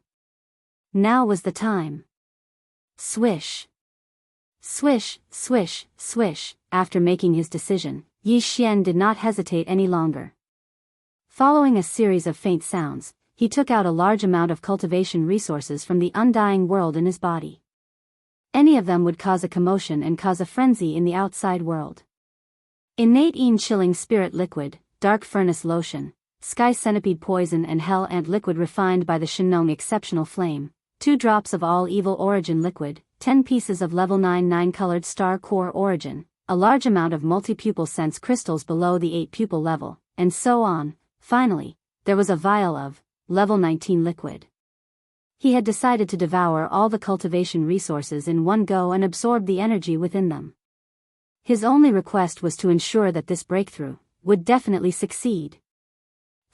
S1: Now was the time. Swish. Swish, swish, swish. After making his decision, Yi Xian did not hesitate any longer. Following a series of faint sounds, he took out a large amount of cultivation resources from the undying world in his body. Any of them would cause a commotion and cause a frenzy in the outside world. Innate chilling spirit liquid, dark furnace lotion, sky centipede poison and hell ant liquid refined by the Shinong exceptional flame, 2 drops of all evil origin liquid, 10 pieces of level 9 colored star core origin, a large amount of multi-pupil sense crystals below the 8 pupil level, and so on. Finally, there was a vial of level 19 liquid. He had decided to devour all the cultivation resources in one go and absorb the energy within them. His only request was to ensure that this breakthrough would definitely succeed.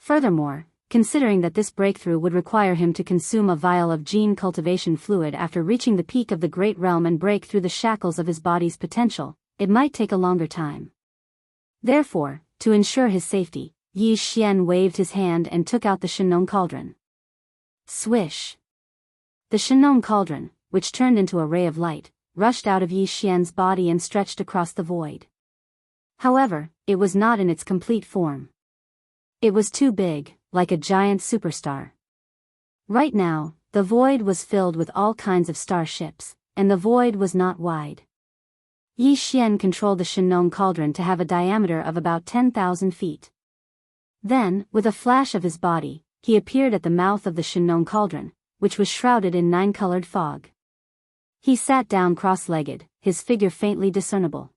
S1: Furthermore, considering that this breakthrough would require him to consume a vial of gene cultivation fluid after reaching the peak of the great realm and break through the shackles of his body's potential, it might take a longer time. Therefore, to ensure his safety, Yi Xian waved his hand and took out the Shenong cauldron. Swish! The Shenong cauldron, which turned into a ray of light, rushed out of Yi Xian's body and stretched across the void. However, it was not in its complete form. It was too big, like a giant superstar. Right now, the void was filled with all kinds of starships, and the void was not wide. Yi Xian controlled the Shenong cauldron to have a diameter of about 10,000 feet. Then, with a flash of his body, he appeared at the mouth of the Shenong cauldron, which was shrouded in 9-colored fog. He sat down cross-legged, his figure faintly discernible.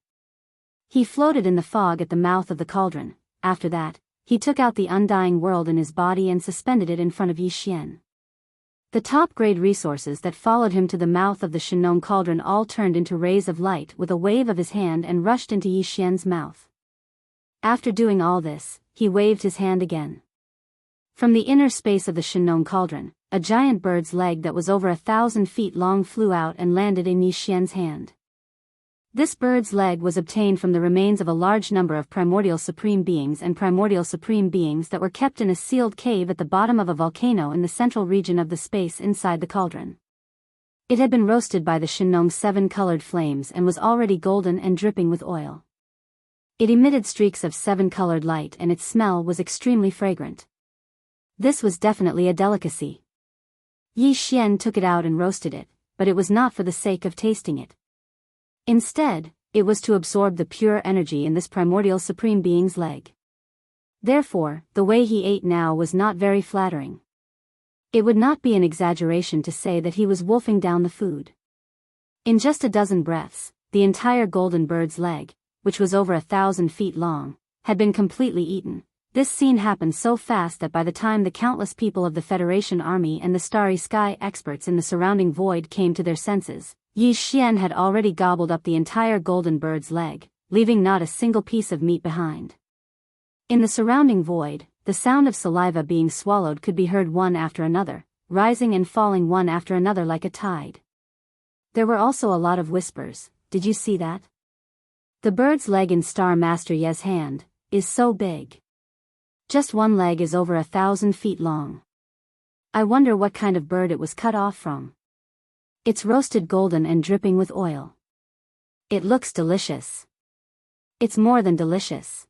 S1: He floated in the fog at the mouth of the cauldron. After that, he took out the undying world in his body and suspended it in front of Yi Xian. The top-grade resources that followed him to the mouth of the Shenong cauldron all turned into rays of light with a wave of his hand and rushed into Yi Xian's mouth. After doing all this, he waved his hand again. From the inner space of the Shenong cauldron, a giant bird's leg that was over 1,000 feet long flew out and landed in Yi Xian's hand. This bird's leg was obtained from the remains of a large number of primordial supreme beings and primordial supreme beings that were kept in a sealed cave at the bottom of a volcano in the central region of the space inside the cauldron. It had been roasted by the Shenong's 7-colored flames and was already golden and dripping with oil. It emitted streaks of 7-colored light and its smell was extremely fragrant. This was definitely a delicacy. Yi Xian took it out and roasted it, but it was not for the sake of tasting it. Instead, it was to absorb the pure energy in this primordial supreme being's leg. Therefore, the way he ate now was not very flattering. It would not be an exaggeration to say that he was wolfing down the food. In just a dozen breaths, the entire golden bird's leg, which was over 1,000 feet long, had been completely eaten. This scene happened so fast that by the time the countless people of the Federation Army and the Starry Sky experts in the surrounding void came to their senses, Yi Xian had already gobbled up the entire golden bird's leg, leaving not a single piece of meat behind. In the surrounding void, the sound of saliva being swallowed could be heard one after another, rising and falling one after another like a tide. There were also a lot of whispers. Did you see that? The bird's leg in Star Master Ye's hand is so big. Just one leg is over 1,000 feet long. I wonder what kind of bird it was cut off from. It's roasted golden and dripping with oil. It looks delicious. It's more than delicious.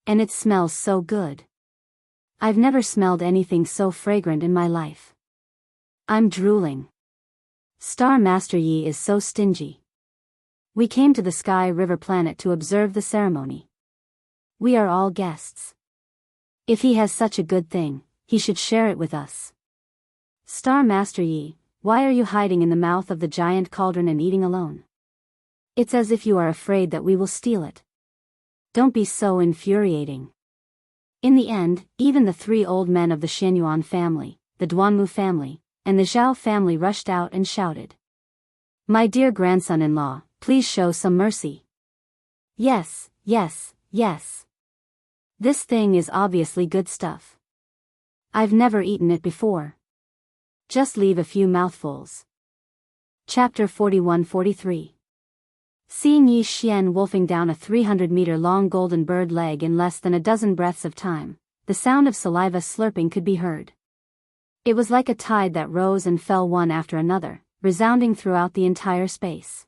S1: And it smells so good. I've never smelled anything so fragrant in my life. I'm drooling. Star Master Yi is so stingy. We came to the Sky River planet to observe the ceremony. We are all guests. If he has such a good thing, he should share it with us. Star Master Yi, why are you hiding in the mouth of the giant cauldron and eating alone? It's as if you are afraid that we will steal it. Don't be so infuriating. In the end, even the 3 old men of the Xianyuan family, the Duanmu family, and the Zhao family rushed out and shouted. My dear grandson-in-law, please show some mercy. Yes, yes, yes. This thing is obviously good stuff. I've never eaten it before. Just leave a few mouthfuls. Chapter 41-43. Seeing Yi Xian wolfing down a 300-meter-long golden bird leg in less than a dozen breaths of time, the sound of saliva slurping could be heard. It was like a tide that rose and fell one after another, resounding throughout the entire space.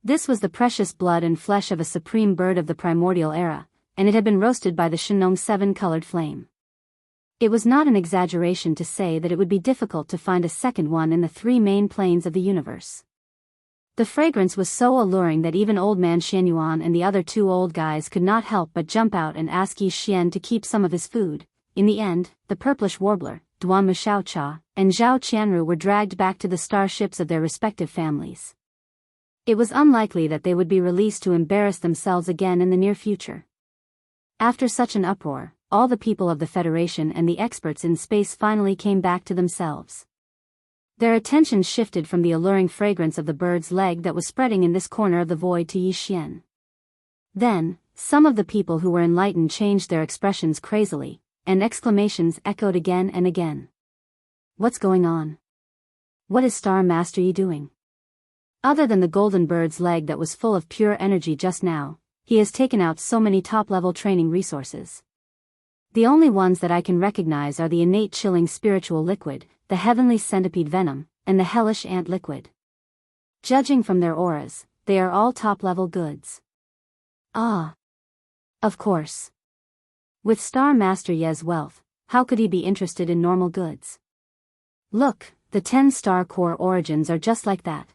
S1: This was the precious blood and flesh of a supreme bird of the primordial era, and it had been roasted by the Shenong's 7-colored flame. It was not an exaggeration to say that it would be difficult to find a second one in the 3 main planes of the universe. The fragrance was so alluring that even Old Man Xianyuan and the other 2 old guys could not help but jump out and ask Yi Xian to keep some of his food. In the end, the purplish warbler, Duanmu Xiaocha, and Zhao Qianru were dragged back to the starships of their respective families. It was unlikely that they would be released to embarrass themselves again in the near future. After such an uproar, all the people of the Federation and the experts in space finally came back to themselves. Their attention shifted from the alluring fragrance of the bird's leg that was spreading in this corner of the void to Yi Xian. Then, some of the people who were enlightened changed their expressions crazily. and exclamations echoed again and again. What's going on? What is Star Master Yi doing? Other than the golden bird's leg that was full of pure energy just now, he has taken out so many top-level training resources. The only ones that I can recognize are the innate chilling spiritual liquid, the heavenly centipede venom, and the hellish ant liquid. Judging from their auras, they are all top-level goods. Ah. Of course. With Star Master Ye's wealth, how could he be interested in normal goods? Look, the 10-star core origins are just like that.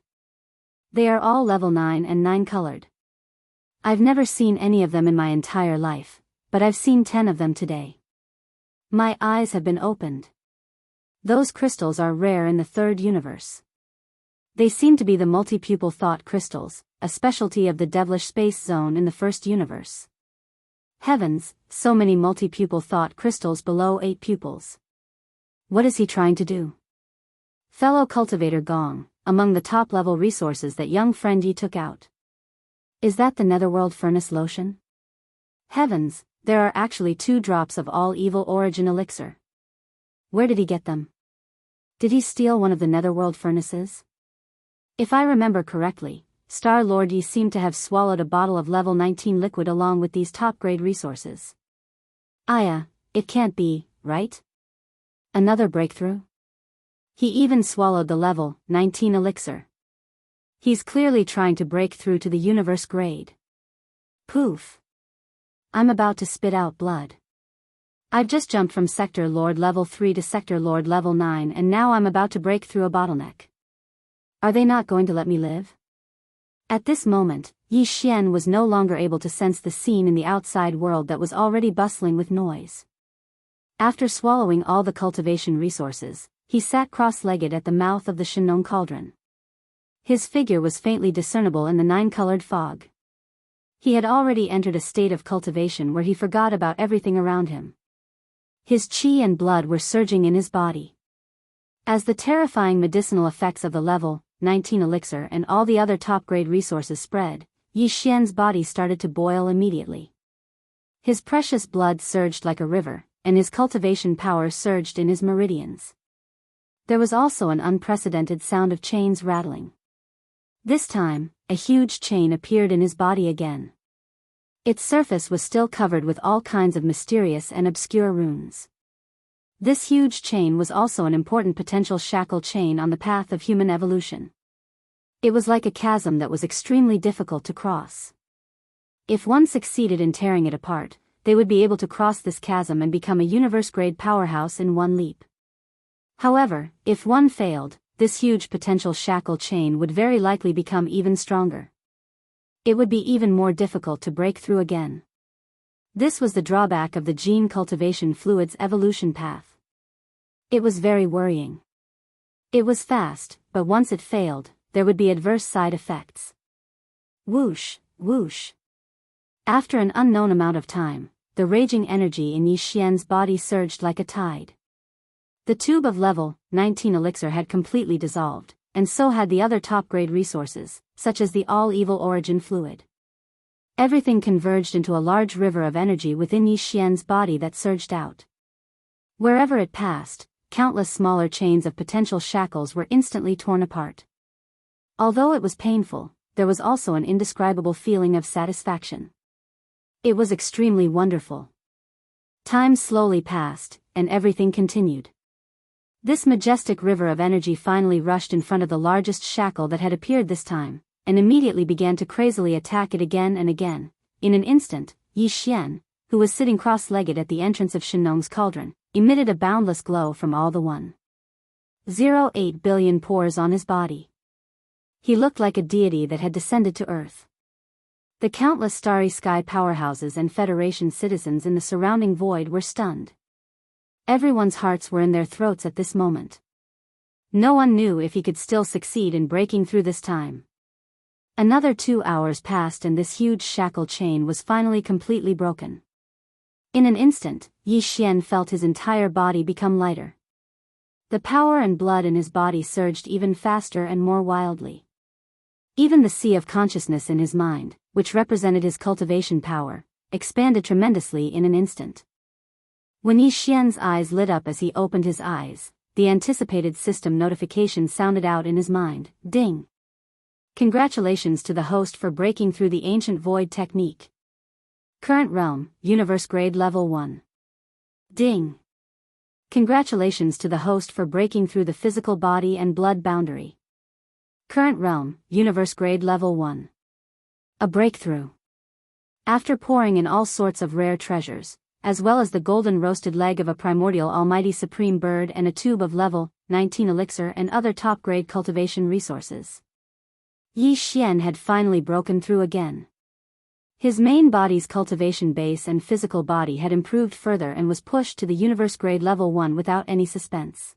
S1: They are all level 9 and 9 colored. I've never seen any of them in my entire life, but I've seen 10 of them today. My eyes have been opened. Those crystals are rare in the third universe. They seem to be the multi-pupil thought crystals, a specialty of the devilish space zone in the first universe. Heavens, so many multi-pupil thought crystals below 8 pupils. What is he trying to do? Fellow cultivator Gong, among the top-level resources that young friend Yi took out. Is that the netherworld furnace lotion? Heavens, there are actually 2 drops of all evil origin elixir. Where did he get them? Did he steal one of the netherworld furnaces? If I remember correctly, Star Lord Yi seemed to have swallowed a bottle of level 19 liquid along with these top-grade resources. It can't be, right? Another breakthrough? He even swallowed the level 19 elixir. He's clearly trying to break through to the universe grade. Poof. I'm about to spit out blood. I've just jumped from Sector Lord level 3 to Sector Lord level 9 and now I'm about to break through a bottleneck. Are they not going to let me live? At this moment, Yi Xian was no longer able to sense the scene in the outside world that was already bustling with noise. After swallowing all the cultivation resources, he sat cross-legged at the mouth of the Shenong cauldron. His figure was faintly discernible in the 9-colored fog. He had already entered a state of cultivation where he forgot about everything around him. His qi and blood were surging in his body. As the terrifying medicinal effects of the level 19 elixir and all the other top-grade resources spread, Yi Xian's body started to boil immediately. His precious blood surged like a river, and his cultivation power surged in his meridians. There was also an unprecedented sound of chains rattling. This time, a huge chain appeared in his body again. Its surface was still covered with all kinds of mysterious and obscure runes. This huge chain was also an important potential shackle chain on the path of human evolution. It was like a chasm that was extremely difficult to cross. If one succeeded in tearing it apart, they would be able to cross this chasm and become a universe-grade powerhouse in one leap. However, if one failed, this huge potential shackle chain would very likely become even stronger. It would be even more difficult to break through again. This was the drawback of the gene cultivation fluid's evolution path. It was very worrying. It was fast, but once it failed, there would be adverse side effects. Whoosh, whoosh. After an unknown amount of time, the raging energy in Yi Xian's body surged like a tide. The tube of level 19 elixir had completely dissolved, and so had the other top-grade resources, such as the all-evil origin fluid. Everything converged into a large river of energy within Yi Xian's body that surged out. Wherever it passed, countless smaller chains of potential shackles were instantly torn apart. Although it was painful, there was also an indescribable feeling of satisfaction. It was extremely wonderful. Time slowly passed, and everything continued. This majestic river of energy finally rushed in front of the largest shackle that had appeared this time, and immediately began to crazily attack it again and again. In an instant, Yi Xian, who was sitting cross-legged at the entrance of Shenong's cauldron, emitted a boundless glow from all the 1.08 billion pores on his body. He looked like a deity that had descended to earth. The countless starry sky powerhouses and Federation citizens in the surrounding void were stunned. Everyone's hearts were in their throats at this moment. No one knew if he could still succeed in breaking through this time. Another 2 hours passed and this huge shackle chain was finally completely broken. In an instant, Yi Xian felt his entire body become lighter. The power and blood in his body surged even faster and more wildly. Even the sea of consciousness in his mind, which represented his cultivation power, expanded tremendously in an instant. When Yi Xian's eyes lit up as he opened his eyes, the anticipated system notification sounded out in his mind. Ding! Congratulations to the host for breaking through the ancient void technique. Current realm, universe grade level 1. Ding! Congratulations to the host for breaking through the physical body and blood boundary. Current realm, universe grade level 1. A breakthrough. After pouring in all sorts of rare treasures, as well as the golden roasted leg of a primordial almighty supreme bird and a tube of level 19 elixir and other top-grade cultivation resources, Yi Xian had finally broken through again. His main body's cultivation base and physical body had improved further and was pushed to the universe grade level 1 without any suspense.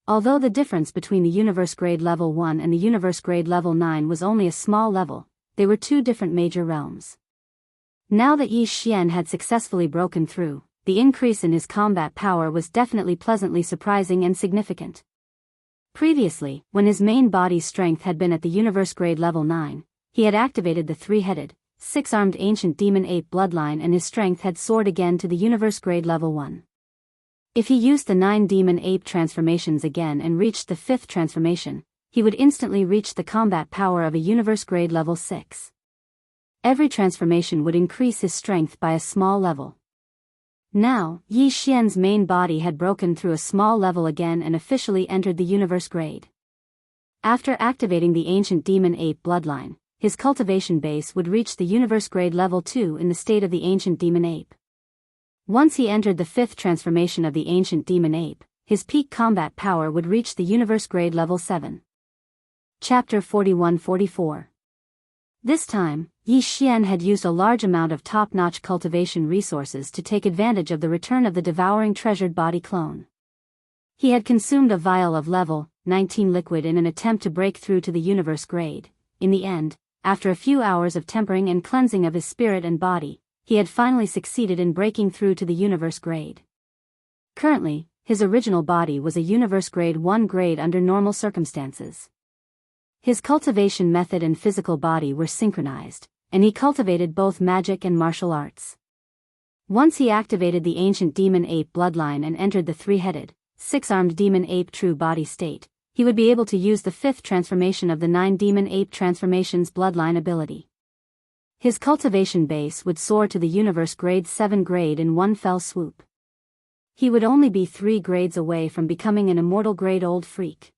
S1: Although the difference between the universe grade level 1 and the universe grade level 9 was only a small level, they were two different major realms. Now that Yi Xian had successfully broken through, the increase in his combat power was definitely pleasantly surprising and significant. Previously, when his main body's strength had been at the universe grade level 9, he had activated the three-headed, six-armed ancient demon ape bloodline and his strength had soared again to the universe grade level 1. If he used the 9 demon ape transformations again and reached the 5th transformation, he would instantly reach the combat power of a universe grade level 6. Every transformation would increase his strength by a small level. Now, Yi Xian's main body had broken through a small level again and officially entered the universe grade. After activating the ancient demon ape bloodline, his cultivation base would reach the universe grade level 2 in the state of the ancient demon ape. Once he entered the 5th transformation of the ancient demon ape, his peak combat power would reach the universe grade level 7. Chapter 41-44. This time, Yi Xian had used a large amount of top-notch cultivation resources to take advantage of the return of the devouring treasured body clone. He had consumed a vial of level 19 liquid in an attempt to break through to the universe grade. In the end, after a few hours of tempering and cleansing of his spirit and body, he had finally succeeded in breaking through to the universe grade. Currently, his original body was a universe grade 1 grade under normal circumstances. His cultivation method and physical body were synchronized, and he cultivated both magic and martial arts. Once he activated the ancient demon ape bloodline and entered the three-headed, six-armed demon ape true body state, he would be able to use the 5th transformation of the 9 demon ape transformations bloodline ability. His cultivation base would soar to the universe grade 7 grade in one fell swoop. He would only be 3 grades away from becoming an immortal grade old freak.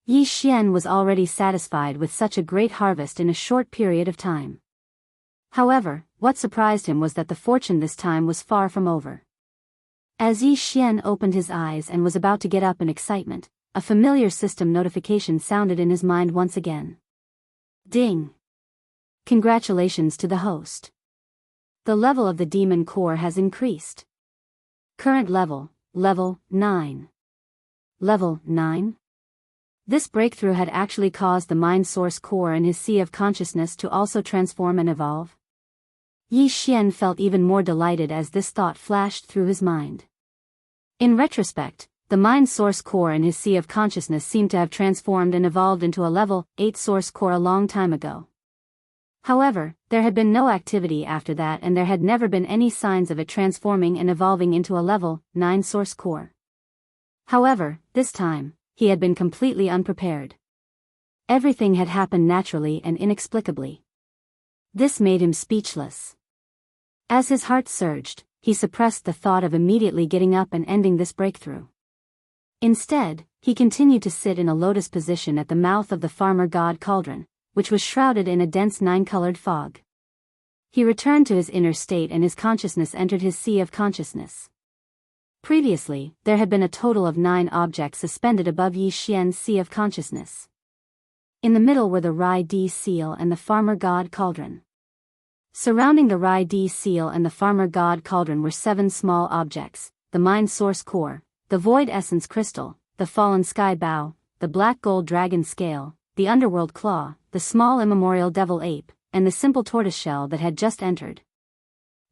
S1: Yi Xian was already satisfied with such a great harvest in a short period of time. However, what surprised him was that the fortune this time was far from over. As Yi Xian opened his eyes and was about to get up in excitement, a familiar system notification sounded in his mind once again. Ding! Congratulations to the host. The level of the demon core has increased. Current level, level 9. Level 9? This breakthrough had actually caused the mind source core in his sea of consciousness to also transform and evolve. Yi Xian felt even more delighted as this thought flashed through his mind. In retrospect, the mind source core in his sea of consciousness seemed to have transformed and evolved into a level 8 source core a long time ago. However, there had been no activity after that and there had never been any signs of it transforming and evolving into a level 9 source core. However, this time, he had been completely unprepared. Everything had happened naturally and inexplicably. This made him speechless. As his heart surged, he suppressed the thought of immediately getting up and ending this breakthrough. Instead, he continued to sit in a lotus position at the mouth of the farmer god cauldron, which was shrouded in a dense 9-colored fog. He returned to his inner state and his consciousness entered his sea of consciousness. Previously, there had been a total of 9 objects suspended above Yi Xian's sea of consciousness. In the middle were the Rai Di seal and the farmer god cauldron. Surrounding the Rai Di seal and the farmer god cauldron were 7 small objects: the mind source core, the void essence crystal, the fallen sky bow, the black gold dragon scale, the underworld claw, the small immemorial devil ape, and the simple tortoiseshell that had just entered.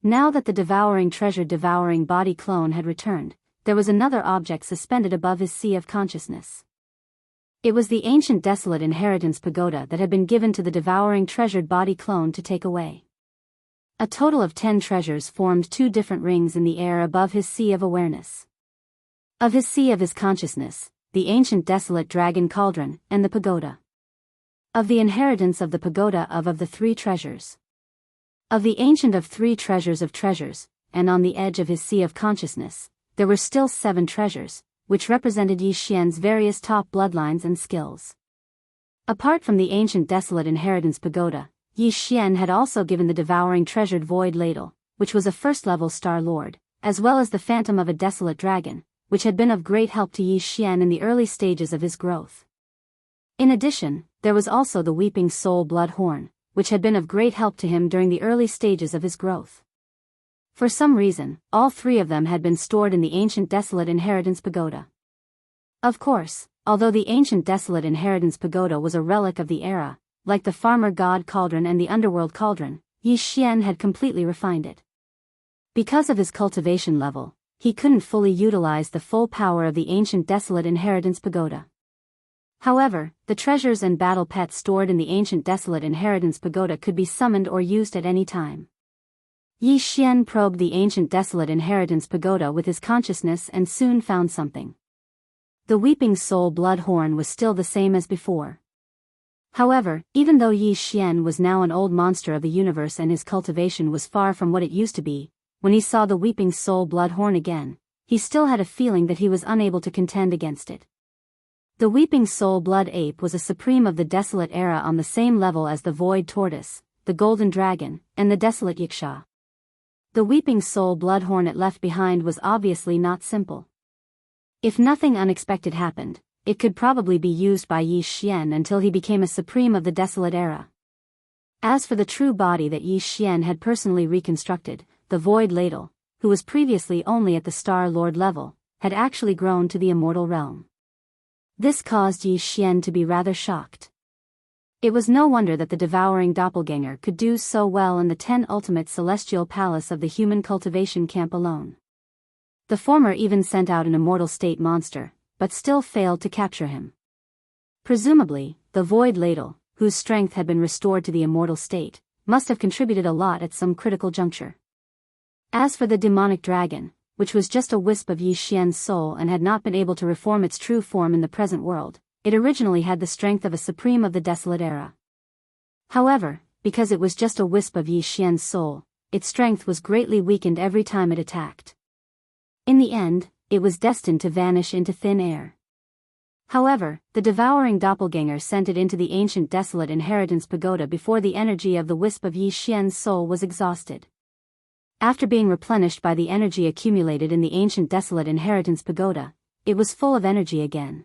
S1: Now that the devouring treasure devouring body clone had returned, there was another object suspended above his sea of consciousness. It was the ancient desolate inheritance pagoda that had been given to the devouring treasured body clone to take away. A total of 10 treasures formed 2 different rings in the air above his sea of awareness. Of his sea of his consciousness, the ancient desolate dragon cauldron, and the pagoda. Of the inheritance of the pagoda of the 3 treasures. Of the ancient of 3 treasures of treasures, and on the edge of his sea of consciousness, there were still 7 treasures, which represented Yi Xian's various top bloodlines and skills. Apart from the ancient desolate inheritance pagoda, Yi Xian had also given the devouring treasured void ladle, which was a first-level star lord, as well as the phantom of a desolate dragon, which had been of great help to Yi Xian in the early stages of his growth. In addition, there was also the weeping soul blood horn, which had been of great help to him during the early stages of his growth. For some reason, all 3 of them had been stored in the ancient desolate inheritance pagoda. Of course, although the ancient desolate inheritance pagoda was a relic of the era, like the farmer god cauldron and the underworld cauldron, Yi Xian had completely refined it. Because of his cultivation level, he couldn't fully utilize the full power of the ancient desolate inheritance pagoda. However, the treasures and battle pets stored in the ancient desolate inheritance pagoda could be summoned or used at any time. Yi Xian probed the ancient desolate inheritance pagoda with his consciousness and soon found something. The weeping soul blood horn was still the same as before. However, even though Yi Xian was now an old monster of the universe and his cultivation was far from what it used to be, when he saw the weeping soul blood horn again, he still had a feeling that he was unable to contend against it. The weeping soul blood ape was a supreme of the desolate era on the same level as the void tortoise, the golden dragon, and the desolate yiksha. The weeping soul blood horn it left behind was obviously not simple. If nothing unexpected happened, it could probably be used by Yi Xian until he became a supreme of the desolate era. As for the true body that Yi Xian had personally reconstructed, the void ladle, who was previously only at the Star Lord level, had actually grown to the immortal realm. This caused Yi Xian to be rather shocked. It was no wonder that the devouring doppelganger could do so well in the 10 ultimate celestial palace of the human cultivation camp alone. The former even sent out an immortal state monster, but still failed to capture him. Presumably, the void ladle, whose strength had been restored to the immortal state, must have contributed a lot at some critical juncture. As for the demonic dragon, which was just a wisp of Yi Xian's soul and had not been able to reform its true form in the present world, it originally had the strength of a supreme of the desolate era. However, because it was just a wisp of Yi Xian's soul, its strength was greatly weakened every time it attacked. In the end, it was destined to vanish into thin air. However, the devouring doppelganger sent it into the ancient desolate inheritance pagoda before the energy of the wisp of Yi Xian's soul was exhausted. After being replenished by the energy accumulated in the ancient desolate inheritance pagoda, it was full of energy again.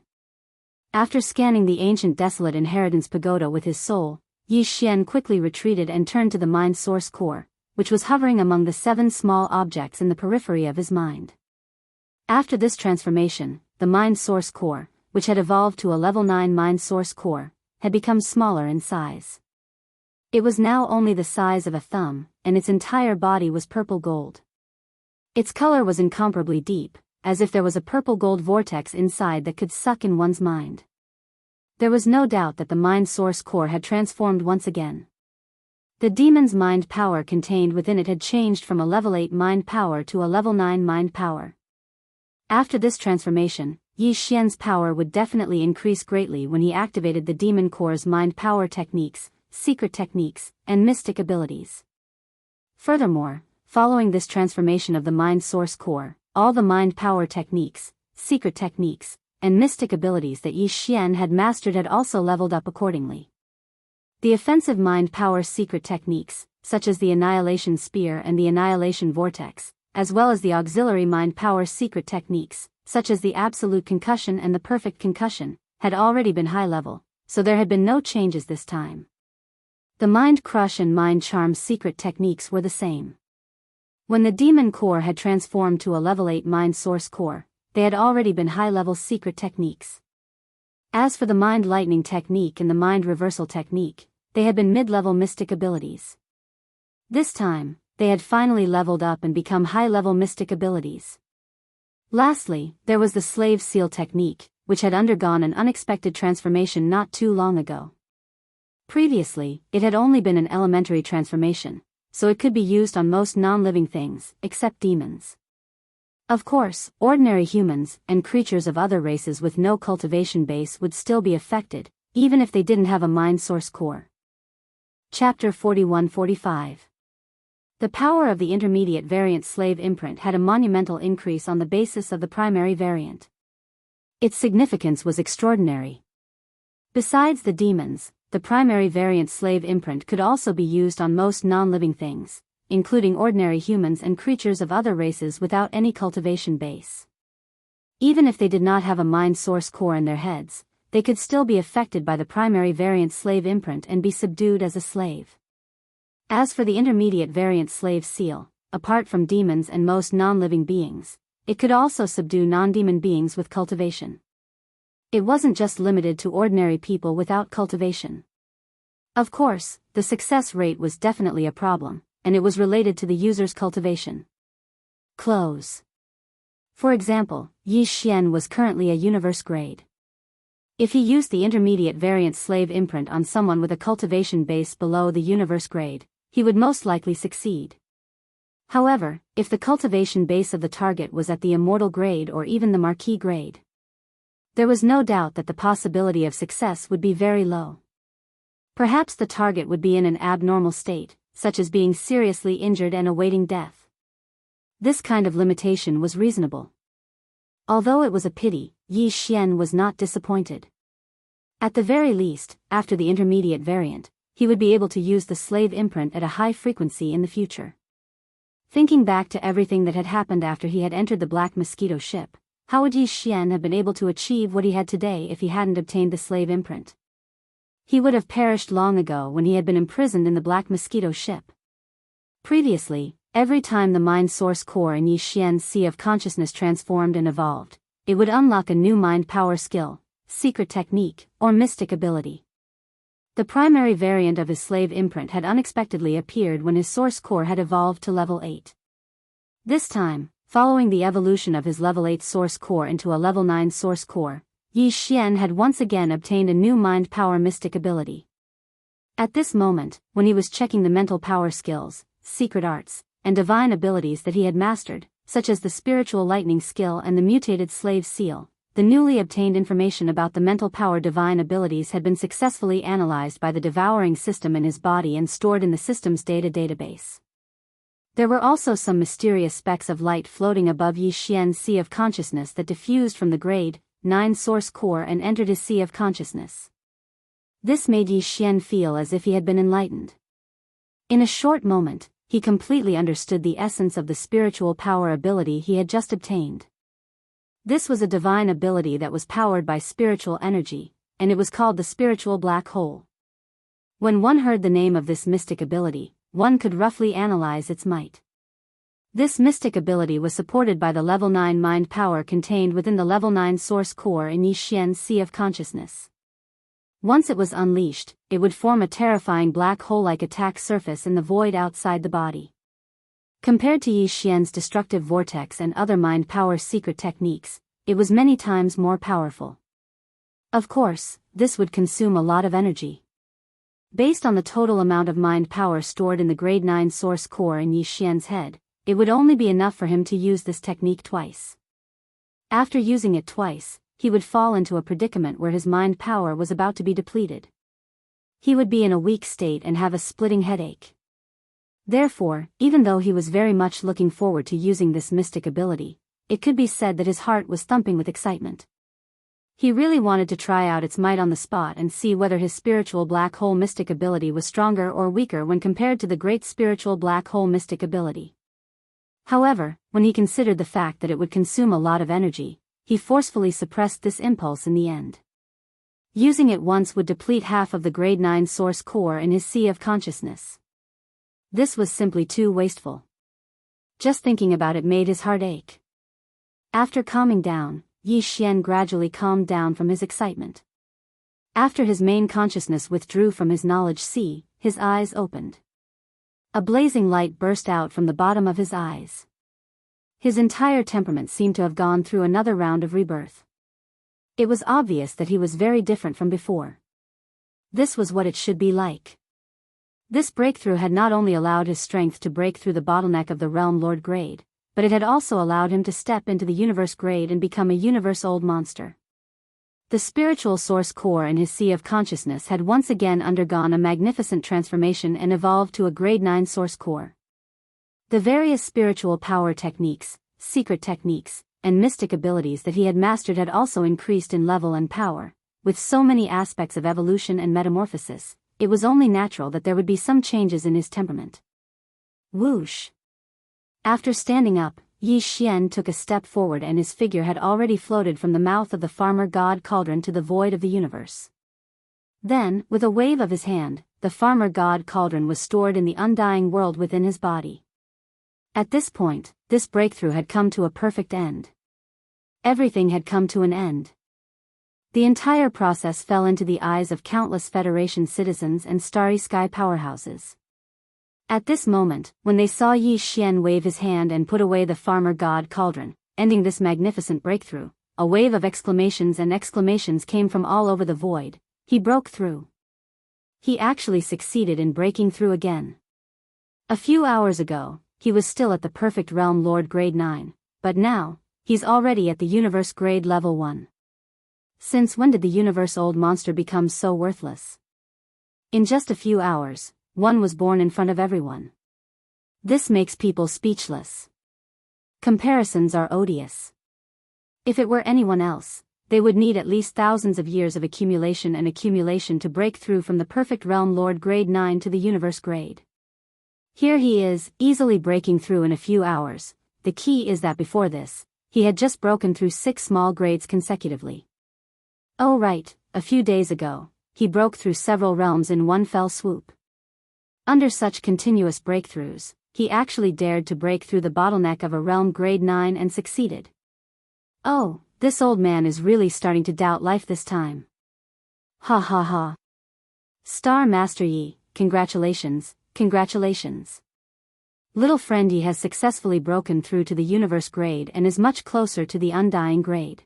S1: After scanning the ancient desolate inheritance pagoda with his soul, Yi Xian quickly retreated and turned to the mind source core, which was hovering among the 7 small objects in the periphery of his mind. After this transformation, the mind source core, which had evolved to a level 9 mind source core, had become smaller in size. It was now only the size of a thumb, and its entire body was purple gold. Its color was incomparably deep, as if there was a purple gold vortex inside that could suck in one's mind. There was no doubt that the mind source core had transformed once again. The demon's mind power contained within it had changed from a level 8 mind power to a level 9 mind power. After this transformation, Yi Xian's power would definitely increase greatly when he activated the demon core's mind power techniques, secret techniques, and mystic abilities. Furthermore, following this transformation of the mind source core, all the mind power techniques, secret techniques, and mystic abilities that Yi Xian had mastered had also leveled up accordingly. The offensive mind power secret techniques, such as the Annihilation Spear and the Annihilation Vortex, as well as the auxiliary mind power secret techniques, such as the Absolute Concussion and the Perfect Concussion, had already been high level, so there had been no changes this time. The Mind Crush and Mind Charm secret techniques were the same. When the demon core had transformed to a level 8 mind source core, they had already been high-level secret techniques. As for the Mind Lightning technique and the Mind Reversal technique, they had been mid-level mystic abilities. This time, they had finally leveled up and become high-level mystic abilities. Lastly, there was the Slave Seal technique, which had undergone an unexpected transformation not too long ago. Previously, it had only been an elementary transformation, so it could be used on most non-living things, except demons. Of course, ordinary humans and creatures of other races with no cultivation base would still be affected, even if they didn't have a mind source core. Chapter 41-45. The power of the intermediate variant slave imprint had a monumental increase on the basis of the primary variant. Its significance was extraordinary. Besides the demons, the primary variant slave imprint could also be used on most non-living things, including ordinary humans and creatures of other races without any cultivation base. Even if they did not have a mind source core in their heads, they could still be affected by the primary variant slave imprint and be subdued as a slave. As for the intermediate variant slave seal, apart from demons and most non-living beings, it could also subdue non-demon beings with cultivation. It wasn't just limited to ordinary people without cultivation. Of course, the success rate was definitely a problem, and it was related to the user's cultivation. Close. For example, Yi Xian was currently a universe grade. If he used the intermediate variant slave imprint on someone with a cultivation base below the universe grade, he would most likely succeed. However, if the cultivation base of the target was at the immortal grade or even the marquis grade, there was no doubt that the possibility of success would be very low. Perhaps the target would be in an abnormal state, such as being seriously injured and awaiting death. This kind of limitation was reasonable. Although it was a pity, Yi Xian was not disappointed. At the very least, after the intermediate variant, he would be able to use the slave imprint at a high frequency in the future. Thinking back to everything that had happened after he had entered the Black Mosquito ship, how would Yi Xian have been able to achieve what he had today if he hadn't obtained the slave imprint? He would have perished long ago when he had been imprisoned in the Black Mosquito ship. Previously, every time the mind source core in Yi Xian's sea of consciousness transformed and evolved, it would unlock a new mind power skill, secret technique, or mystic ability. The primary variant of his slave imprint had unexpectedly appeared when his source core had evolved to level 8. This time, following the evolution of his level 8 source core into a level 9 source core, Yi Xian had once again obtained a new mind power mystic ability. At this moment, when he was checking the mental power skills, secret arts, and divine abilities that he had mastered, such as the spiritual lightning skill and the mutated slave seal, the newly obtained information about the mental power divine abilities had been successfully analyzed by the devouring system in his body and stored in the system's data database. There were also some mysterious specks of light floating above Yi Xian's sea of consciousness that diffused from the grade 9 source core and entered his sea of consciousness. This made Yi Xian feel as if he had been enlightened. In a short moment, he completely understood the essence of the spiritual power ability he had just obtained. This was a divine ability that was powered by spiritual energy, and it was called the spiritual black hole. When one heard the name of this mystic ability, one could roughly analyze its might. This mystic ability was supported by the level 9 mind power contained within the level 9 source core in Yi Xian's sea of consciousness. Once it was unleashed, it would form a terrifying black hole-like attack surface in the void outside the body. Compared to Yi Xian's destructive vortex and other mind power secret techniques, it was many times more powerful. Of course, this would consume a lot of energy. Based on the total amount of mind power stored in the grade 9 source core in Yi Xian's head, it would only be enough for him to use this technique twice. After using it twice, he would fall into a predicament where his mind power was about to be depleted. He would be in a weak state and have a splitting headache. Therefore, even though he was very much looking forward to using this mystic ability, it could be said that his heart was thumping with excitement. He really wanted to try out its might on the spot and see whether his spiritual black hole mystic ability was stronger or weaker when compared to the great spiritual black hole mystic ability. However, when he considered the fact that it would consume a lot of energy, he forcefully suppressed this impulse in the end. Using it once would deplete half of the grade 9 source core in his sea of consciousness. This was simply too wasteful. Just thinking about it made his heart ache. After calming down, Yi Xian gradually calmed down from his excitement. After his main consciousness withdrew from his knowledge sea, his eyes opened. A blazing light burst out from the bottom of his eyes. His entire temperament seemed to have gone through another round of rebirth. It was obvious that he was very different from before. This was what it should be like. This breakthrough had not only allowed his strength to break through the bottleneck of the Realm Lord grade, but it had also allowed him to step into the universe grade and become a universe-old monster. The spiritual source core in his sea of consciousness had once again undergone a magnificent transformation and evolved to a grade 9 source core. The various spiritual power techniques, secret techniques, and mystic abilities that he had mastered had also increased in level and power. With so many aspects of evolution and metamorphosis, it was only natural that there would be some changes in his temperament. Whoosh! After standing up, Yi Xian took a step forward and his figure had already floated from the mouth of the farmer god cauldron to the void of the universe. Then, with a wave of his hand, the farmer god cauldron was stored in the undying world within his body. At this point, this breakthrough had come to a perfect end. Everything had come to an end. The entire process fell into the eyes of countless Federation citizens and Starry Sky powerhouses. At this moment, when they saw Yi Xian wave his hand and put away the farmer god cauldron, ending this magnificent breakthrough, a wave of exclamations and exclamations came from all over the void. He broke through. He actually succeeded in breaking through again. A few hours ago, he was still at the perfect realm Lord grade 9, but now, he's already at the universe grade level 1. Since when did the universe-old monster become so worthless? In just a few hours, one was born in front of everyone. This makes people speechless. Comparisons are odious. If it were anyone else, they would need at least thousands of years of accumulation and accumulation to break through from the perfect realm Lord grade 9 to the universe grade. Here he is, easily breaking through in a few hours. The key is that before this, he had just broken through 6 small grades consecutively. Oh right, a few days ago, he broke through several realms in one fell swoop. Under such continuous breakthroughs, he actually dared to break through the bottleneck of a realm grade 9 and succeeded. Oh, this old man is really starting to doubt life this time. Ha ha ha. Star Master Yi, congratulations, congratulations. Little friend Yi has successfully broken through to the universe grade and is much closer to the undying grade.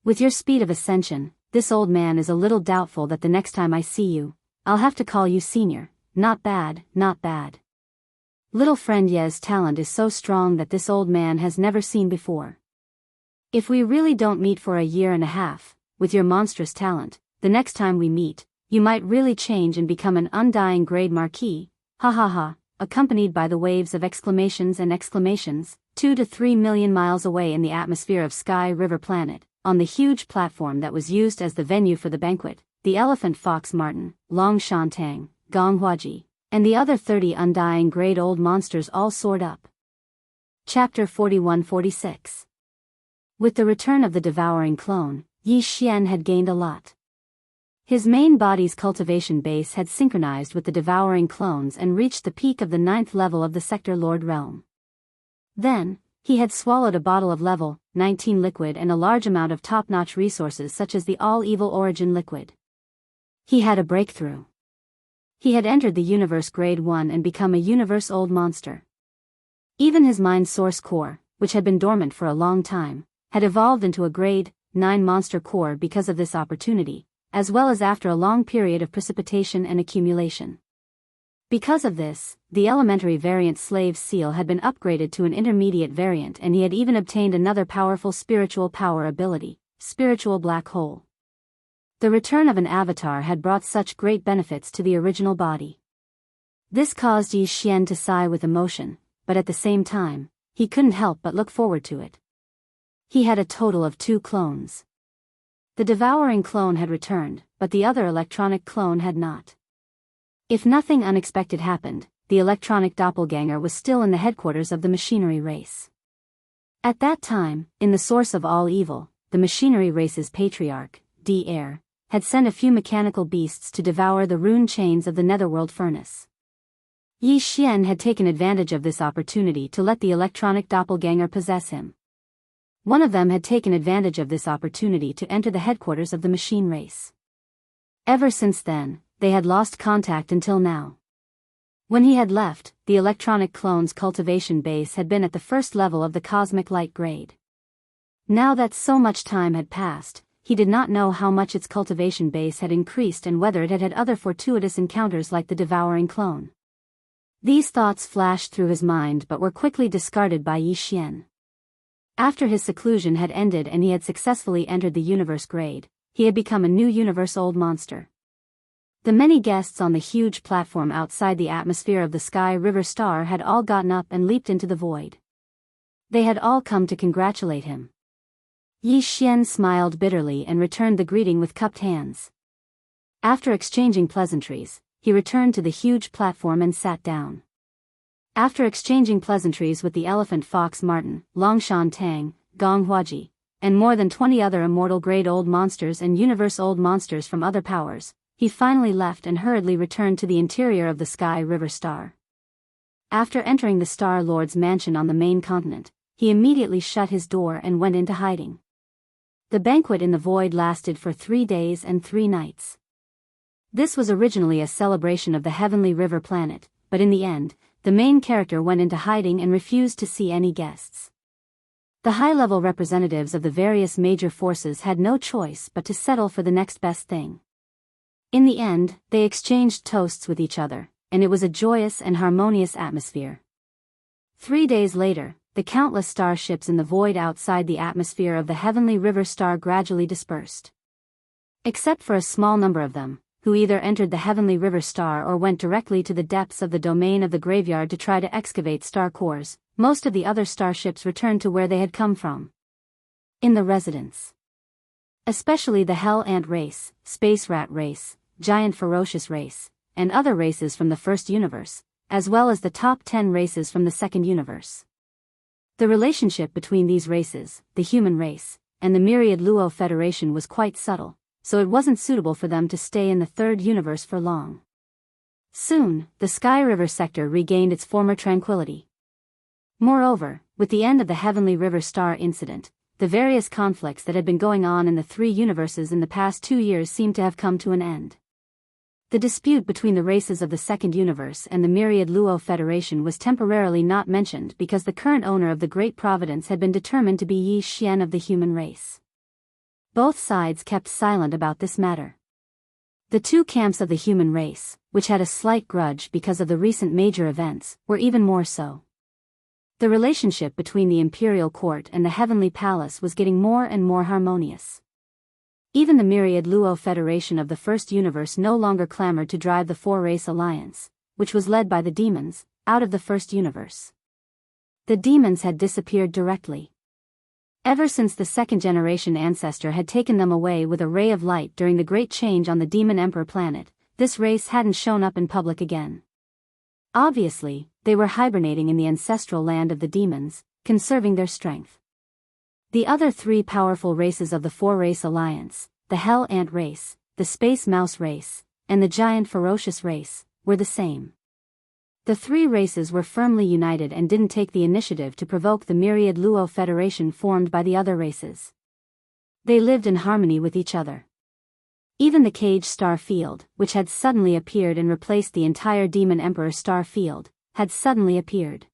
S1: With your speed of ascension, this old man is a little doubtful that the next time I see you, I'll have to call you senior. Not bad, not bad. Little friend Ye's talent is so strong that this old man has never seen before. If we really don't meet for a year and a half, with your monstrous talent, the next time we meet, you might really change and become an undying grade marquis, ha ha ha, accompanied by the waves of exclamations and exclamations, 2 to 3 million miles away in the atmosphere of Sky River Planet. On the huge platform that was used as the venue for the banquet, the elephant fox Martin, Long Shantang, Gong Huaji, and the other 30 undying grade old monsters all soared up. Chapter 41-46. With the return of the devouring clone, Yi Xian had gained a lot. His main body's cultivation base had synchronized with the devouring clones and reached the peak of the 9th level of the Sector Lord realm. Then, he had swallowed a bottle of level 19 liquid and a large amount of top-notch resources such as the all-evil origin liquid. He had a breakthrough. He had entered the universe grade 1 and become a universe-old monster. Even his mind source core, which had been dormant for a long time, had evolved into a grade 9 monster core because of this opportunity, as well as after a long period of precipitation and accumulation. Because of this, the elementary variant slave seal had been upgraded to an intermediate variant and he had even obtained another powerful spiritual power ability, spiritual black hole. The return of an avatar had brought such great benefits to the original body. This caused Yi Xian to sigh with emotion, but at the same time, he couldn't help but look forward to it. He had a total of 2 clones. The devouring clone had returned, but the other electronic clone had not. If nothing unexpected happened, the electronic doppelganger was still in the headquarters of the machinery race. At that time, in the source of all evil, the machinery race's patriarch, D-Air, had sent a few mechanical beasts to devour the rune chains of the netherworld furnace. Yi Xian had taken advantage of this opportunity to let the electronic doppelganger possess him. One of them had taken advantage of this opportunity to enter the headquarters of the machine race. Ever since then, they had lost contact until now. When he had left, the electronic clone's cultivation base had been at the first level of the cosmic light grade. Now that so much time had passed, he did not know how much its cultivation base had increased and whether it had had other fortuitous encounters like the devouring clone. These thoughts flashed through his mind but were quickly discarded by Yi Xian. After his seclusion had ended and he had successfully entered the universe grade, he had become a new universe-old monster. The many guests on the huge platform outside the atmosphere of the Sky River Star had all gotten up and leaped into the void. They had all come to congratulate him. Yi Xian smiled bitterly and returned the greeting with cupped hands. After exchanging pleasantries, he returned to the huge platform and sat down. After exchanging pleasantries with the elephant fox Martin, Longshan Tang, Gong Huaji, and more than 20 other immortal-grade old monsters and universe-old monsters from other powers, he finally left and hurriedly returned to the interior of the Sky River Star. After entering the Star Lord's mansion on the main continent, he immediately shut his door and went into hiding. The banquet in the void lasted for 3 days and 3 nights. This was originally a celebration of the Heavenly River planet, but in the end, the main character went into hiding and refused to see any guests. The high-level representatives of the various major forces had no choice but to settle for the next best thing. In the end, they exchanged toasts with each other, and it was a joyous and harmonious atmosphere. 3 days later, the countless starships in the void outside the atmosphere of the Heavenly River Star gradually dispersed. Except for a small number of them, who either entered the Heavenly River Star or went directly to the depths of the domain of the graveyard to try to excavate star cores, most of the other starships returned to where they had come from. In the residence. Especially the Hell Ant race, Space Rat race, Giant Ferocious race, and other races from the first universe, as well as the top 10 races from the second universe. The relationship between these races, the human race, and the Myriad Luo Federation was quite subtle, so it wasn't suitable for them to stay in the third universe for long. Soon, the Sky River sector regained its former tranquility. Moreover, with the end of the Heavenly River Star incident, the various conflicts that had been going on in the 3 universes in the past 2 years seemed to have come to an end. The dispute between the races of the second universe and the Myriad Luo Federation was temporarily not mentioned because the current owner of the Great Providence had been determined to be Yi Xian of the human race. Both sides kept silent about this matter. The 2 camps of the human race, which had a slight grudge because of the recent major events, were even more so. The relationship between the Imperial Court and the Heavenly Palace was getting more and more harmonious. Even the Myriad Luo Federation of the First Universe no longer clamored to drive the 4-race alliance, which was led by the demons, out of the First Universe. The demons had disappeared directly. Ever since the second-generation ancestor had taken them away with a ray of light during the Great Change on the Demon Emperor planet, this race hadn't shown up in public again. Obviously, they were hibernating in the ancestral land of the demons, conserving their strength. The other 3 powerful races of the 4-race alliance, the Hell Ant race, the Space Mouse race, and the Giant Ferocious race, were the same. The 3 races were firmly united and didn't take the initiative to provoke the Myriad Luo Federation formed by the other races. They lived in harmony with each other. Even the Cage Star Field, which had suddenly appeared and replaced the entire Demon Emperor Star Field, had suddenly appeared.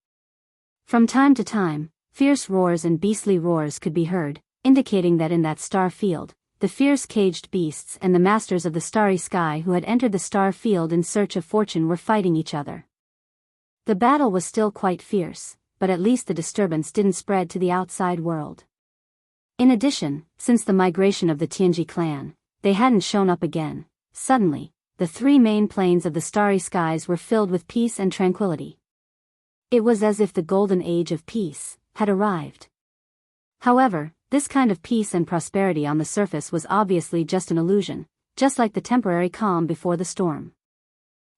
S1: From time to time, fierce roars and beastly roars could be heard, indicating that in that star field, the fierce caged beasts and the masters of the starry sky who had entered the star field in search of fortune were fighting each other. The battle was still quite fierce, but at least the disturbance didn't spread to the outside world. In addition, since the migration of the Tianji clan, they hadn't shown up again. Suddenly, the 3 main planes of the starry skies were filled with peace and tranquility. It was as if the golden age of peace had arrived. However, this kind of peace and prosperity on the surface was obviously just an illusion, just like the temporary calm before the storm.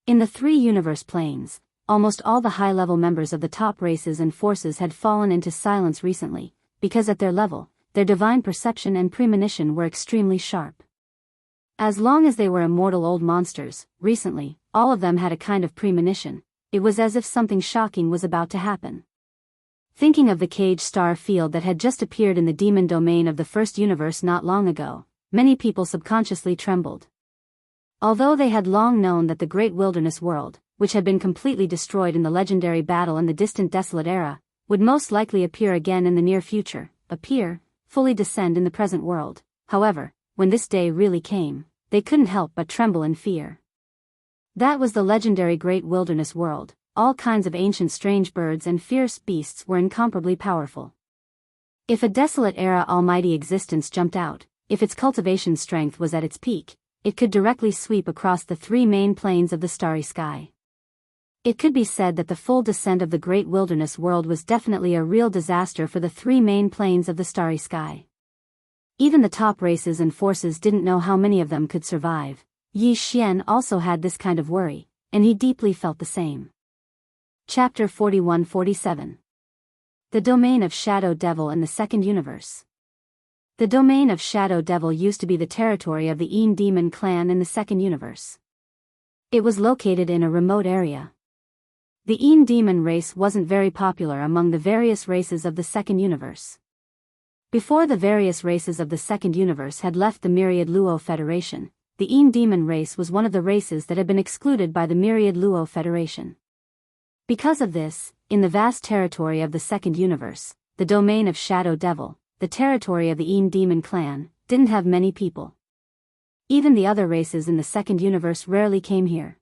S1: In the 3 universe planes, almost all the high-level members of the top races and forces had fallen into silence recently, because at their level, their divine perception and premonition were extremely sharp. As long as they were immortal old monsters, recently, all of them had a kind of premonition. It was as if something shocking was about to happen. Thinking of the Cage Star Field that had just appeared in the demon domain of the first universe not long ago, many people subconsciously trembled. Although they had long known that the great wilderness world, which had been completely destroyed in the legendary battle in the distant desolate era, would most likely appear again in the near future, fully descend in the present world. However, when this day really came, they couldn't help but tremble in fear. That was the legendary Great Wilderness World. All kinds of ancient strange birds and fierce beasts were incomparably powerful. If a desolate era almighty existence jumped out, if its cultivation strength was at its peak, it could directly sweep across the three main plains of the starry sky. It could be said that the full descent of the Great Wilderness World was definitely a real disaster for the three main plains of the starry sky. Even the top races and forces didn't know how many of them could survive. Yi Xian also had this kind of worry, and he deeply felt the same. Chapter 41-47. The Domain of Shadow Devil and the Second Universe. The domain of Shadow Devil used to be the territory of the Een Demon clan in the Second Universe. It was located in a remote area. The Een Demon race wasn't very popular among the various races of the Second Universe. Before the various races of the Second Universe had left the Myriad Luo Federation, the Een Demon race was one of the races that had been excluded by the Myriad Luo Federation. Because of this, in the vast territory of the Second Universe, the domain of Shadow Devil, the territory of the Een Demon clan, didn't have many people. Even the other races in the Second Universe rarely came here.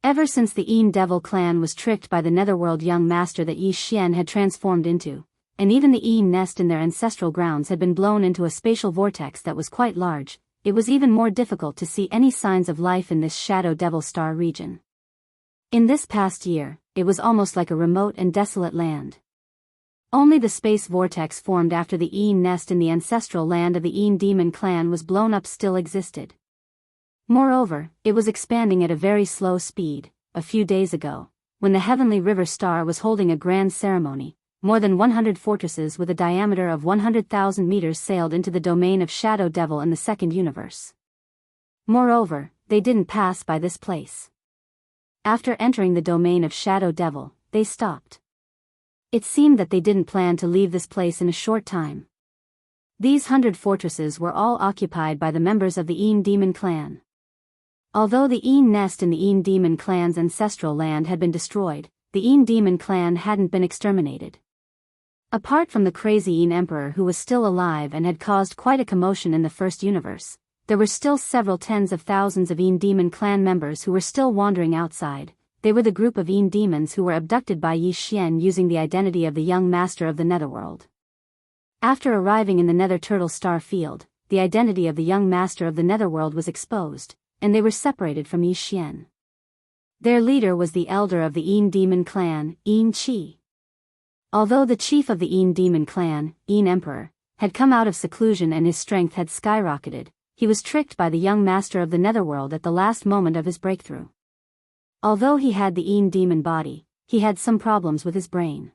S1: Ever since the Een Devil clan was tricked by the Netherworld young master that Yi Xian had transformed into, and even the Een nest in their ancestral grounds had been blown into a spatial vortex that was quite large, it was even more difficult to see any signs of life in this Shadow Devil star region. In this past year, it was almost like a remote and desolate land. Only the space vortex formed after the Een nest in the ancestral land of the Een Demon clan was blown up still existed. Moreover, it was expanding at a very slow speed. A few days ago, when the Heavenly River Star was holding a grand ceremony, more than 100 fortresses with a diameter of 100,000 meters sailed into the domain of Shadow Devil in the Second Universe. Moreover, they didn't pass by this place. After entering the domain of Shadow Devil, they stopped. It seemed that they didn't plan to leave this place in a short time. These 100 fortresses were all occupied by the members of the Een Demon clan. Although the Een nest in the Een Demon clan's ancestral land had been destroyed, the Een Demon clan hadn't been exterminated. Apart from the crazy Een Emperor who was still alive and had caused quite a commotion in the First Universe, there were still several tens of thousands of Een Demon clan members who were still wandering outside. They were the group of Een Demons who were abducted by Yi Xian using the identity of the young master of the Netherworld. After arriving in the Nether Turtle Star Field, the identity of the young master of the Netherworld was exposed, and they were separated from Yi Xian. Their leader was the elder of the Een Demon clan, Een Qi. Although the chief of the Een Demon clan, Een Emperor, had come out of seclusion and his strength had skyrocketed, he was tricked by the young master of the Netherworld at the last moment of his breakthrough. Although he had the Een Demon body, he had some problems with his brain.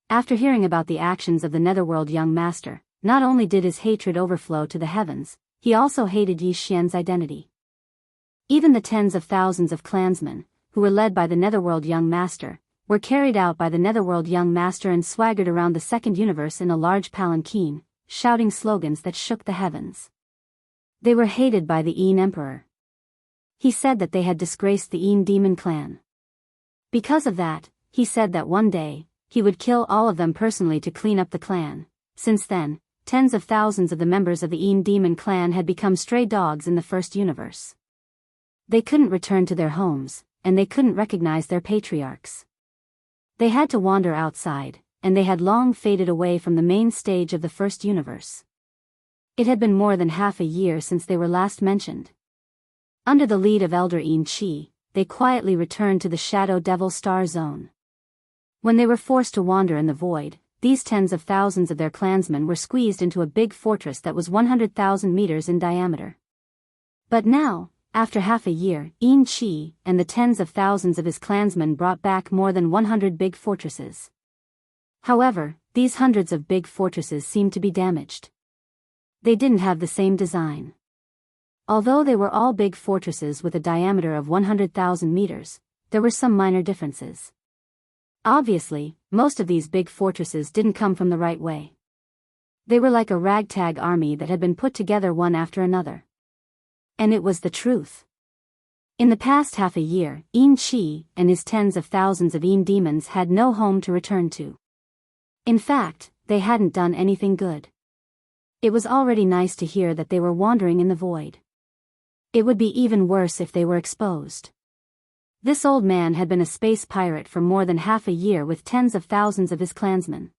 S1: After hearing about the actions of the Netherworld young master, not only did his hatred overflow to the heavens, he also hated Yi Xian's identity. Even the tens of thousands of clansmen, who were led by the Netherworld young master, were carried out by the Netherworld young master and swaggered around the Second Universe in a large palanquin, shouting slogans that shook the heavens. They were hated by the Een Emperor. He said that they had disgraced the Een Demon clan. Because of that, he said that one day, he would kill all of them personally to clean up the clan. Since then, tens of thousands of the members of the Een Demon clan had become stray dogs in the First Universe. They couldn't return to their homes, and they couldn't recognize their patriarchs. They had to wander outside, and they had long faded away from the main stage of the First Universe. It had been more than half a year since they were last mentioned. Under the lead of Elder Een Qi, they quietly returned to the Shadow Devil Star Zone. When they were forced to wander in the void, these tens of thousands of their clansmen were squeezed into a big fortress that was 100,000 meters in diameter. But now, after half a year, Een Qi and the tens of thousands of his clansmen brought back more than 100 big fortresses. However, these hundreds of big fortresses seemed to be damaged. They didn't have the same design. Although they were all big fortresses with a diameter of 100,000 meters, there were some minor differences. Obviously, most of these big fortresses didn't come from the right way. They were like a ragtag army that had been put together one after another. And it was the truth. In the past half a year, Een Qi and his tens of thousands of Een Demons had no home to return to. In fact, they hadn't done anything good. It was already nice to hear that they were wandering in the void. It would be even worse if they were exposed. This old man had been a space pirate for more than half a year with tens of thousands of his clansmen.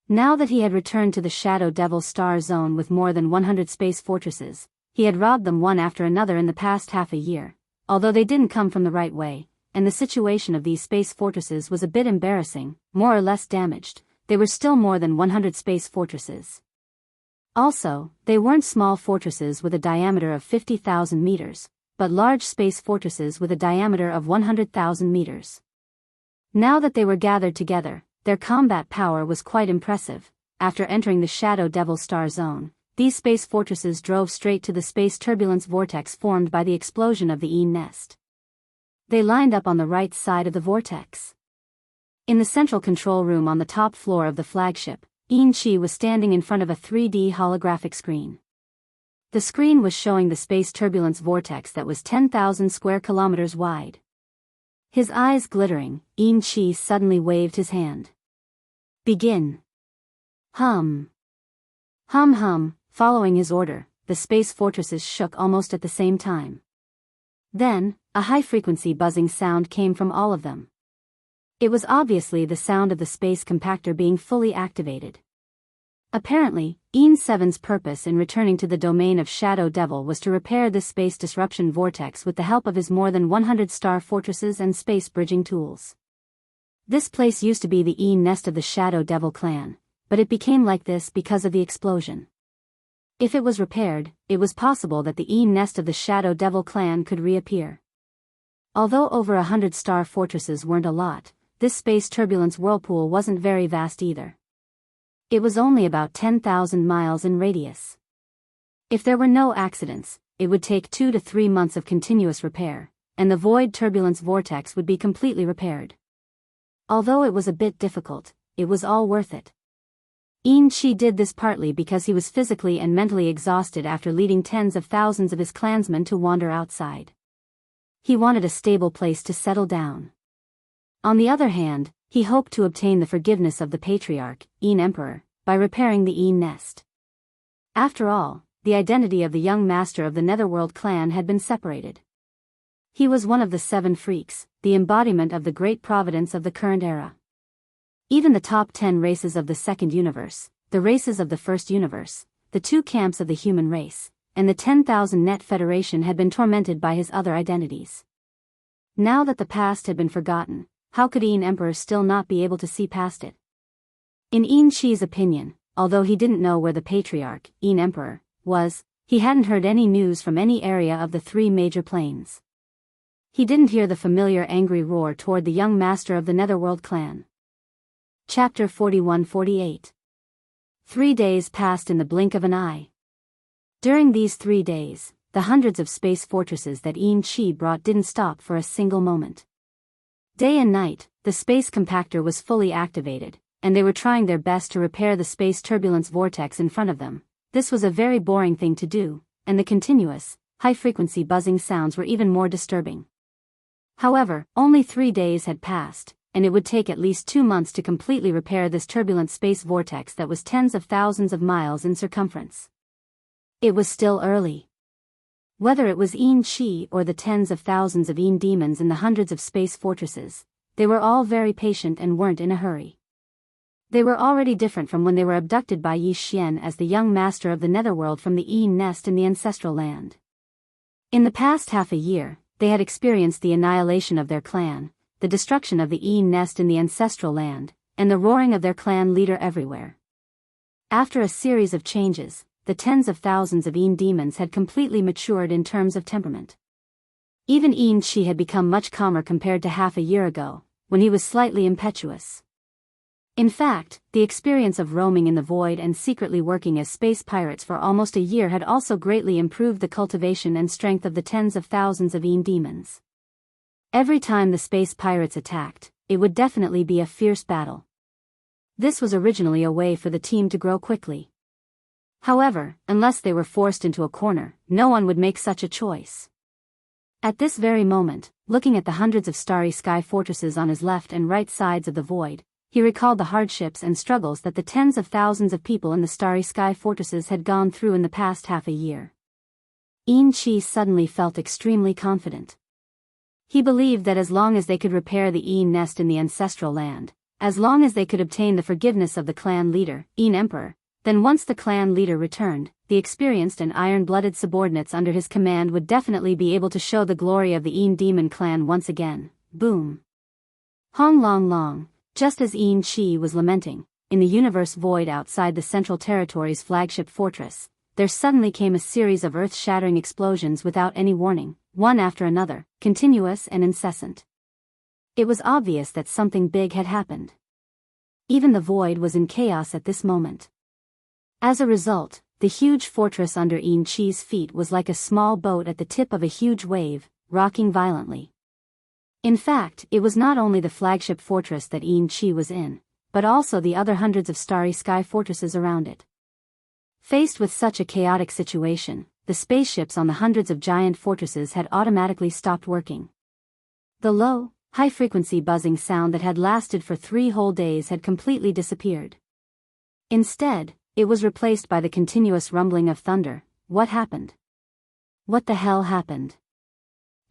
S1: Now that he had returned to the Shadow Devil Star Zone with more than 100 space fortresses, he had robbed them one after another in the past half a year, although they didn't come from the right way, and the situation of these space fortresses was a bit embarrassing, more or less damaged. They were still more than 100 space fortresses. Also, they weren't small fortresses with a diameter of 50,000 meters, but large space fortresses with a diameter of 100,000 meters. Now that they were gathered together, their combat power was quite impressive. After entering the Shadow Devil Star Zone, these space fortresses drove straight to the space turbulence vortex formed by the explosion of the nest. They lined up on the right side of the vortex. In the central control room on the top floor of the flagship, Chi was standing in front of a 3D holographic screen. The screen was showing the space turbulence vortex that was 10,000 square kilometers wide. His eyes glittering, Chi suddenly waved his hand. Begin. Hum. Hum hum. Following his order, the space fortresses shook almost at the same time. Then, a high-frequency buzzing sound came from all of them. It was obviously the sound of the space compactor being fully activated. Apparently, EN7's purpose in returning to the domain of Shadow Devil was to repair this space disruption vortex with the help of his more than 100 star fortresses and space bridging tools. This place used to be the nest of the Shadow Devil clan, but it became like this because of the explosion. If it was repaired, it was possible that the nest of the Shadow Devil clan could reappear. Although over 100 star fortresses weren't a lot, this space turbulence whirlpool wasn't very vast either. It was only about 10,000 miles in radius. If there were no accidents, it would take 2 to 3 months of continuous repair, and the void turbulence vortex would be completely repaired. Although it was a bit difficult, it was all worth it. Chi did this partly because he was physically and mentally exhausted after leading tens of thousands of his clansmen to wander outside. He wanted a stable place to settle down. On the other hand, he hoped to obtain the forgiveness of the Patriarch, Emperor, by repairing the nest. After all, the identity of the young master of the Netherworld clan had been separated. He was one of the 7 freaks, the embodiment of the great providence of the current era. Even the top 10 races of the Second Universe, the races of the First Universe, the 2 camps of the human race, and the 10,000 Net Federation had been tormented by his other identities. Now that the past had been forgotten, how could Emperor still not be able to see past it? In Chi's opinion, although he didn't know where the Patriarch, Emperor, was, he hadn't heard any news from any area of the 3 major planes. He didn't hear the familiar angry roar toward the young master of the Netherworld clan. Chapter 41-48. 3 days passed in the blink of an eye. During these 3 days, the hundreds of space fortresses that Chi brought didn't stop for a single moment. Day and night, the space compactor was fully activated, and they were trying their best to repair the space turbulence vortex in front of them. This was a very boring thing to do, and the continuous, high-frequency buzzing sounds were even more disturbing. However, only 3 days had passed, and it would take at least 2 months to completely repair this turbulent space vortex that was tens of thousands of miles in circumference. It was still early. Whether it was Chi or the tens of thousands of demons in the hundreds of space fortresses, they were all very patient and weren't in a hurry. They were already different from when they were abducted by Yi Xian as the young master of the Netherworld from the nest in the ancestral land. In the past half a year, they had experienced the annihilation of their clan, the destruction of the nest in the ancestral land, and the roaring of their clan leader everywhere. After a series of changes, the tens of thousands of demons had completely matured in terms of temperament. Even Chi had become much calmer compared to half a year ago, when he was slightly impetuous. In fact, the experience of roaming in the void and secretly working as space pirates for almost a year had also greatly improved the cultivation and strength of the tens of thousands of demons. Every time the space pirates attacked, it would definitely be a fierce battle. This was originally a way for the team to grow quickly. However, unless they were forced into a corner, no one would make such a choice. At this very moment, looking at the hundreds of starry sky fortresses on his left and right sides of the void, he recalled the hardships and struggles that the tens of thousands of people in the Starry Sky fortresses had gone through in the past half a year. Enrich suddenly felt extremely confident. He believed that as long as they could repair the nest in the ancestral land, as long as they could obtain the forgiveness of the clan leader, Emperor, then once the clan leader returned, the experienced and iron-blooded subordinates under his command would definitely be able to show the glory of the Demon clan once again. Boom. Hong Long Long, just as Enrich was lamenting, in the universe void outside the Central Territory's flagship fortress, there suddenly came a series of earth-shattering explosions without any warning, one after another, continuous and incessant. It was obvious that something big had happened. Even the void was in chaos at this moment. As a result, the huge fortress under Enrich's feet was like a small boat at the tip of a huge wave, rocking violently. In fact, it was not only the flagship fortress that Enrich was in, but also the other hundreds of Starry Sky fortresses around it. Faced with such a chaotic situation, the spaceships on the hundreds of giant fortresses had automatically stopped working. The low, high-frequency buzzing sound that had lasted for 3 whole days had completely disappeared. Instead, it was replaced by the continuous rumbling of thunder. What happened? What the hell happened?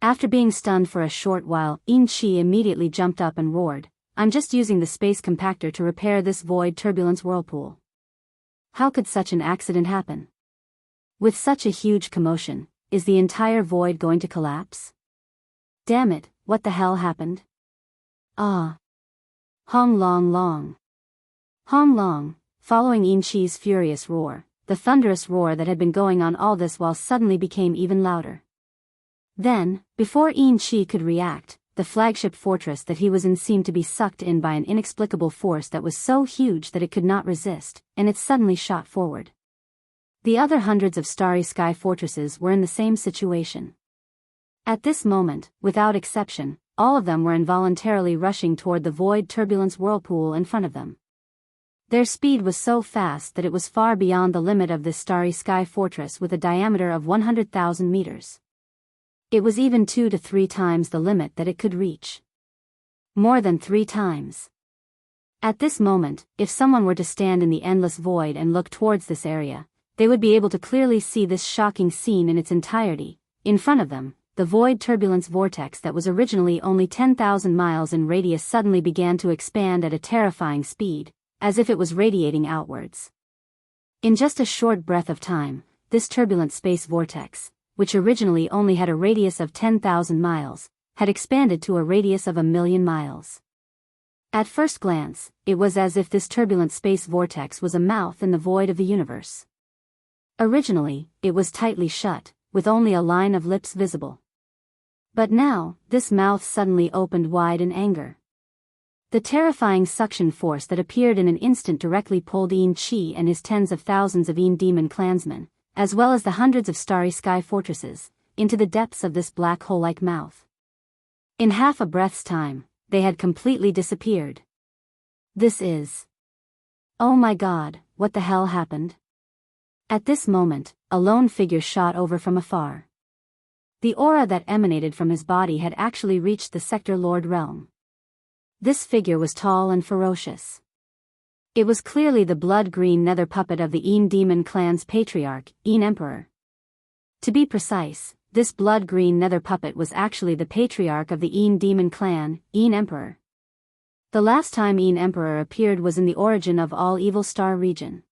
S1: After being stunned for a short while, Enrich immediately jumped up and roared, "I'm just using the space compactor to repair this void turbulence whirlpool. How could such an accident happen? With such a huge commotion, is the entire void going to collapse? Damn it, what the hell happened?" Ah. Hong Long Long. Hong Long, following Enrich's furious roar, the thunderous roar that had been going on all this while suddenly became even louder. Then, before Enrich could react, the flagship fortress that he was in seemed to be sucked in by an inexplicable force that was so huge that it could not resist, and it suddenly shot forward. The other hundreds of Starry Sky fortresses were in the same situation. At this moment, without exception, all of them were involuntarily rushing toward the void turbulence whirlpool in front of them. Their speed was so fast that it was far beyond the limit of this Starry Sky fortress with a diameter of 100,000 meters. It was even 2 to 3 times the limit that it could reach. More than 3 times. At this moment, if someone were to stand in the endless void and look towards this area, they would be able to clearly see this shocking scene in its entirety. In front of them, the void turbulence vortex that was originally only 10,000 miles in radius suddenly began to expand at a terrifying speed, as if it was radiating outwards. In just a short breath of time, this turbulent space vortex, which originally only had a radius of 10,000 miles, had expanded to a radius of 1,000,000 miles. At first glance, it was as if this turbulent space vortex was a mouth in the void of the universe. Originally, it was tightly shut, with only a line of lips visible. But now, this mouth suddenly opened wide in anger. The terrifying suction force that appeared in an instant directly pulled Enrich and his tens of thousands of Demon clansmen, as well as the hundreds of Starry Sky fortresses, into the depths of this black hole-like mouth. In half a breath's time, they had completely disappeared. This is... Oh my God, what the hell happened? At this moment, a lone figure shot over from afar. The aura that emanated from his body had actually reached the Sector Lord realm. This figure was tall and ferocious. It was clearly the blood-green nether puppet of the Demon clan's patriarch, Emperor. To be precise, this blood-green nether puppet was actually the patriarch of the Demon clan, Emperor. The last time Emperor appeared was in the origin of all Evil Star region.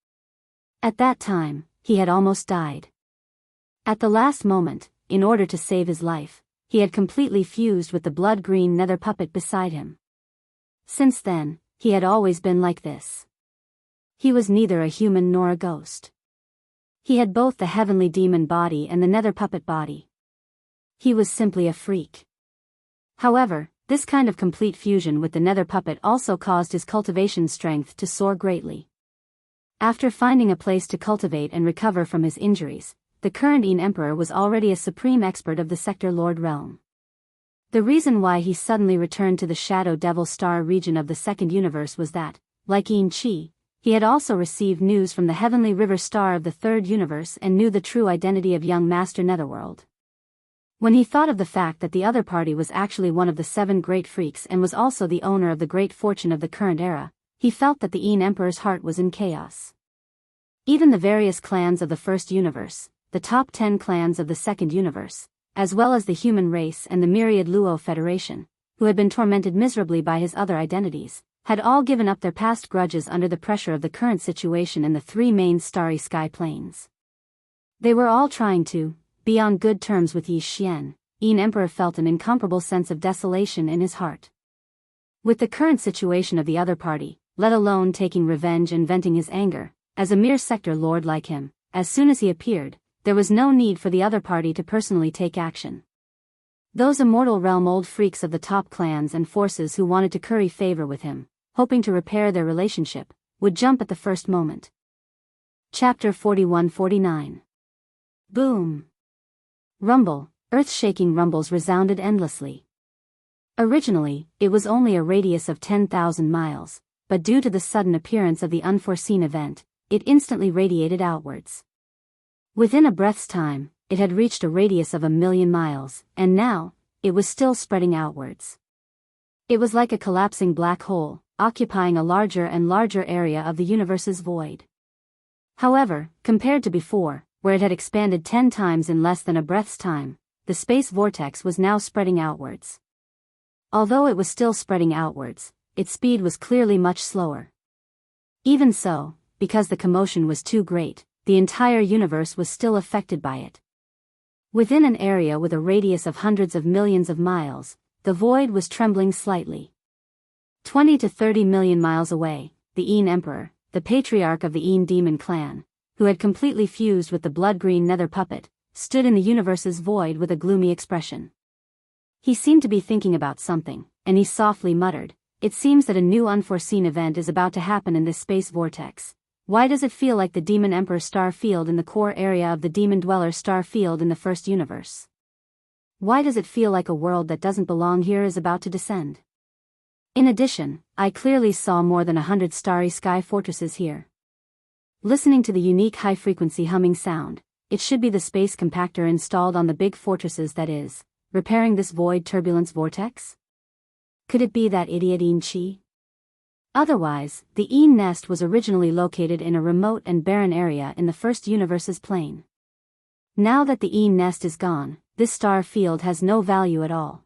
S1: At that time, he had almost died. At the last moment, in order to save his life, he had completely fused with the blood-green nether puppet beside him. Since then, he had always been like this. He was neither a human nor a ghost. He had both the heavenly demon body and the nether puppet body. He was simply a freak. However, this kind of complete fusion with the nether puppet also caused his cultivation strength to soar greatly. After finding a place to cultivate and recover from his injuries, the current Emperor was already a supreme expert of the Sector Lord realm. The reason why he suddenly returned to the Shadow Devil Star region of the Second Universe was that, like Enrich, he had also received news from the Heavenly River Star of the Third Universe and knew the true identity of young Master Netherworld. When he thought of the fact that the other party was actually one of the 7 great freaks and was also the owner of the great fortune of the current era, he felt that the Een Emperor's heart was in chaos. Even the various clans of the First Universe, the top 10 clans of the Second Universe, as well as the human race and the myriad Luo Federation, who had been tormented miserably by his other identities, had all given up their past grudges under the pressure of the current situation in the three main starry sky planes. They were all trying to be on good terms with Yi Xian. Een Emperor felt an incomparable sense of desolation in his heart. With the current situation of the other party, let alone taking revenge and venting his anger, as a mere sector lord like him, as soon as he appeared, there was no need for the other party to personally take action. Those immortal realm old freaks of the top clans and forces who wanted to curry favor with him, hoping to repair their relationship, would jump at the first moment. Chapter 41-49. Boom. Rumble, earth-shaking rumbles resounded endlessly. Originally, it was only a radius of 10,000 miles, but due to the sudden appearance of the unforeseen event, it instantly radiated outwards. Within a breath's time, it had reached a radius of 1,000,000 miles, and now, it was still spreading outwards. It was like a collapsing black hole, occupying a larger and larger area of the universe's void. However, compared to before, where it had expanded 10 times in less than a breath's time, the space vortex was now spreading outwards. Although it was still spreading outwards, its speed was clearly much slower. Even so, because the commotion was too great, the entire universe was still affected by it. Within an area with a radius of hundreds of millions of miles, the void was trembling slightly. 20 to 30 million miles away, the Een Emperor, the patriarch of the Een demon clan, who had completely fused with the blood-green nether puppet, stood in the universe's void with a gloomy expression. He seemed to be thinking about something, and he softly muttered, "It seems that a new unforeseen event is about to happen in this space vortex. Why does it feel like the Demon Emperor star field in the core area of the Demon Dweller star field in the First Universe? Why does it feel like a world that doesn't belong here is about to descend? In addition, I clearly saw more than 100 starry sky fortresses here." Listening to the unique high-frequency humming sound, it should be the space compactor installed on the big fortresses that is repairing this void turbulence vortex? Could it be that idiot Een Chi? Otherwise, the Een nest was originally located in a remote and barren area in the First Universe's plane. Now that the Een nest is gone, this star field has no value at all.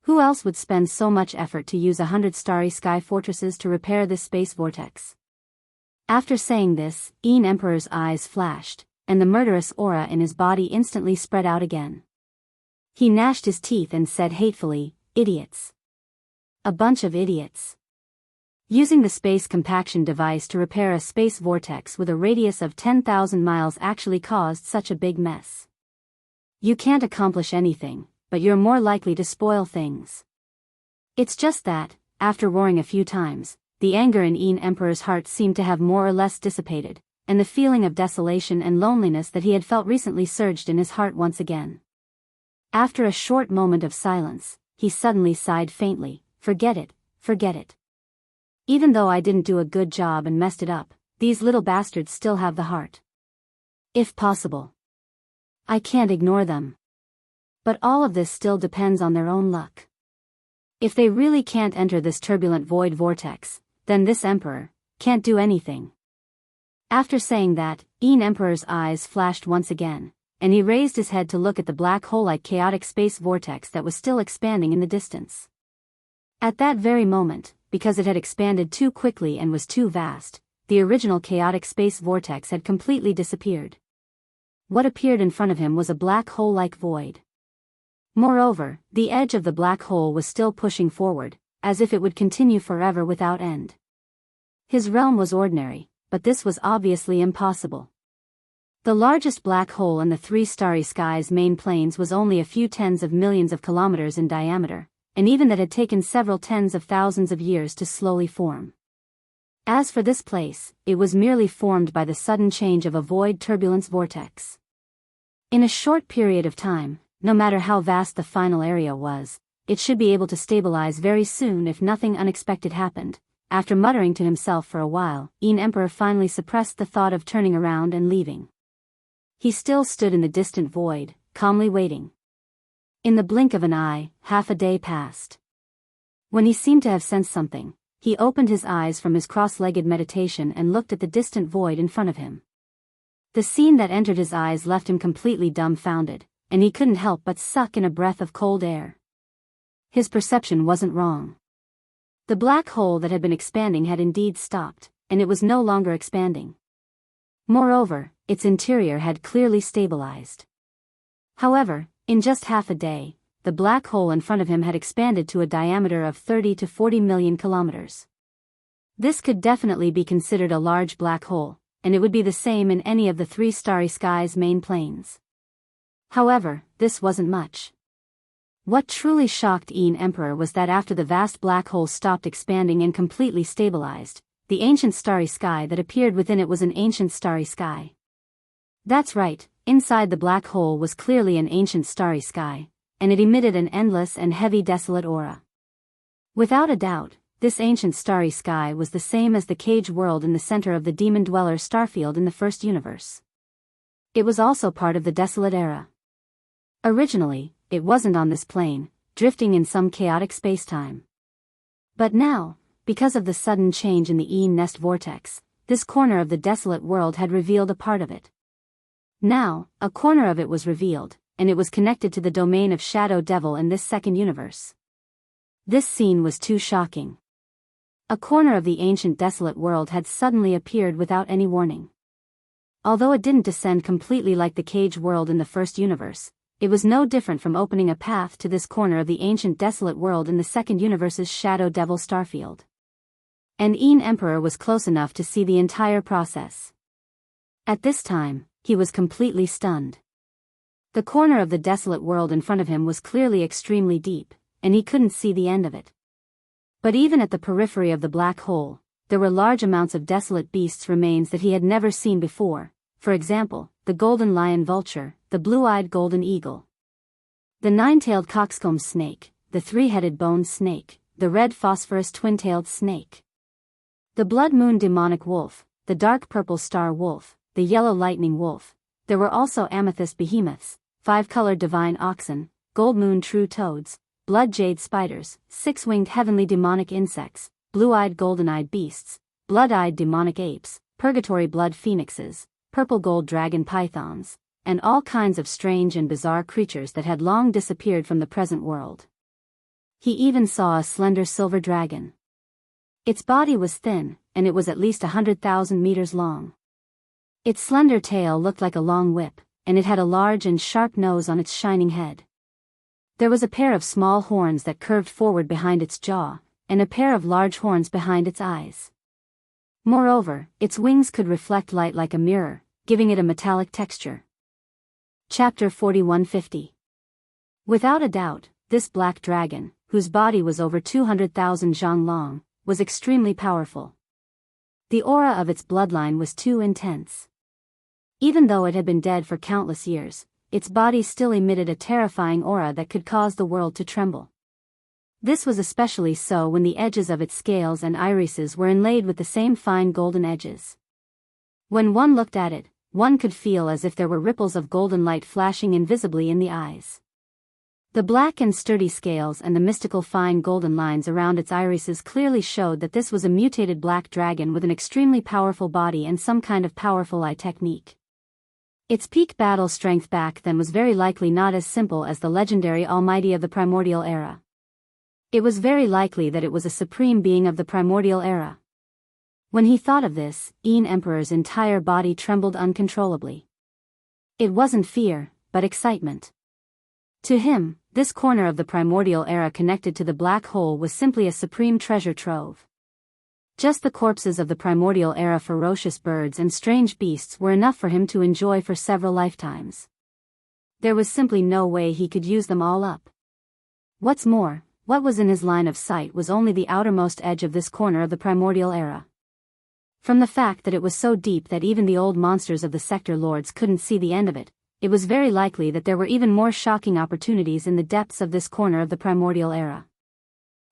S1: Who else would spend so much effort to use 100 starry sky fortresses to repair this space vortex? After saying this, Een Emperor's eyes flashed, and the murderous aura in his body instantly spread out again. He gnashed his teeth and said hatefully, "Idiots. A bunch of idiots. Using the space compaction device to repair a space vortex with a radius of 10,000 miles actually caused such a big mess. You can't accomplish anything, but you're more likely to spoil things." It's just that, after roaring a few times, the anger in Een Emperor's heart seemed to have more or less dissipated, and the feeling of desolation and loneliness that he had felt recently surged in his heart once again. After a short moment of silence, he suddenly sighed faintly, "Forget it, forget it. Even though I didn't do a good job and messed it up, these little bastards still have the heart. If possible, I can't ignore them. But all of this still depends on their own luck. If they really can't enter this turbulent void vortex, then this emperor can't do anything." After saying that, Een Emperor's eyes flashed once again, and he raised his head to look at the black hole-like chaotic space vortex that was still expanding in the distance. At that very moment, because it had expanded too quickly and was too vast, the original chaotic space vortex had completely disappeared. What appeared in front of him was a black hole-like void. Moreover, the edge of the black hole was still pushing forward, as if it would continue forever without end. His realm was ordinary, but this was obviously impossible. The largest black hole in the three starry skies main planes was only a few tens of millions of kilometers in diameter, and even that had taken several tens of thousands of years to slowly form. As for this place, it was merely formed by the sudden change of a void turbulence vortex. In a short period of time, no matter how vast the final area was, it should be able to stabilize very soon if nothing unexpected happened. After muttering to himself for a while, Een Emperor finally suppressed the thought of turning around and leaving. He still stood in the distant void, calmly waiting. In the blink of an eye, half a day passed. When he seemed to have sensed something, he opened his eyes from his cross-legged meditation and looked at the distant void in front of him. The scene that entered his eyes left him completely dumbfounded, and he couldn't help but suck in a breath of cold air. His perception wasn't wrong. The black hole that had been expanding had indeed stopped, and it was no longer expanding. Moreover, its interior had clearly stabilized. However, in just half a day, the black hole in front of him had expanded to a diameter of 30 to 40 million kilometers. This could definitely be considered a large black hole, and it would be the same in any of the three starry skies' main planes. However, this wasn't much. What truly shocked Ian Emperor was that after the vast black hole stopped expanding and completely stabilized, the ancient starry sky that appeared within it was an ancient starry sky. That's right, inside the black hole was clearly an ancient starry sky, and it emitted an endless and heavy desolate aura. Without a doubt, this ancient starry sky was the same as the cage world in the center of the demon dweller starfield in the first universe. It was also part of the desolate era. Originally, it wasn't on this plane, drifting in some chaotic spacetime. But now, because of the sudden change in the Ian Nest vortex, this corner of the desolate world had revealed a part of it. Now, a corner of it was revealed, and it was connected to the domain of Shadow Devil in this second universe. This scene was too shocking. A corner of the ancient desolate world had suddenly appeared without any warning. Although it didn't descend completely like the cage world in the first universe, it was no different from opening a path to this corner of the ancient desolate world in the second universe's Shadow Devil starfield. And Ian Emperor was close enough to see the entire process. At this time, he was completely stunned. The corner of the desolate world in front of him was clearly extremely deep, and he couldn't see the end of it. But even at the periphery of the black hole, there were large amounts of desolate beasts' remains that he had never seen before, for example, the golden lion vulture, the blue-eyed golden eagle, the nine-tailed coxcomb snake, the three-headed boned snake, the red phosphorus twin-tailed snake, the blood moon demonic wolf, the dark purple star wolf, the yellow lightning wolf. There were also amethyst behemoths, five-colored divine oxen, gold moon true toads, blood jade spiders, six-winged heavenly demonic insects, blue-eyed golden-eyed beasts, blood-eyed demonic apes, purgatory blood phoenixes, purple gold dragon pythons, and all kinds of strange and bizarre creatures that had long disappeared from the present world. He even saw a slender silver dragon. Its body was thin, and it was at least 100,000 meters long. Its slender tail looked like a long whip, and it had a large and sharp nose on its shining head. There was a pair of small horns that curved forward behind its jaw, and a pair of large horns behind its eyes. Moreover, its wings could reflect light like a mirror, giving it a metallic texture. Chapter 4150. Without a doubt, this black dragon, whose body was over 200,000 zhang long, was extremely powerful. The aura of its bloodline was too intense. Even though it had been dead for countless years, its body still emitted a terrifying aura that could cause the world to tremble. This was especially so when the edges of its scales and irises were inlaid with the same fine golden edges. When one looked at it, one could feel as if there were ripples of golden light flashing invisibly in the eyes. The black and sturdy scales and the mystical fine golden lines around its irises clearly showed that this was a mutated black dragon with an extremely powerful body and some kind of powerful eye technique. Its peak battle strength back then was very likely not as simple as the legendary Almighty of the Primordial Era. It was very likely that it was a supreme being of the Primordial Era. When he thought of this, Ian Emperor's entire body trembled uncontrollably. It wasn't fear, but excitement. To him, this corner of the Primordial Era connected to the black hole was simply a supreme treasure trove. Just the corpses of the Primordial Era ferocious birds and strange beasts were enough for him to enjoy for several lifetimes. There was simply no way he could use them all up. What's more, what was in his line of sight was only the outermost edge of this corner of the Primordial Era. From the fact that it was so deep that even the old monsters of the Sector Lords couldn't see the end of it, it was very likely that there were even more shocking opportunities in the depths of this corner of the Primordial Era.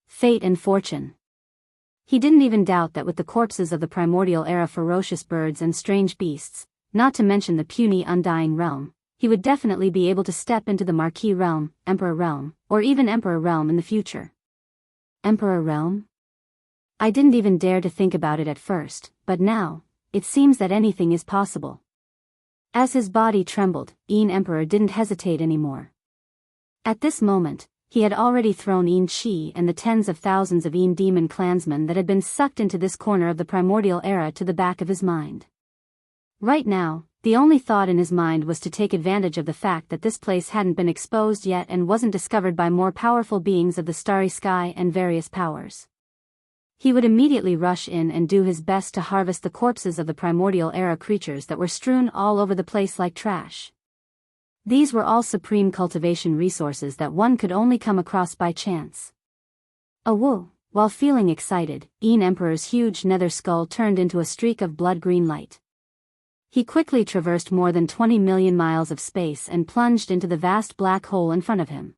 S1: Fate and fortune. He didn't even doubt that with the corpses of the Primordial Era ferocious birds and strange beasts, not to mention the puny Undying Realm, he would definitely be able to step into the Marquis Realm, Emperor Realm, or even Emperor Realm in the future. Emperor Realm? I didn't even dare to think about it at first, but now, it seems that anything is possible. As his body trembled, Emperor didn't hesitate anymore. At this moment, he had already thrown Chi and the tens of thousands of demon clansmen that had been sucked into this corner of the primordial era to the back of his mind. Right now, the only thought in his mind was to take advantage of the fact that this place hadn't been exposed yet and wasn't discovered by more powerful beings of the starry sky and various powers. He would immediately rush in and do his best to harvest the corpses of the primordial era creatures that were strewn all over the place like trash. These were all supreme cultivation resources that one could only come across by chance. Whoa! While feeling excited, Emperor's huge nether skull turned into a streak of blood-green light. He quickly traversed more than 20 million miles of space and plunged into the vast black hole in front of him.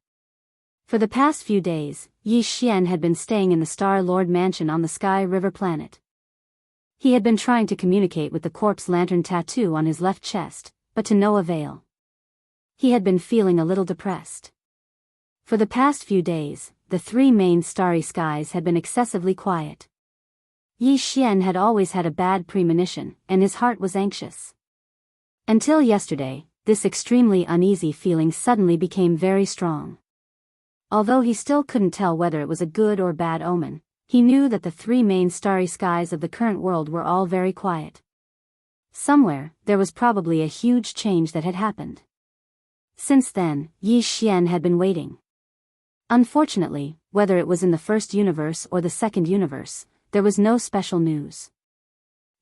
S1: For the past few days, Yi Xian had been staying in the Star Lord Mansion on the Sky River planet. He had been trying to communicate with the corpse lantern tattoo on his left chest, but to no avail. He had been feeling a little depressed. For the past few days, the three main starry skies had been excessively quiet. Yi Xian had always had a bad premonition, and his heart was anxious. Until yesterday, this extremely uneasy feeling suddenly became very strong. Although he still couldn't tell whether it was a good or bad omen, he knew that the three main starry skies of the current world were all very quiet. Somewhere, there was probably a huge change that had happened. Since then, Yi Xian had been waiting. Unfortunately, whether it was in the first universe or the second universe, there was no special news.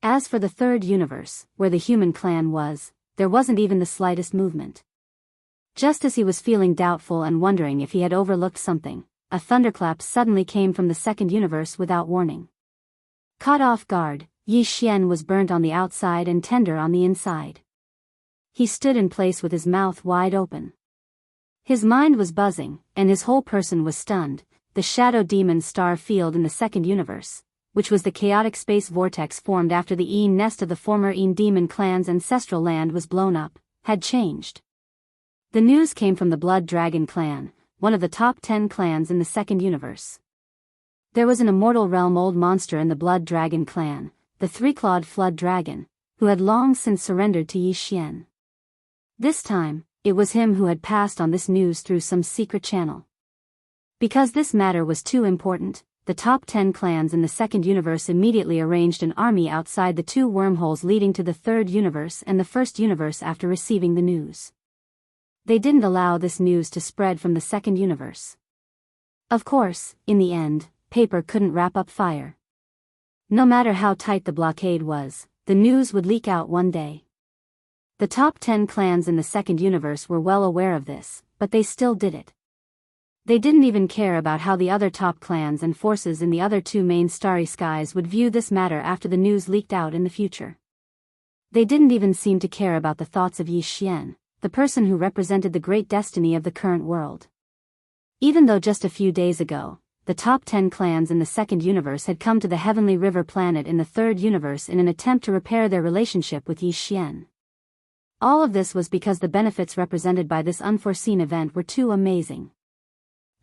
S1: As for the third universe, where the human clan was, there wasn't even the slightest movement. Just as he was feeling doubtful and wondering if he had overlooked something, a thunderclap suddenly came from the second universe without warning. Caught off guard, Yi Xian was burnt on the outside and tender on the inside. He stood in place with his mouth wide open. His mind was buzzing, and his whole person was stunned. The shadow demon star field in the second universe, which was the chaotic space vortex formed after the nest of the former demon clan's ancestral land was blown up, had changed. The news came from the Blood Dragon clan, one of the top 10 clans in the second universe. There was an immortal realm old monster in the Blood Dragon clan, the three-clawed Flood Dragon, who had long since surrendered to Yi Xian. This time, it was him who had passed on this news through some secret channel. Because this matter was too important, the top 10 clans in the second universe immediately arranged an army outside the two wormholes leading to the third universe and the first universe after receiving the news. They didn't allow this news to spread from the second universe. Of course, in the end, paper couldn't wrap up fire. No matter how tight the blockade was, the news would leak out one day. The top 10 clans in the second universe were well aware of this, but they still did it. They didn't even care about how the other top clans and forces in the other two main starry skies would view this matter after the news leaked out in the future. They didn't even seem to care about the thoughts of Yi Xian, the person who represented the great destiny of the current world. Even though just a few days ago, the top 10 clans in the second universe had come to the Heavenly River planet in the third universe in an attempt to repair their relationship with Yi Xian. All of this was because the benefits represented by this unforeseen event were too amazing.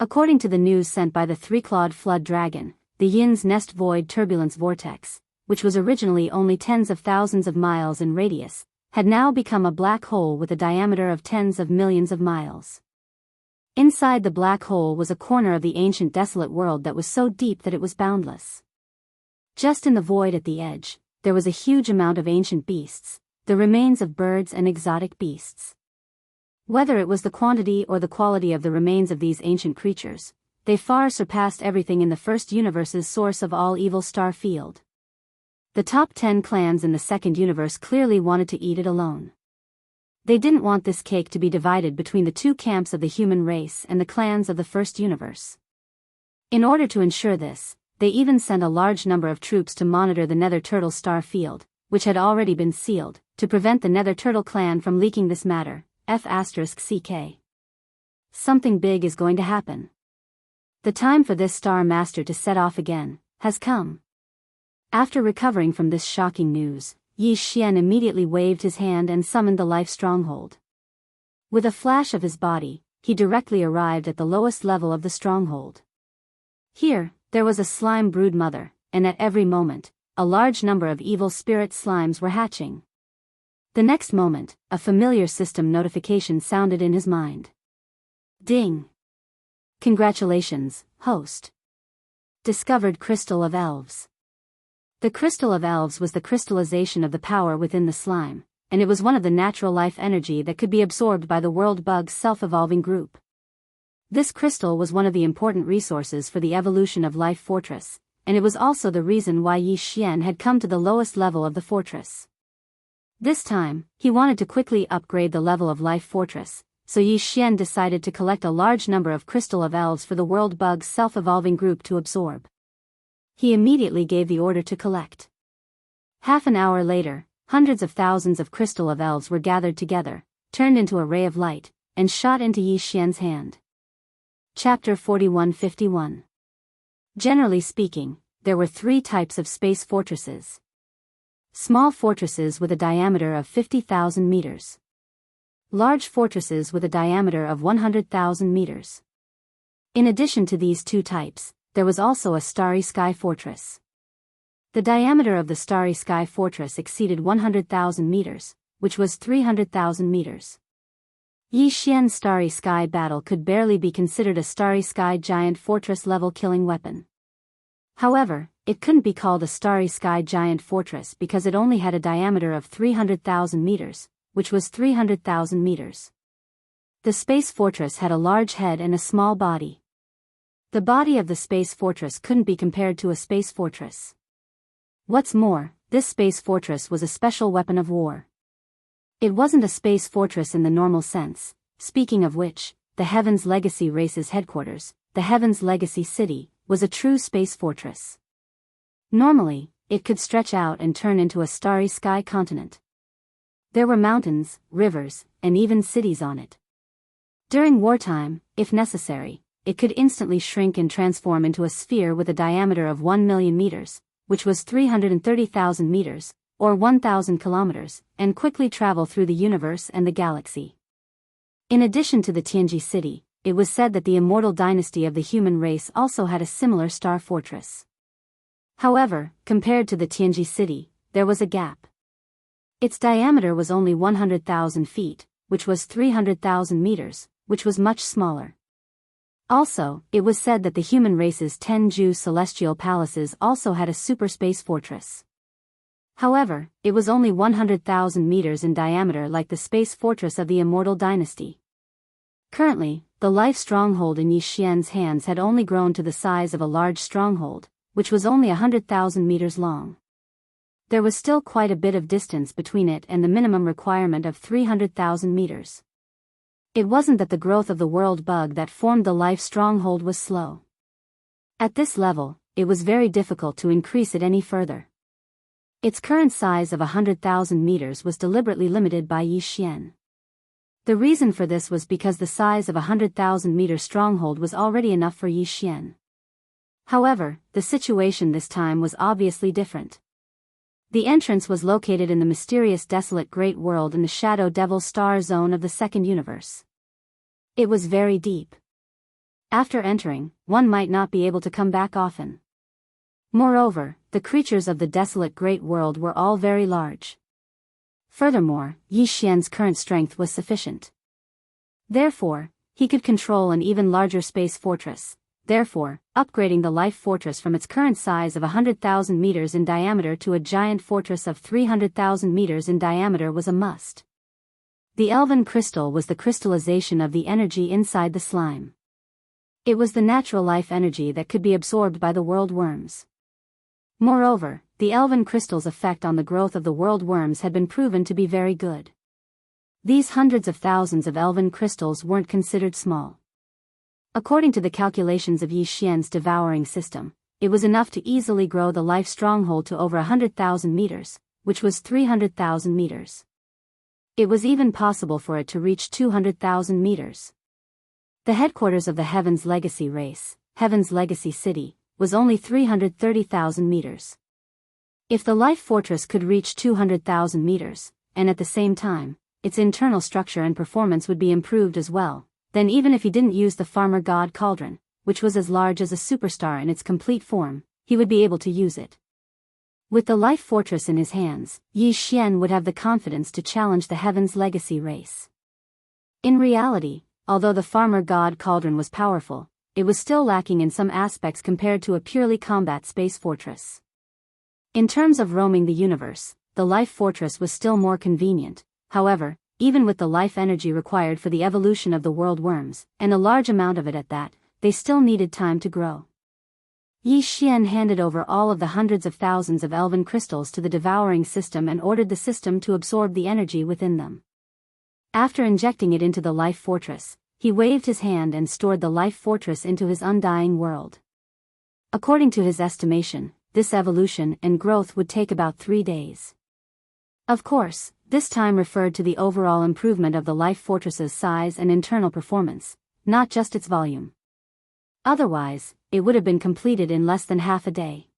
S1: According to the news sent by the three-clawed Flood Dragon, the Yin's Nest Void Turbulence Vortex, which was originally only tens of thousands of miles in radius, had now become a black hole with a diameter of tens of millions of miles. Inside the black hole was a corner of the ancient desolate world that was so deep that it was boundless. Just in the void at the edge, there was a huge amount of ancient beasts, the remains of birds and exotic beasts. Whether it was the quantity or the quality of the remains of these ancient creatures, they far surpassed everything in the first universe's source of all evil star field. The top 10 clans in the second universe clearly wanted to eat it alone. They didn't want this cake to be divided between the two camps of the human race and the clans of the first universe. In order to ensure this, they even sent a large number of troops to monitor the Nether Turtle star field, which had already been sealed, to prevent the Nether Turtle clan from leaking this matter. F***CK. Something big is going to happen. The time for this Star Master to set off again has come. After recovering from this shocking news, Yi Xian immediately waved his hand and summoned the Life Stronghold. With a flash of his body, he directly arrived at the lowest level of the stronghold. Here, there was a slime brood mother, and at every moment, a large number of evil spirit slimes were hatching. The next moment, a familiar system notification sounded in his mind. Ding! Congratulations, host. Discovered Crystal of Elves. The Crystal of Elves was the crystallization of the power within the slime, and it was one of the natural life energy that could be absorbed by the world bug's self-evolving group. This crystal was one of the important resources for the evolution of Life Fortress, and it was also the reason why Yi Xian had come to the lowest level of the fortress. This time, he wanted to quickly upgrade the level of Life Fortress, so Yi Xian decided to collect a large number of Crystal of Elves for the world bug's self-evolving group to absorb. He immediately gave the order to collect. Half an hour later, hundreds of thousands of Crystal of Elves were gathered together, turned into a ray of light, and shot into Yi Xian's hand. Chapter 4151. Generally speaking, there were 3 types of space fortresses. Small fortresses with a diameter of 50,000 meters. Large fortresses with a diameter of 100,000 meters. In addition to these 2 types, there was also a Starry Sky Fortress. The diameter of the Starry Sky Fortress exceeded 100,000 meters, which was 300,000 meters. Yi Xian's Starry Sky Battle could barely be considered a Starry Sky Giant Fortress level killing weapon. However, it couldn't be called a Starry Sky Giant Fortress because it only had a diameter of 300,000 meters, which was 300,000 meters. The Space Fortress had a large head and a small body. The body of the Space Fortress couldn't be compared to a Space Fortress. What's more, this Space Fortress was a special weapon of war. It wasn't a Space Fortress in the normal sense, speaking of which, the Heaven's Legacy race's headquarters, the Heaven's Legacy City, was a true Space Fortress. Normally, it could stretch out and turn into a starry sky continent. There were mountains, rivers, and even cities on it. During wartime, if necessary, it could instantly shrink and transform into a sphere with a diameter of 1 million meters, which was 330,000 meters, or 1,000 kilometers, and quickly travel through the universe and the galaxy. In addition to the Tianji city, it was said that the immortal dynasty of the human race also had a similar star fortress. However, compared to the Tianji city, there was a gap. Its diameter was only 100,000 feet, which was 300,000 meters, which was much smaller. Also, it was said that the human race's 10 Ju celestial palaces also had a super space fortress. However, it was only 100,000 meters in diameter like the space fortress of the immortal dynasty. Currently, the life stronghold in Yi Xian's hands had only grown to the size of a large stronghold, which was only 100,000 meters long. There was still quite a bit of distance between it and the minimum requirement of 300,000 meters. It wasn't that the growth of the world bug that formed the life stronghold was slow. At this level, it was very difficult to increase it any further. Its current size of 100,000 meters was deliberately limited by Yi Xian. The reason for this was because the size of a 100,000 meter stronghold was already enough for Yi Xian. However, the situation this time was obviously different. The entrance was located in the mysterious desolate great world in the Shadow Devil star zone of the second universe. It was very deep. After entering, one might not be able to come back often. Moreover, the creatures of the desolate great world were all very large. Furthermore, Yi Xian's current strength was sufficient. Therefore, he could control an even larger space fortress. Therefore, upgrading the life fortress from its current size of 100,000 meters in diameter to a giant fortress of 300,000 meters in diameter was a must. The elven crystal was the crystallization of the energy inside the slime. It was the natural life energy that could be absorbed by the world worms. Moreover, the elven crystal's effect on the growth of the world worms had been proven to be very good. These hundreds of thousands of elven crystals weren't considered small. According to the calculations of Yi Xian's devouring system, it was enough to easily grow the life stronghold to over 100,000 meters, which was 300,000 meters. It was even possible for it to reach 200,000 meters. The headquarters of the Heaven's Legacy race, Heaven's Legacy City, was only 330,000 meters. If the life fortress could reach 200,000 meters, and at the same time, its internal structure and performance would be improved as well, then even if he didn't use the Farmer God Cauldron, which was as large as a superstar in its complete form, he would be able to use it. With the life fortress in his hands, Yi Xian would have the confidence to challenge the Heaven's legacy race. In reality, although the farmer god cauldron was powerful, it was still lacking in some aspects compared to a purely combat space fortress. In terms of roaming the universe, the life fortress was still more convenient. However, even with the life energy required for the evolution of the world worms, and a large amount of it at that, they still needed time to grow. Yi Xian handed over all of the hundreds of thousands of elven crystals to the devouring system and ordered the system to absorb the energy within them. After injecting it into the life fortress, he waved his hand and stored the life fortress into his undying world. According to his estimation, this evolution and growth would take about 3 days. Of course, this time referred to the overall improvement of the life fortress's size and internal performance, not just its volume. Otherwise, it would have been completed in less than half a day.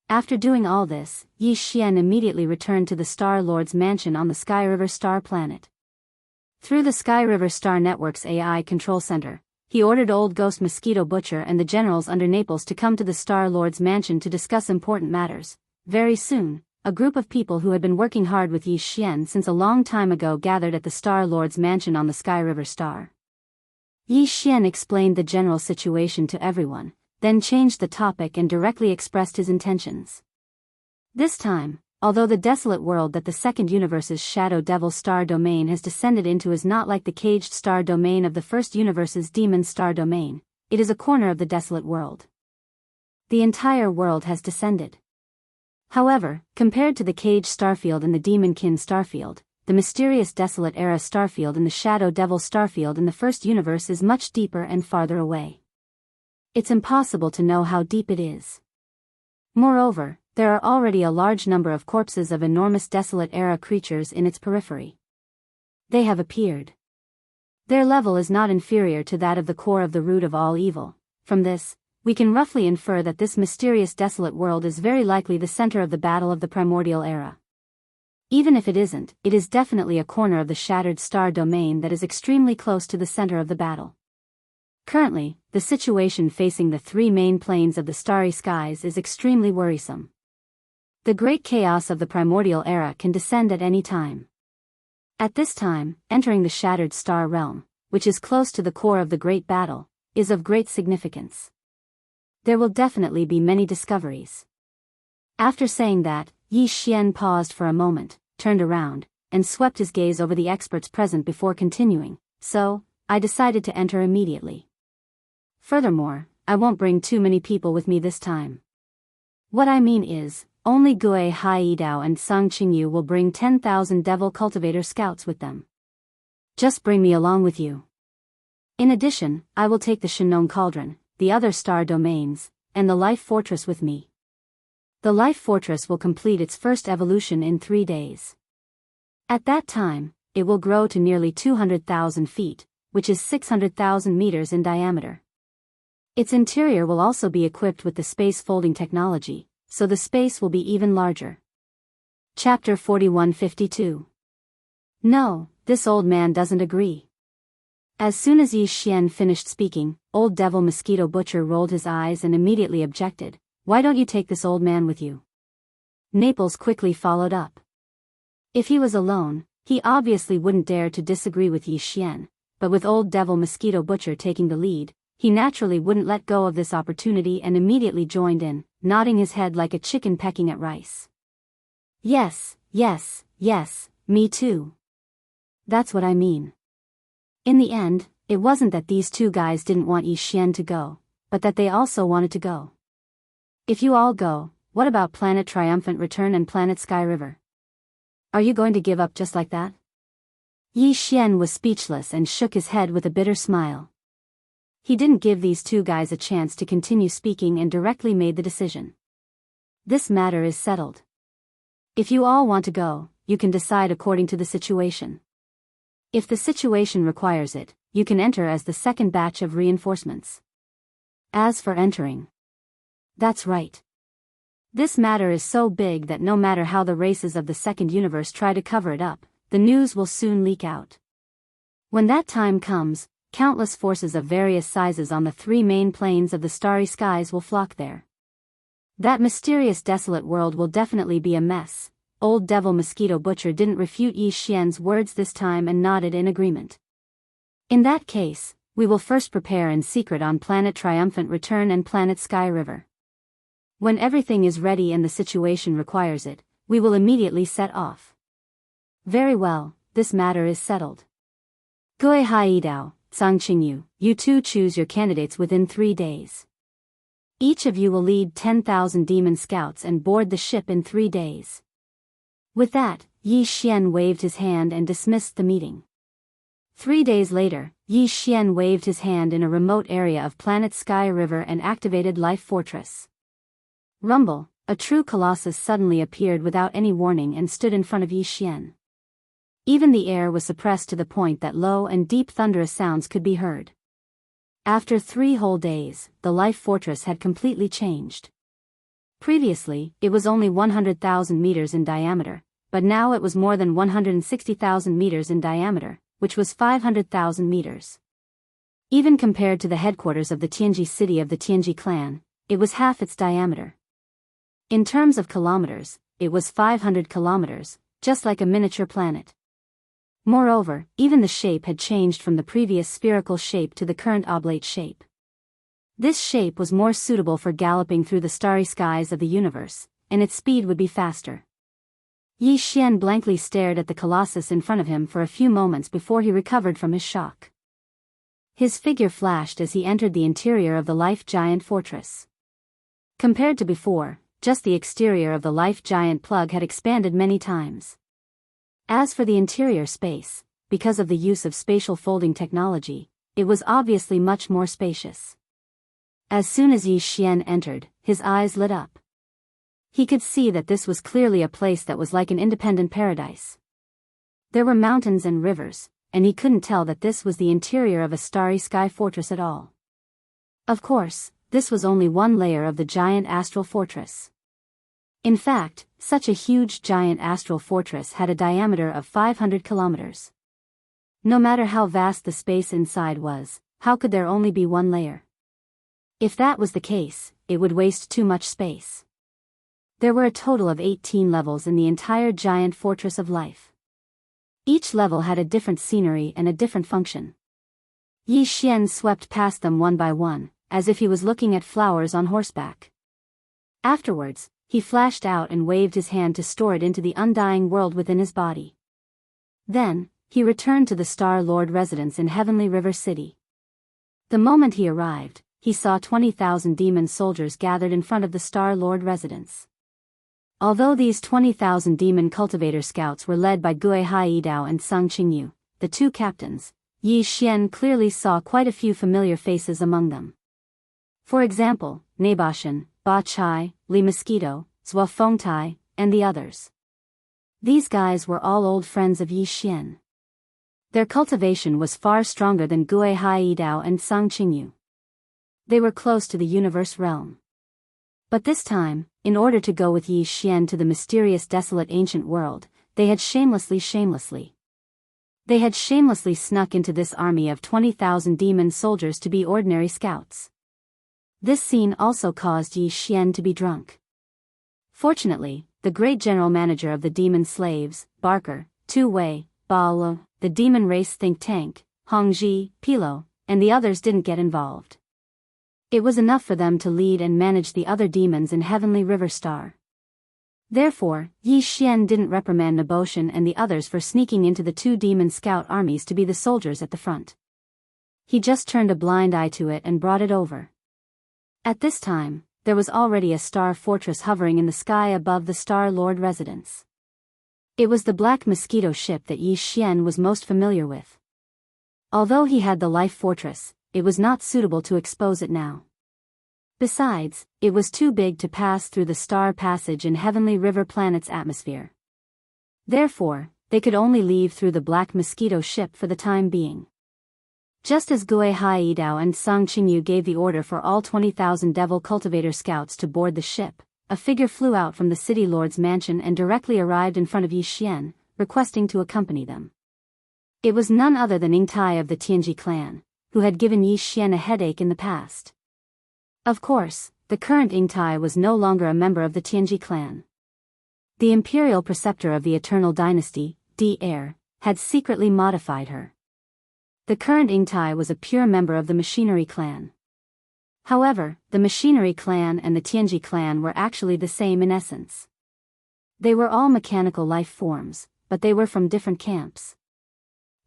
S1: After doing all this, Yi Xian immediately returned to the Star Lord's mansion on the Sky River Star planet. Through the Sky River Star Network's AI control center, he ordered Old Ghost Mosquito Butcher and the generals under Naples to come to the Star Lord's mansion to discuss important matters. Very soon, a group of people who had been working hard with Yi Xian since a long time ago gathered at the Star Lord's mansion on the Sky River Star. Yi Xian explained the general situation to everyone, then changed the topic and directly expressed his intentions. This time, although the desolate world that the second universe's Shadow Devil star domain has descended into is not like the caged star domain of the first universe's Demon star domain, it is a corner of the desolate world. The entire world has descended. However, compared to the caged starfield and the Demonkin starfield, the mysterious Desolate Era starfield and the Shadow Devil starfield in the first universe is much deeper and farther away. It's impossible to know how deep it is. Moreover, there are already a large number of corpses of enormous Desolate Era creatures in its periphery. They have appeared. Their level is not inferior to that of the core of the root of all evil. From this, we can roughly infer that this mysterious desolate world is very likely the center of the battle of the primordial era. Even if it isn't, it is definitely a corner of the shattered star domain that is extremely close to the center of the battle. Currently, the situation facing the 3 main planes of the starry skies is extremely worrisome. The great chaos of the primordial era can descend at any time. At this time, entering the shattered star realm, which is close to the core of the great battle, is of great significance. There will definitely be many discoveries. After saying that, Yi Xian paused for a moment, turned around, and swept his gaze over the experts present before continuing. So, I decided to enter immediately. Furthermore, I won't bring too many people with me this time. What I mean is, only Gue Haidao and Sung Qingyu will bring 10,000 Devil Cultivator scouts with them. Just bring me along with you. In addition, I will take the Shinong Cauldron, the other star domains, and the Life Fortress with me. The Life Fortress will complete its first evolution in 3 days. At that time, it will grow to nearly 200,000 feet, which is 600,000 meters in diameter. Its interior will also be equipped with the space folding technology, so the space will be even larger. Chapter 4152. No, this old man doesn't agree. As soon as Yi Xian finished speaking, Old Devil Mosquito Butcher rolled his eyes and immediately objected. Why don't you take this old man with you? Naples quickly followed up. If he was alone, he obviously wouldn't dare to disagree with Yi Xian, but with Old Devil Mosquito Butcher taking the lead, he naturally wouldn't let go of this opportunity and immediately joined in, nodding his head like a chicken pecking at rice. Yes, yes, yes, me too. That's what I mean. In the end, it wasn't that these 2 guys didn't want Yi Xian to go, but that they also wanted to go. If you all go, what about Planet Triumphant Return and Planet Sky River? Are you going to give up just like that? Yi Xian was speechless and shook his head with a bitter smile. He didn't give these 2 guys a chance to continue speaking and directly made the decision. This matter is settled. If you all want to go, you can decide according to the situation. If the situation requires it, you can enter as the second batch of reinforcements. As for entering, that's right. This matter is so big that no matter how the races of the second universe try to cover it up, the news will soon leak out. When that time comes, countless forces of various sizes on the 3 main planes of the starry skies will flock there. That mysterious desolate world will definitely be a mess. Old Devil Mosquito Butcher didn't refute Yi Xian's words this time and nodded in agreement. In that case, we will first prepare in secret on Planet Triumphant Return and Planet Sky River. When everything is ready and the situation requires it, we will immediately set off. Very well, this matter is settled. Gui Haidao, Zhang Qingyu, you two choose your candidates within 3 days. Each of you will lead 10,000 demon scouts and board the ship in 3 days. With that, Yi Xian waved his hand and dismissed the meeting. 3 days later, Yi Xian waved his hand in a remote area of Planet Sky River and activated Life Fortress. Rumble, a true colossus suddenly appeared without any warning and stood in front of Yi Xian. Even the air was suppressed to the point that low and deep thunderous sounds could be heard. After 3 whole days, the Life Fortress had completely changed. Previously, it was only 100,000 meters in diameter, but now it was more than 160,000 meters in diameter, which was 500,000 meters. Even compared to the headquarters of the Tianji city of the Tianji clan, it was half its diameter. In terms of kilometers, it was 500 kilometers, just like a miniature planet. Moreover, even the shape had changed from the previous spherical shape to the current oblate shape. This shape was more suitable for galloping through the starry skies of the universe, and its speed would be faster. Yi Xian blankly stared at the colossus in front of him for a few moments before he recovered from his shock. His figure flashed as he entered the interior of the Life Giant Fortress. Compared to before, just the exterior of the Life Giant plug had expanded many times. As for the interior space, because of the use of spatial folding technology, it was obviously much more spacious. As soon as Yi Xian entered, his eyes lit up. He could see that this was clearly a place that was like an independent paradise. There were mountains and rivers, and he couldn't tell that this was the interior of a starry sky fortress at all. Of course, this was only one layer of the giant astral fortress. In fact, such a huge giant astral fortress had a diameter of 500 kilometers. No matter how vast the space inside was, how could there only be one layer? If that was the case, it would waste too much space. There were a total of 18 levels in the entire giant fortress of life. Each level had a different scenery and a different function. Yi Xian swept past them one by one, as if he was looking at flowers on horseback. Afterwards, he flashed out and waved his hand to store it into the undying world within his body. Then, he returned to the Star Lord residence in Heavenly River City. The moment he arrived, he saw 20,000 demon soldiers gathered in front of the Star Lord residence. Although these 20,000 demon cultivator scouts were led by Gui Haidao and Zhang Qingyu, the 2 captains, Yi Xian clearly saw quite a few familiar faces among them. For example, Nabashan, Ba Chai, Li Mosquito, Zhua Fengtai, and the others. These guys were all old friends of Yi Xian. Their cultivation was far stronger than Gui Haidao and Zhang Qingyu. They were close to the universe realm. But this time, in order to go with Yi Xian to the mysterious desolate ancient world, they had shamelessly snuck into this army of 20,000 demon soldiers to be ordinary scouts. This scene also caused Yi Xian to be drunk. Fortunately, the great general manager of the demon slaves, Barker, Tu Wei, Bao, the demon race think tank, Hongji, Pilo, and the others didn't get involved. It was enough for them to lead and manage the other demons in Heavenly River Star. Therefore, Yi Xian didn't reprimand Naboshan and the others for sneaking into the 2 demon scout armies to be the soldiers at the front. He just turned a blind eye to it and brought it over. At this time, there was already a star fortress hovering in the sky above the Star Lord residence. It was the Black Mosquito ship that Yi Xian was most familiar with. Although he had the Life Fortress, it was not suitable to expose it now. Besides, it was too big to pass through the star passage in Heavenly River Planet's atmosphere. Therefore, they could only leave through the Black Mosquito ship for the time being. Just as Gui Haidao and Zhang Qingyu gave the order for all 20,000 Devil Cultivator scouts to board the ship, a figure flew out from the City Lord's mansion and directly arrived in front of Yi Xian, requesting to accompany them. It was none other than Yingtai of the Tianji clan, who had given Yi Xian a headache in the past. Of course, the current Ingtai was no longer a member of the Tianji clan. The imperial preceptor of the Eternal Dynasty, D-Heir, had secretly modified her. The current Ingtai was a pure member of the Machinery clan. However, the Machinery clan and the Tianji clan were actually the same in essence. They were all mechanical life forms, but they were from different camps.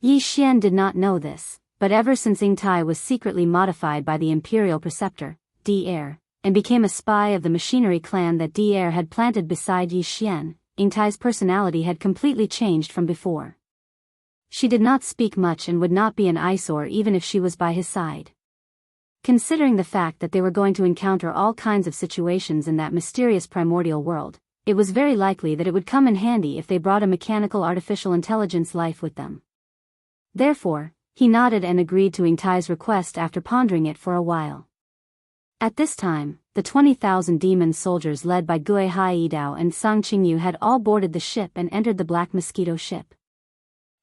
S1: Yi Xian did not know this, but ever since Ingtai was secretly modified by the imperial preceptor, D-Heir, and became a spy of the Machinery clan that D-Heir had planted beside Yi Xian, Ingtai's personality had completely changed from before. She did not speak much and would not be an eyesore even if she was by his side. Considering the fact that they were going to encounter all kinds of situations in that mysterious primordial world, it was very likely that it would come in handy if they brought a mechanical artificial intelligence life with them. Therefore, he nodded and agreed to Ingtai's request after pondering it for a while. At this time, the 20,000 demon soldiers led by Gui Haidao and Song Qingyu had all boarded the ship and entered the Black Mosquito ship.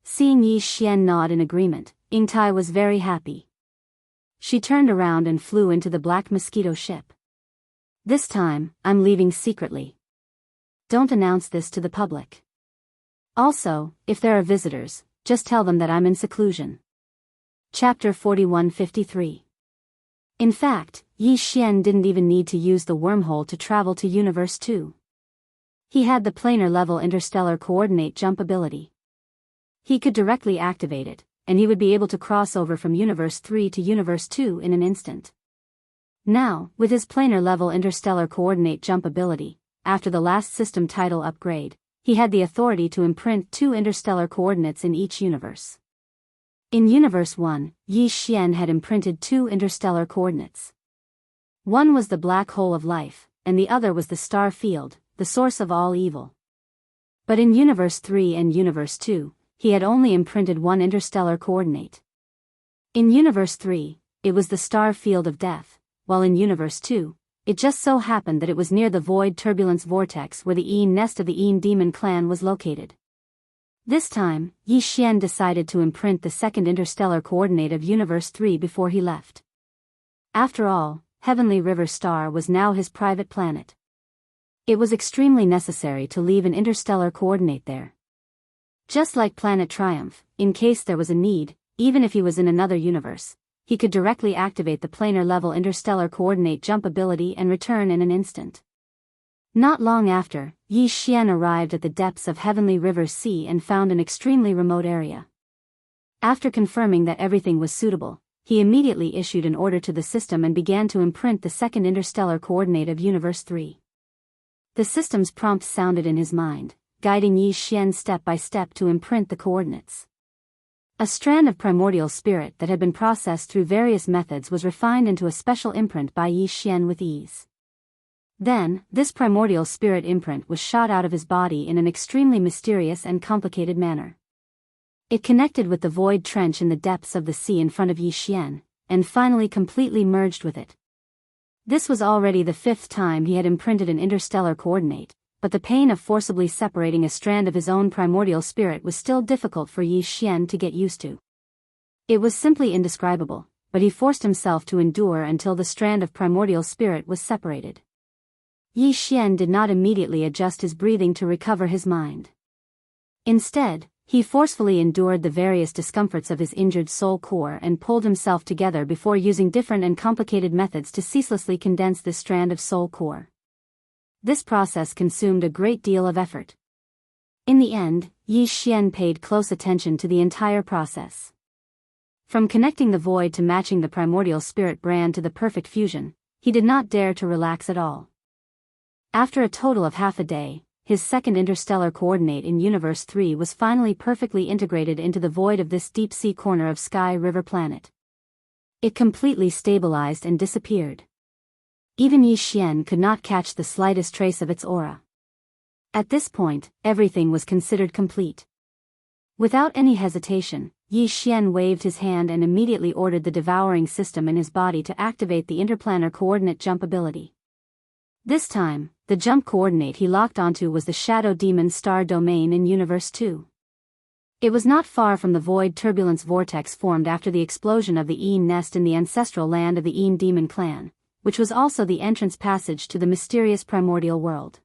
S1: Seeing Yi Xian nod in agreement, Ingtai was very happy. She turned around and flew into the Black Mosquito ship. This time, I'm leaving secretly. Don't announce this to the public. Also, if there are visitors, just tell them that I'm in seclusion. Chapter 4153. In fact, Yi Xian didn't even need to use the wormhole to travel to Universe 2. He had the planar level interstellar coordinate jump ability. He could directly activate it, and he would be able to cross over from Universe 3 to Universe 2 in an instant. Now, with his planar level interstellar coordinate jump ability, after the last system title upgrade, he had the authority to imprint 2 interstellar coordinates in each universe. In Universe 1, Yi Xian had imprinted 2 interstellar coordinates. One was the black hole of life, and the other was the star field, the source of all evil. But in Universe 3 and Universe 2, he had only imprinted 1 interstellar coordinate. In Universe 3, it was the star field of death, while in Universe 2, it just so happened that it was near the void turbulence vortex where the Yin nest of the Yin demon clan was located. This time, Yi Xian decided to imprint the second interstellar coordinate of Universe 3 before he left. After all, Heavenly River Star was now his private planet. It was extremely necessary to leave an interstellar coordinate there. Just like Planet Triumph, in case there was a need, even if he was in another universe, he could directly activate the planar level interstellar coordinate jump ability and return in an instant. Not long after, Yi Xian arrived at the depths of Heavenly River Sea and found an extremely remote area. After confirming that everything was suitable, he immediately issued an order to the system and began to imprint the second interstellar coordinate of Universe 3. The system's prompt sounded in his mind, guiding Yi Xian step by step to imprint the coordinates. A strand of primordial spirit that had been processed through various methods was refined into a special imprint by Yi Xian with ease. Then, this primordial spirit imprint was shot out of his body in an extremely mysterious and complicated manner. It connected with the void trench in the depths of the sea in front of Yi Xian, and finally completely merged with it. This was already the 5th time he had imprinted an interstellar coordinate, but the pain of forcibly separating a strand of his own primordial spirit was still difficult for Yi Xian to get used to. It was simply indescribable, but he forced himself to endure until the strand of primordial spirit was separated. Yi Xian did not immediately adjust his breathing to recover his mind. Instead, he forcefully endured the various discomforts of his injured soul core and pulled himself together before using different and complicated methods to ceaselessly condense this strand of soul core. This process consumed a great deal of effort. In the end, Yi Xian paid close attention to the entire process. From connecting the void to matching the primordial spirit brand to the perfect fusion, he did not dare to relax at all. After a total of half a day, his second interstellar coordinate in Universe 3 was finally perfectly integrated into the void of this deep-sea corner of Sky River planet. It completely stabilized and disappeared. Even Yi Xian could not catch the slightest trace of its aura. At this point, everything was considered complete. Without any hesitation, Yi Xian waved his hand and immediately ordered the devouring system in his body to activate the interplanar coordinate jump ability. This time, the jump coordinate he locked onto was the Shadow Demon Star Domain in Universe 2. It was not far from the void turbulence vortex formed after the explosion of the Een nest in the ancestral land of the Een demon clan, which was also the entrance passage to the mysterious primordial world.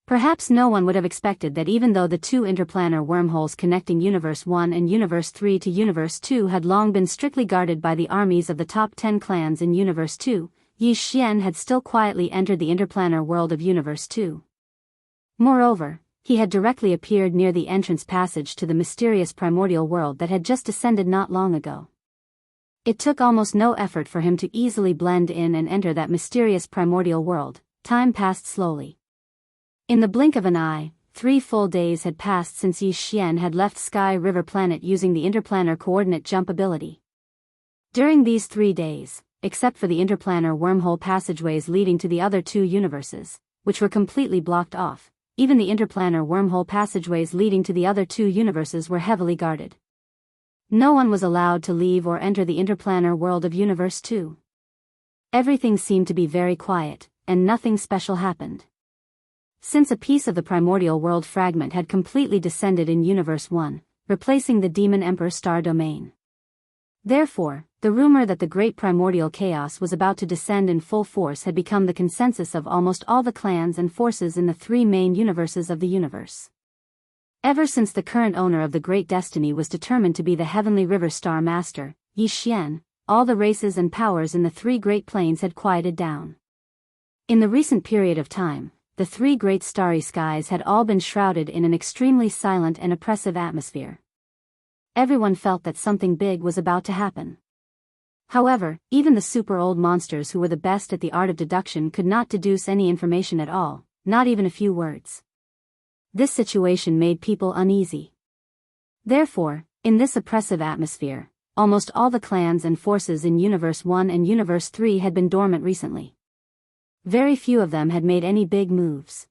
S1: Perhaps no one would have expected that even though the two interplanar wormholes connecting Universe 1 and Universe 3 to Universe 2 had long been strictly guarded by the armies of the top 10 clans in Universe 2, Yi Xian had still quietly entered the interplanar world of Universe 2. Moreover, he had directly appeared near the entrance passage to the mysterious primordial world that had just descended not long ago. It took almost no effort for him to easily blend in and enter that mysterious primordial world. Time passed slowly. In the blink of an eye, 3 full days had passed since Yi Xian had left Sky River Planet using the interplanar coordinate jump ability. During these 3 days, except for the interplanar wormhole passageways leading to the other 2 universes, which were completely blocked off, even the interplanar wormhole passageways leading to the other 2 universes were heavily guarded. No one was allowed to leave or enter the interplanar world of Universe 2. Everything seemed to be very quiet, and nothing special happened. Since a piece of the primordial world fragment had completely descended in Universe 1, replacing the Demon Emperor star domain. Therefore, the rumor that the great primordial chaos was about to descend in full force had become the consensus of almost all the clans and forces in the 3 main universes of the universe. Ever since the current owner of the Great Destiny was determined to be the Heavenly River Star Master, Yi Xian, all the races and powers in the 3 Great Plains had quieted down. In the recent period of time, the 3 great starry skies had all been shrouded in an extremely silent and oppressive atmosphere. Everyone felt that something big was about to happen. However, even the super old monsters who were the best at the art of deduction could not deduce any information at all, not even a few words. This situation made people uneasy. Therefore, in this oppressive atmosphere, almost all the clans and forces in Universe 1 and Universe 3 had been dormant recently. Very few of them had made any big moves.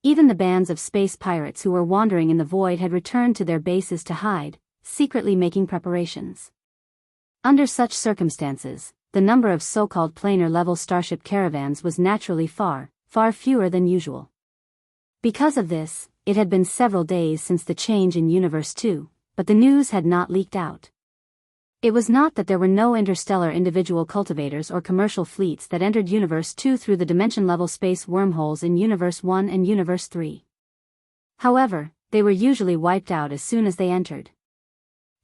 S1: Even the bands of space pirates who were wandering in the void had returned to their bases to hide, secretly making preparations. Under such circumstances, the number of so-called planar-level starship caravans was naturally far fewer than usual. Because of this, it had been several days since the change in Universe 2, but the news had not leaked out. It was not that there were no interstellar individual cultivators or commercial fleets that entered Universe 2 through the dimension-level space wormholes in Universe 1 and Universe 3. However, they were usually wiped out as soon as they entered.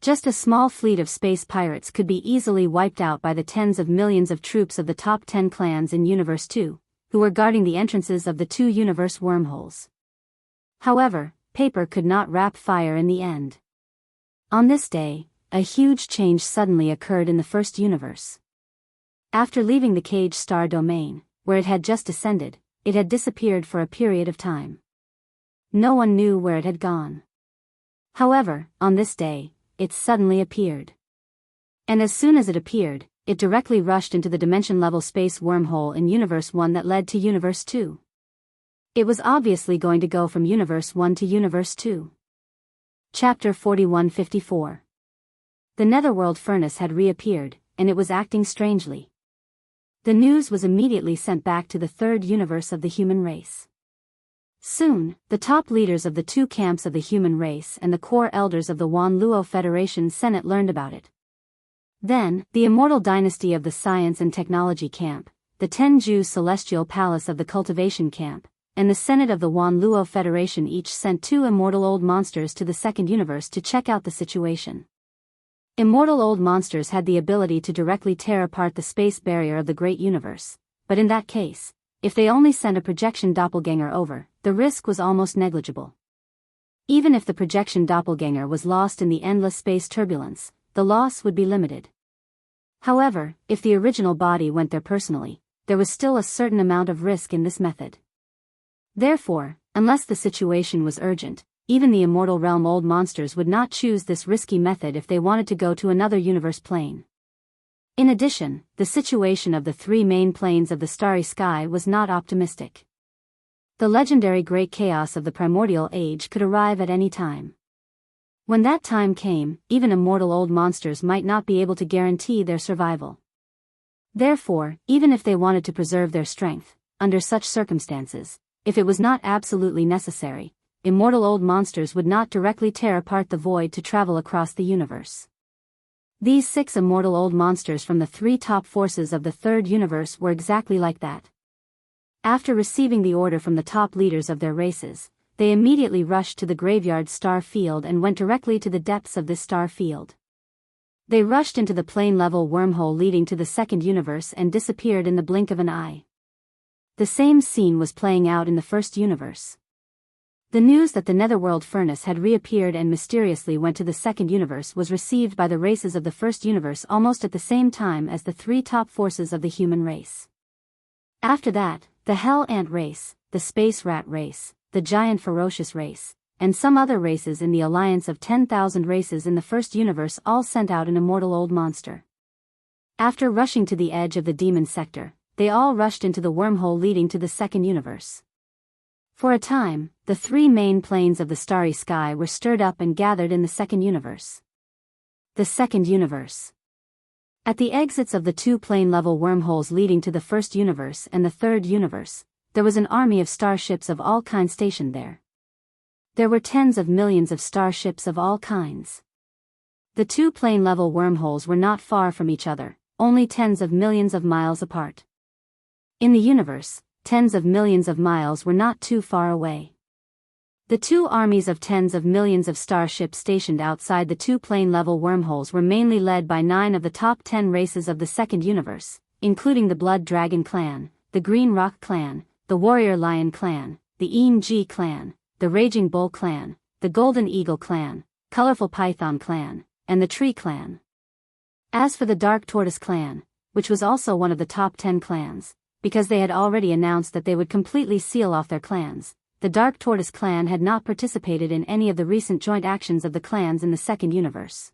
S1: Just a small fleet of space pirates could be easily wiped out by the tens of millions of troops of the top 10 clans in Universe 2, who were guarding the entrances of the 2 universe wormholes. However, paper could not wrap fire in the end. On this day, a huge change suddenly occurred in the first universe. After leaving the cage star domain, where it had just descended, it had disappeared for a period of time. No one knew where it had gone. However, on this day, it suddenly appeared. And as soon as it appeared, it directly rushed into the dimension-level space wormhole in Universe 1 that led to Universe 2. It was obviously going to go from Universe 1 to Universe 2. Chapter 4154. The netherworld furnace had reappeared, and it was acting strangely. The news was immediately sent back to the 3rd universe of the human race. Soon, the top leaders of the 2 camps of the human race and the core elders of the Wan Luo Federation Senate learned about it. Then, the immortal dynasty of the Science and Technology Camp, the Tenju Celestial Palace of the Cultivation Camp, and the Senate of the Wan Luo Federation each sent 2 immortal old monsters to the 2nd universe to check out the situation. Immortal old monsters had the ability to directly tear apart the space barrier of the great universe, but in that case, if they only sent a projection doppelganger over, the risk was almost negligible. Even if the projection doppelganger was lost in the endless space turbulence, the loss would be limited. However, if the original body went there personally, there was still a certain amount of risk in this method. Therefore, unless the situation was urgent, even the immortal realm old monsters would not choose this risky method if they wanted to go to another universe plane. In addition, the situation of the 3 main planes of the starry sky was not optimistic. The legendary great chaos of the primordial age could arrive at any time. When that time came, even immortal old monsters might not be able to guarantee their survival. Therefore, even if they wanted to preserve their strength, under such circumstances, if it was not absolutely necessary, immortal old monsters would not directly tear apart the void to travel across the universe. These 6 immortal old monsters from the 3 top forces of the third universe were exactly like that. After receiving the order from the top leaders of their races, they immediately rushed to the graveyard star field and went directly to the depths of this star field. They rushed into the plane-level wormhole leading to the second universe and disappeared in the blink of an eye. The same scene was playing out in the first universe. The news that the netherworld furnace had reappeared and mysteriously went to the second universe was received by the races of the first universe almost at the same time as the 3 top forces of the human race. After that, the Hell Ant race, the Space Rat race, the Giant Ferocious race, and some other races in the alliance of 10,000 races in the first universe all sent out an immortal old monster. After rushing to the edge of the demon sector, they all rushed into the wormhole leading to the second universe. For a time, the 3 main planes of the starry sky were stirred up and gathered in the second universe. The second universe. At the exits of the 2 plane-level wormholes leading to the first universe and the third universe, there was an army of starships of all kinds stationed there. There were tens of millions of starships of all kinds. The 2 plane-level wormholes were not far from each other, only tens of millions of miles apart. In the universe, tens of millions of miles were not too far away. The 2 armies of tens of millions of starships stationed outside the 2 plane-level wormholes were mainly led by 9 of the top 10 races of the second universe, including the Blood Dragon Clan, the Green Rock Clan, the Warrior Lion Clan, the Enrich Clan, the Raging Bull Clan, the Golden Eagle Clan, Colorful Python Clan, and the Tree Clan. As for the Dark Tortoise Clan, which was also one of the top 10 clans, because they had already announced that they would completely seal off their clans, the Dark Tortoise Clan had not participated in any of the recent joint actions of the clans in the second universe.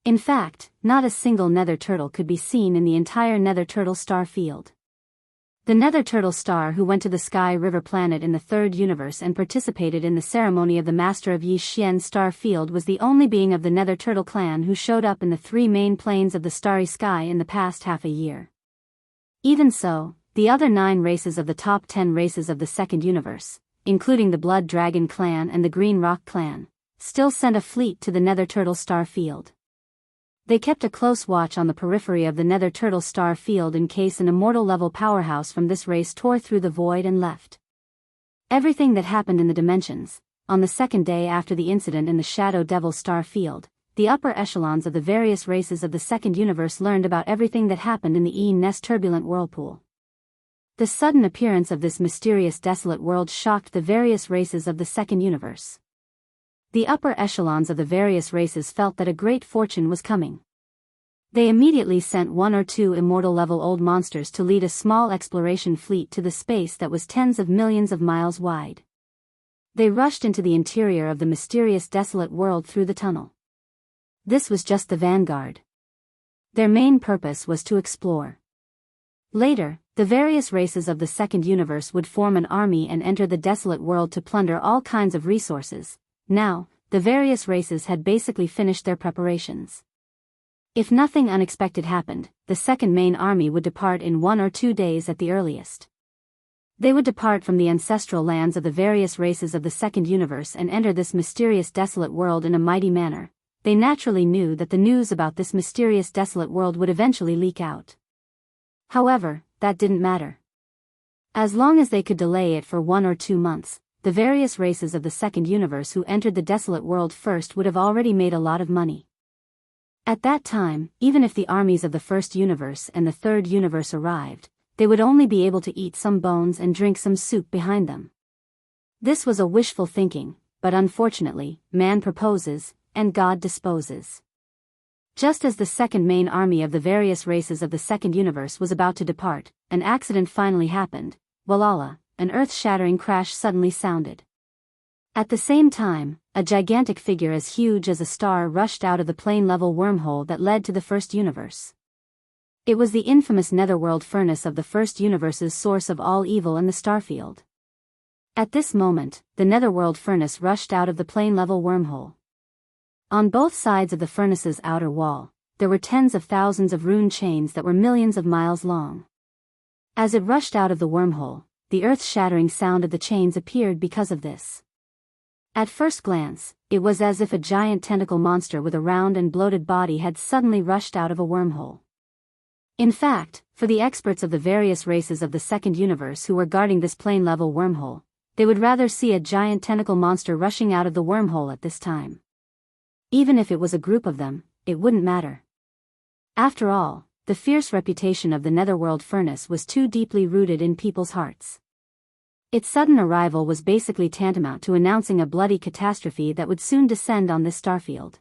S1: In fact, not a single nether turtle could be seen in the entire nether turtle star field. The nether turtle star who went to the Sky River planet in the third universe and participated in the ceremony of the Master of Yi Xian star field was the only being of the nether turtle clan who showed up in the 3 main planes of the starry sky in the past half a year. Even so, the other 9 races of the top 10 races of the second universe, including the Blood Dragon Clan and the Green Rock Clan, still sent a fleet to the nether turtle star field. They kept a close watch on the periphery of the nether turtle star field in case an immortal-level powerhouse from this race tore through the void and left. Everything that happened in the dimensions, on the second day after the incident in the Shadow Devil star field, the upper echelons of the various races of the second universe learned about everything that happened in the Nest turbulent whirlpool. The sudden appearance of this mysterious desolate world shocked the various races of the second universe. The upper echelons of the various races felt that a great fortune was coming. They immediately sent 1 or 2 immortal-level old monsters to lead a small exploration fleet to the space that was tens of millions of miles wide. They rushed into the interior of the mysterious desolate world through the tunnel. This was just the vanguard. Their main purpose was to explore. Later, the various races of the second universe would form an army and enter the desolate world to plunder all kinds of resources. Now, the various races had basically finished their preparations. If nothing unexpected happened, the second main army would depart in 1 or 2 days at the earliest. They would depart from the ancestral lands of the various races of the second universe and enter this mysterious desolate world in a mighty manner. They naturally knew that the news about this mysterious desolate world would eventually leak out. However, that didn't matter. As long as they could delay it for 1 or 2 months, the various races of the second universe who entered the desolate world first would have already made a lot of money. At that time, even if the armies of the first universe and the third universe arrived, they would only be able to eat some bones and drink some soup behind them. This was a wishful thinking, but unfortunately, man proposes, and God disposes. Just as the second main army of the various races of the second universe was about to depart, an accident finally happened. Walala, an earth-shattering crash suddenly sounded. At the same time, a gigantic figure as huge as a star rushed out of the plane-level wormhole that led to the first universe. It was the infamous netherworld furnace of the first universe's source of all evil in the starfield. At this moment, the netherworld furnace rushed out of the plane-level wormhole. On both sides of the furnace's outer wall, there were tens of thousands of rune chains that were millions of miles long. As it rushed out of the wormhole, the earth-shattering sound of the chains appeared because of this. At first glance, it was as if a giant tentacle monster with a round and bloated body had suddenly rushed out of a wormhole. In fact, for the experts of the various races of the second universe who were guarding this plane-level wormhole, they would rather see a giant tentacle monster rushing out of the wormhole at this time. Even if it was a group of them, it wouldn't matter. After all, the fierce reputation of the Netherworld Furnace was too deeply rooted in people's hearts. Its sudden arrival was basically tantamount to announcing a bloody catastrophe that would soon descend on this starfield.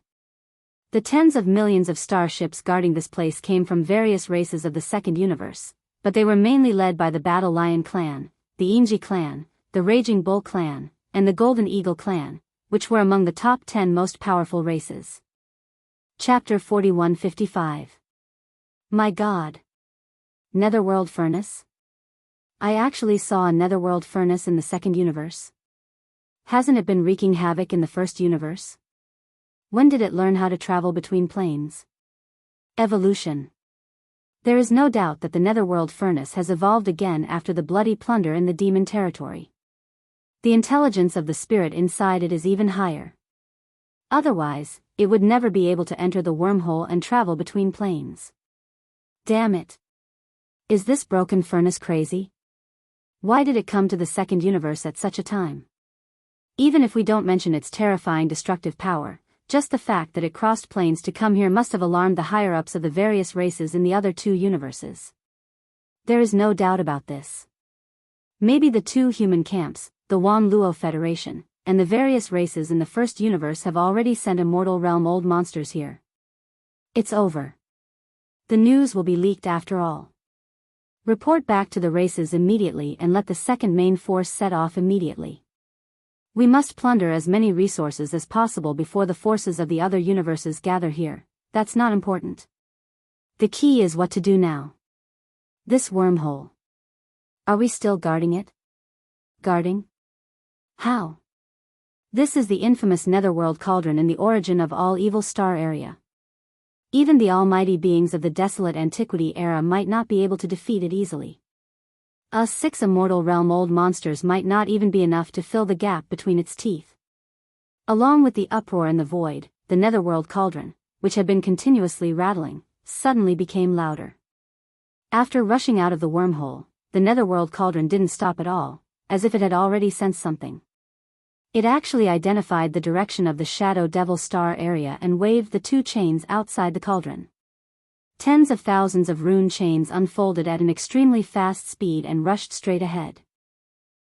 S1: The tens of millions of starships guarding this place came from various races of the second universe, but they were mainly led by the Battle Lion clan, the Inji clan, the Raging Bull clan, and the Golden Eagle clan, which were among the top 10 most powerful races. Chapter 4155. My God. Netherworld Furnace? I actually saw a Netherworld Furnace in the second universe. Hasn't it been wreaking havoc in the first universe? When did it learn how to travel between planes? Evolution. There is no doubt that the Netherworld Furnace has evolved again after the bloody plunder in the demon territory. The intelligence of the spirit inside it is even higher. Otherwise, it would never be able to enter the wormhole and travel between planes. Damn it. Is this broken furnace crazy? Why did it come to the second universe at such a time? Even if we don't mention its terrifying destructive power, just the fact that it crossed planes to come here must have alarmed the higher-ups of the various races in the other two universes. There is no doubt about this. Maybe the two human camps, the Wan Luo Federation, and the various races in the first universe have already sent immortal realm old monsters here. It's over. The news will be leaked after all. Report back to the races immediately and let the second main force set off immediately. We must plunder as many resources as possible before the forces of the other universes gather here. That's not important. The key is what to do now. This wormhole. Are we still guarding it? Guarding? How? This is the infamous Netherworld Cauldron in the origin of all evil star area. Even the almighty beings of the desolate antiquity era might not be able to defeat it easily. Us 6 immortal realm old monsters might not even be enough to fill the gap between its teeth. Along with the uproar in the void, the Netherworld Cauldron, which had been continuously rattling, suddenly became louder. After rushing out of the wormhole, the Netherworld Cauldron didn't stop at all, as if it had already sensed something. It actually identified the direction of the Shadow Devil star area and waved the 2 chains outside the cauldron. Tens of thousands of rune chains unfolded at an extremely fast speed and rushed straight ahead.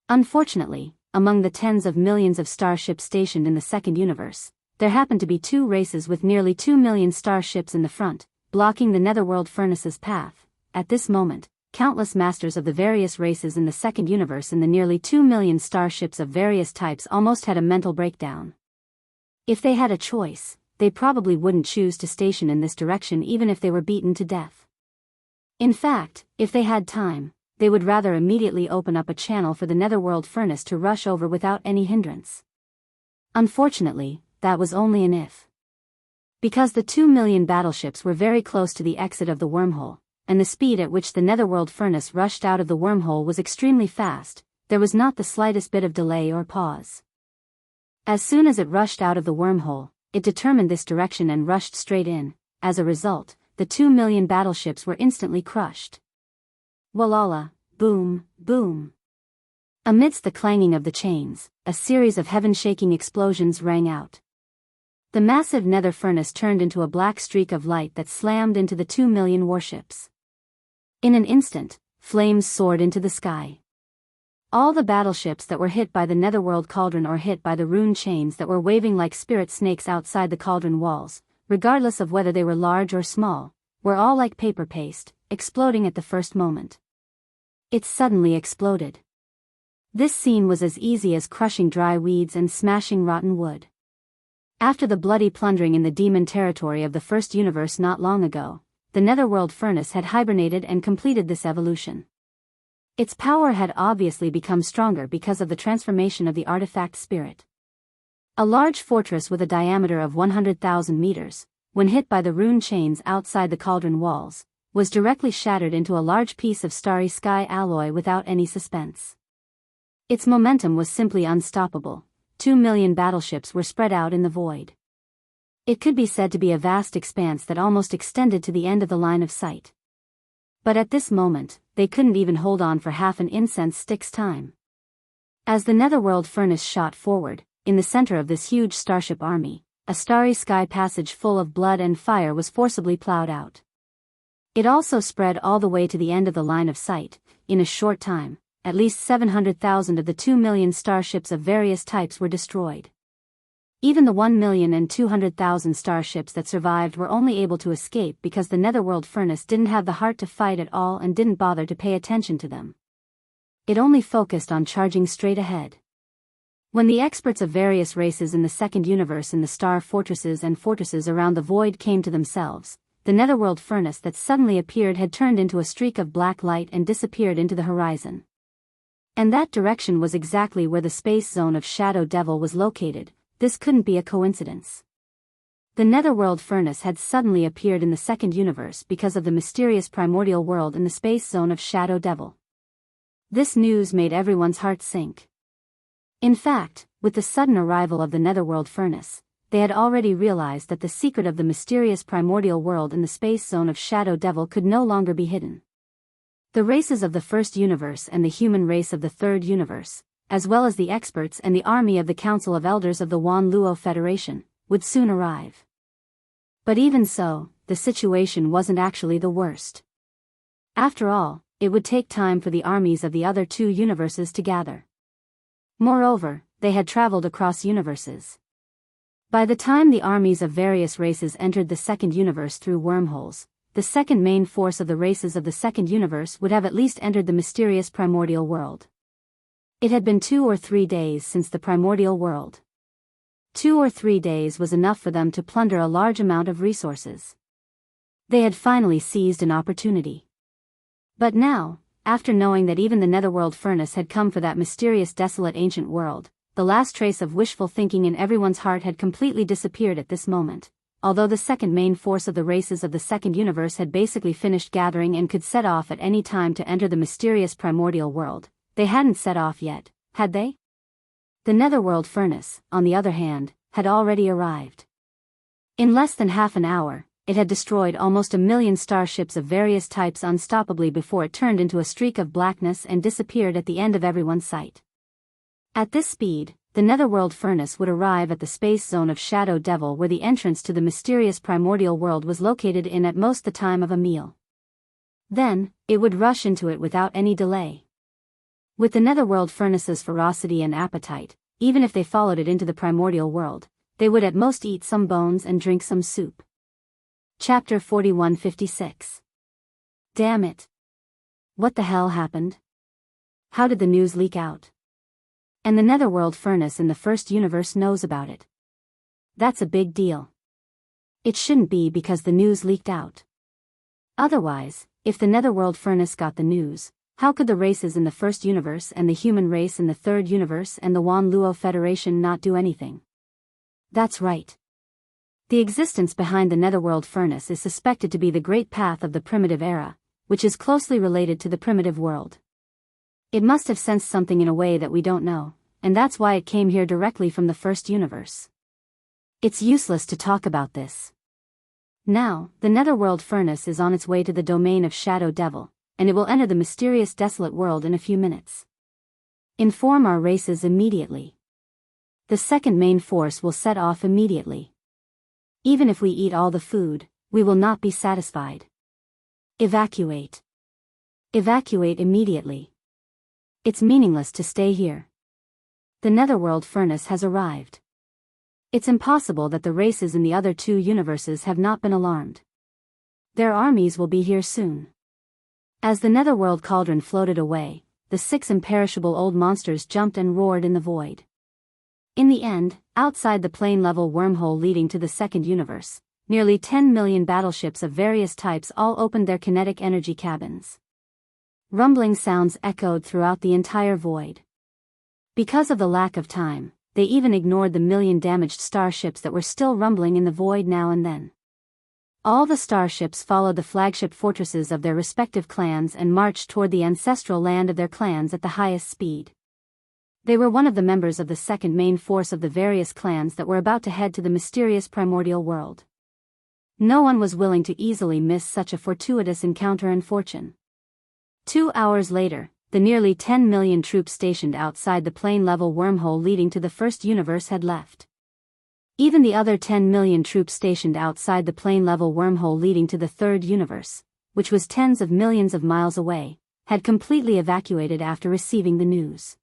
S1: Unfortunately, among the tens of millions of starships stationed in the second universe, there happened to be 2 races with nearly 2 million starships in the front, blocking the Netherworld Furnace's path. At this moment, countless masters of the various races in the second universe in the nearly 2 million starships of various types almost had a mental breakdown. If they had a choice, they probably wouldn't choose to station in this direction even if they were beaten to death. In fact, if they had time, they would rather immediately open up a channel for the Netherworld Furnace to rush over without any hindrance. Unfortunately, that was only an if. Because the 2 million battleships were very close to the exit of the wormhole, and the speed at which the Netherworld Furnace rushed out of the wormhole was extremely fast, there was not the slightest bit of delay or pause. As soon as it rushed out of the wormhole, it determined this direction and rushed straight in. As a result, the 2 million battleships were instantly crushed. Walala, boom, boom. Amidst the clanging of the chains, a series of heaven-shaking explosions rang out. The massive nether furnace turned into a black streak of light that slammed into the 2 million warships. In an instant, flames soared into the sky. All the battleships that were hit by the Netherworld Cauldron or hit by the rune chains that were waving like spirit snakes outside the cauldron walls, regardless of whether they were large or small, were all like paper paste, exploding at the first moment. It suddenly exploded. This scene was as easy as crushing dry weeds and smashing rotten wood. After the bloody plundering in the demon territory of the first universe not long ago, the Netherworld Furnace had hibernated and completed this evolution. Its power had obviously become stronger because of the transformation of the artifact spirit. A large fortress with a diameter of 100,000 meters, when hit by the rune chains outside the cauldron walls, was directly shattered into a large piece of starry sky alloy without any suspense. Its momentum was simply unstoppable, 2 million battleships were spread out in the void. It could be said to be a vast expanse that almost extended to the end of the line of sight. But at this moment, they couldn't even hold on for half an incense stick's time. As the netherworld furnace shot forward, in the center of this huge starship army, a starry sky passage full of blood and fire was forcibly plowed out. It also spread all the way to the end of the line of sight. In a short time, at least 700,000 of the 2 million starships of various types were destroyed. Even the 1,200,000 starships that survived were only able to escape because the netherworld furnace didn't have the heart to fight at all and didn't bother to pay attention to them. It only focused on charging straight ahead. When the experts of various races in the second universe in the star fortresses and fortresses around the void came to themselves, the netherworld furnace that suddenly appeared had turned into a streak of black light and disappeared into the horizon. And that direction was exactly where the space zone of Shadow Devil was located. This couldn't be a coincidence. The netherworld furnace had suddenly appeared in the second universe because of the mysterious primordial world in the space zone of Shadow Devil. This news made everyone's heart sink. In fact, with the sudden arrival of the netherworld furnace, they had already realized that the secret of the mysterious primordial world in the space zone of Shadow Devil could no longer be hidden. The races of the first universe and the human race of the third universe, as well as the experts and the army of the Council of Elders of the Wan Luo Federation, would soon arrive. But even so, the situation wasn't actually the worst. After all, it would take time for the armies of the other two universes to gather. Moreover, they had traveled across universes. By the time the armies of various races entered the second universe through wormholes, the second main force of the races of the second universe would have at least entered the mysterious primordial world. It had been 2 or 3 days since the primordial world. 2 or 3 days was enough for them to plunder a large amount of resources. They had finally seized an opportunity. But now, after knowing that even the netherworld furnace had come for that mysterious desolate ancient world, the last trace of wishful thinking in everyone's heart had completely disappeared at this moment. Although the second main force of the races of the second universe had basically finished gathering and could set off at any time to enter the mysterious primordial world, they hadn't set off yet, had they? The netherworld furnace, on the other hand, had already arrived. In less than half an hour, it had destroyed almost 1 million starships of various types unstoppably before it turned into a streak of blackness and disappeared at the end of everyone's sight. At this speed, the netherworld furnace would arrive at the space zone of Shadow Devil where the entrance to the mysterious primordial world was located in at most the time of a meal. Then, it would rush into it without any delay. With the netherworld furnace's ferocity and appetite, even if they followed it into the primordial world, they would at most eat some bones and drink some soup. Chapter 4156. Damn it. What the hell happened? How did the news leak out? And the netherworld furnace in the first universe knows about it. That's a big deal. It shouldn't be because the news leaked out. Otherwise, if the netherworld furnace got the news, how could the races in the first universe and the human race in the third universe and the Wan Luo Federation not do anything? That's right. The existence behind the netherworld furnace is suspected to be the great path of the primitive era, which is closely related to the primitive world. It must have sensed something in a way that we don't know, and that's why it came here directly from the first universe. It's useless to talk about this. Now, the netherworld furnace is on its way to the domain of Shadow Devil, and it will enter the mysterious desolate world in a few minutes. Inform our races immediately. The second main force will set off immediately. Even if we eat all the food, we will not be satisfied. Evacuate. Evacuate immediately. It's meaningless to stay here. The netherworld furnace has arrived. It's impossible that the races in the other two universes have not been alarmed. Their armies will be here soon. As the netherworld cauldron floated away, the 6 imperishable old monsters jumped and roared in the void. In the end, outside the plane-level wormhole leading to the second universe, nearly 10 million battleships of various types all opened their kinetic energy cabins. Rumbling sounds echoed throughout the entire void. Because of the lack of time, they even ignored the 1 million damaged starships that were still rumbling in the void now and then. All the starships followed the flagship fortresses of their respective clans and marched toward the ancestral land of their clans at the highest speed. They were one of the members of the second main force of the various clans that were about to head to the mysterious primordial world. No one was willing to easily miss such a fortuitous encounter and fortune. 2 hours later, the nearly 10 million troops stationed outside the plane-level wormhole leading to the first universe had left. Even the other 10 million troops stationed outside the plane-level wormhole leading to the third universe, which was tens of millions of miles away, had completely evacuated after receiving the news.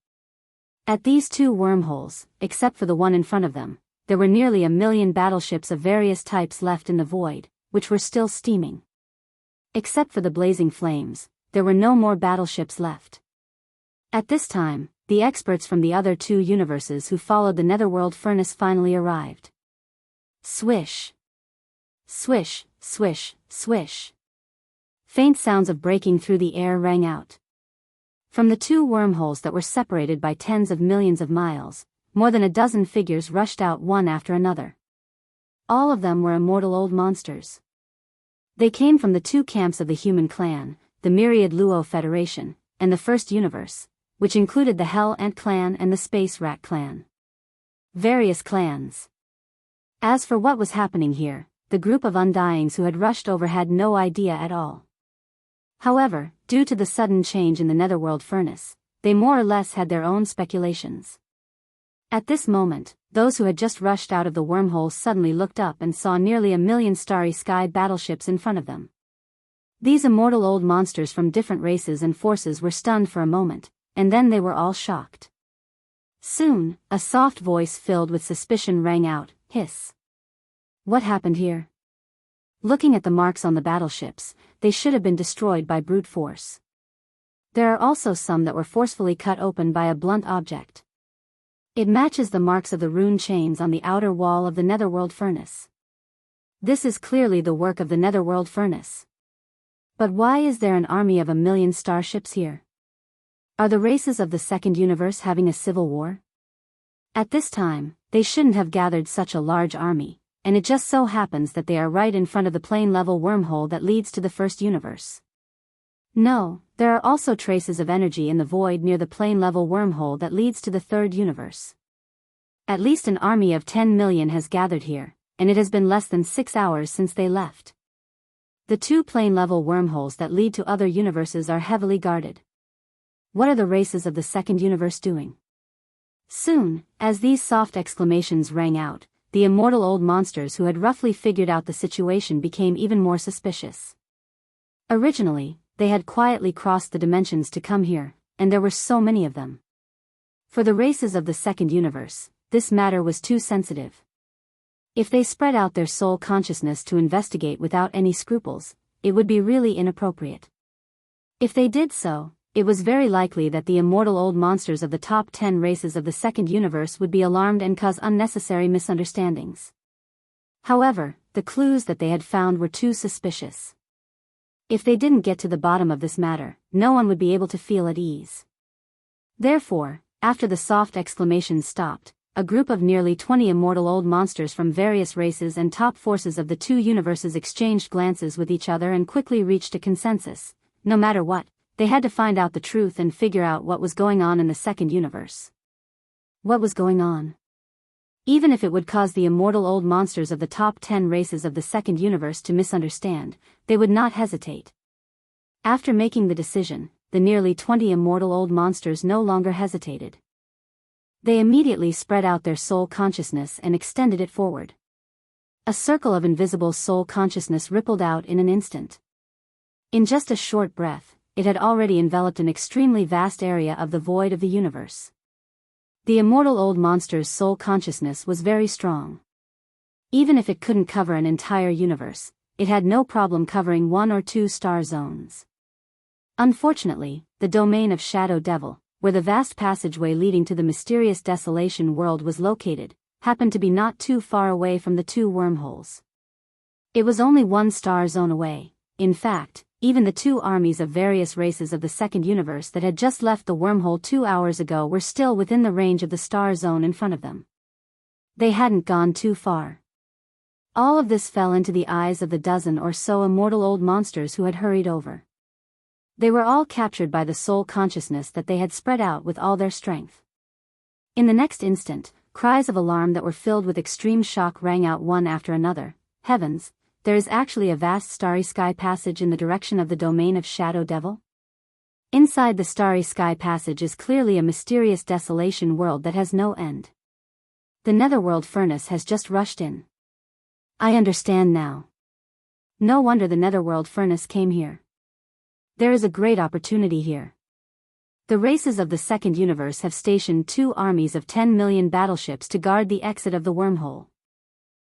S1: At these two wormholes, except for the one in front of them, there were nearly 1 million battleships of various types left in the void, which were still steaming. Except for the blazing flames, there were no more battleships left. At this time, the experts from the other two universes who followed the netherworld furnace finally arrived. Swish! Swish, swish, swish. Faint sounds of breaking through the air rang out. From the two wormholes that were separated by tens of millions of miles, more than a dozen figures rushed out one after another. All of them were immortal old monsters. They came from the two camps of the human clan, the Myriad Luo Federation, and the First Universe, which included the Hell Ant clan and the Space Rat clan. Various clans. As for what was happening here, the group of undyings who had rushed over had no idea at all. However, due to the sudden change in the netherworld furnace, they more or less had their own speculations. At this moment, those who had just rushed out of the wormhole suddenly looked up and saw nearly 1 million starry sky battleships in front of them. These immortal old monsters from different races and forces were stunned for a moment, and then they were all shocked. Soon, a soft voice filled with suspicion rang out, "Hiss. What happened here?" Looking at the marks on the battleships, they should have been destroyed by brute force. There are also some that were forcefully cut open by a blunt object. It matches the marks of the rune chains on the outer wall of the netherworld furnace. This is clearly the work of the netherworld furnace. But why is there an army of 1 million starships here? Are the races of the second universe having a civil war? At this time, they shouldn't have gathered such a large army, and it just so happens that they are right in front of the plane-level wormhole that leads to the first universe. No, there are also traces of energy in the void near the plane-level wormhole that leads to the third universe. At least an army of 10 million has gathered here, and it has been less than 6 hours since they left. The two plane-level wormholes that lead to other universes are heavily guarded. What are the races of the second universe doing? Soon, as these soft exclamations rang out, the immortal old monsters who had roughly figured out the situation became even more suspicious. Originally, they had quietly crossed the dimensions to come here, and there were so many of them. For the races of the second universe, this matter was too sensitive. If they spread out their soul consciousness to investigate without any scruples, it would be really inappropriate. If they did so, it was very likely that the immortal old monsters of the top 10 races of the second universe would be alarmed and cause unnecessary misunderstandings. However, the clues that they had found were too suspicious. If they didn't get to the bottom of this matter, no one would be able to feel at ease. Therefore, after the soft exclamations stopped, a group of nearly 20 immortal old monsters from various races and top forces of the two universes exchanged glances with each other and quickly reached a consensus. No matter what, they had to find out the truth and figure out what was going on in the second universe. What was going on? Even if it would cause the immortal old monsters of the top 10 races of the second universe to misunderstand, they would not hesitate. After making the decision, the nearly 20 immortal old monsters no longer hesitated. They immediately spread out their soul consciousness and extended it forward. A circle of invisible soul consciousness rippled out in an instant. In just a short breath, it had already enveloped an extremely vast area of the void of the universe. The immortal old monster's soul consciousness was very strong. Even if it couldn't cover an entire universe, it had no problem covering 1 or 2 star zones. Unfortunately, the domain of Shadow Devil, where the vast passageway leading to the mysterious Desolation world was located, happened to be not too far away from the two wormholes. It was only 1 star zone away. In fact, even the two armies of various races of the second universe that had just left the wormhole 2 hours ago were still within the range of the star zone in front of them. They hadn't gone too far. All of this fell into the eyes of the dozen or so immortal old monsters who had hurried over. They were all captured by the soul consciousness that they had spread out with all their strength. In the next instant, cries of alarm that were filled with extreme shock rang out one after another. Heavens, there is actually a vast starry sky passage in the direction of the domain of Shadow Devil? Inside the starry sky passage is clearly a mysterious desolation world that has no end. The netherworld furnace has just rushed in. I understand now. No wonder the netherworld furnace came here. There is a great opportunity here. The races of the second universe have stationed 2 armies of 10 million battleships to guard the exit of the wormhole.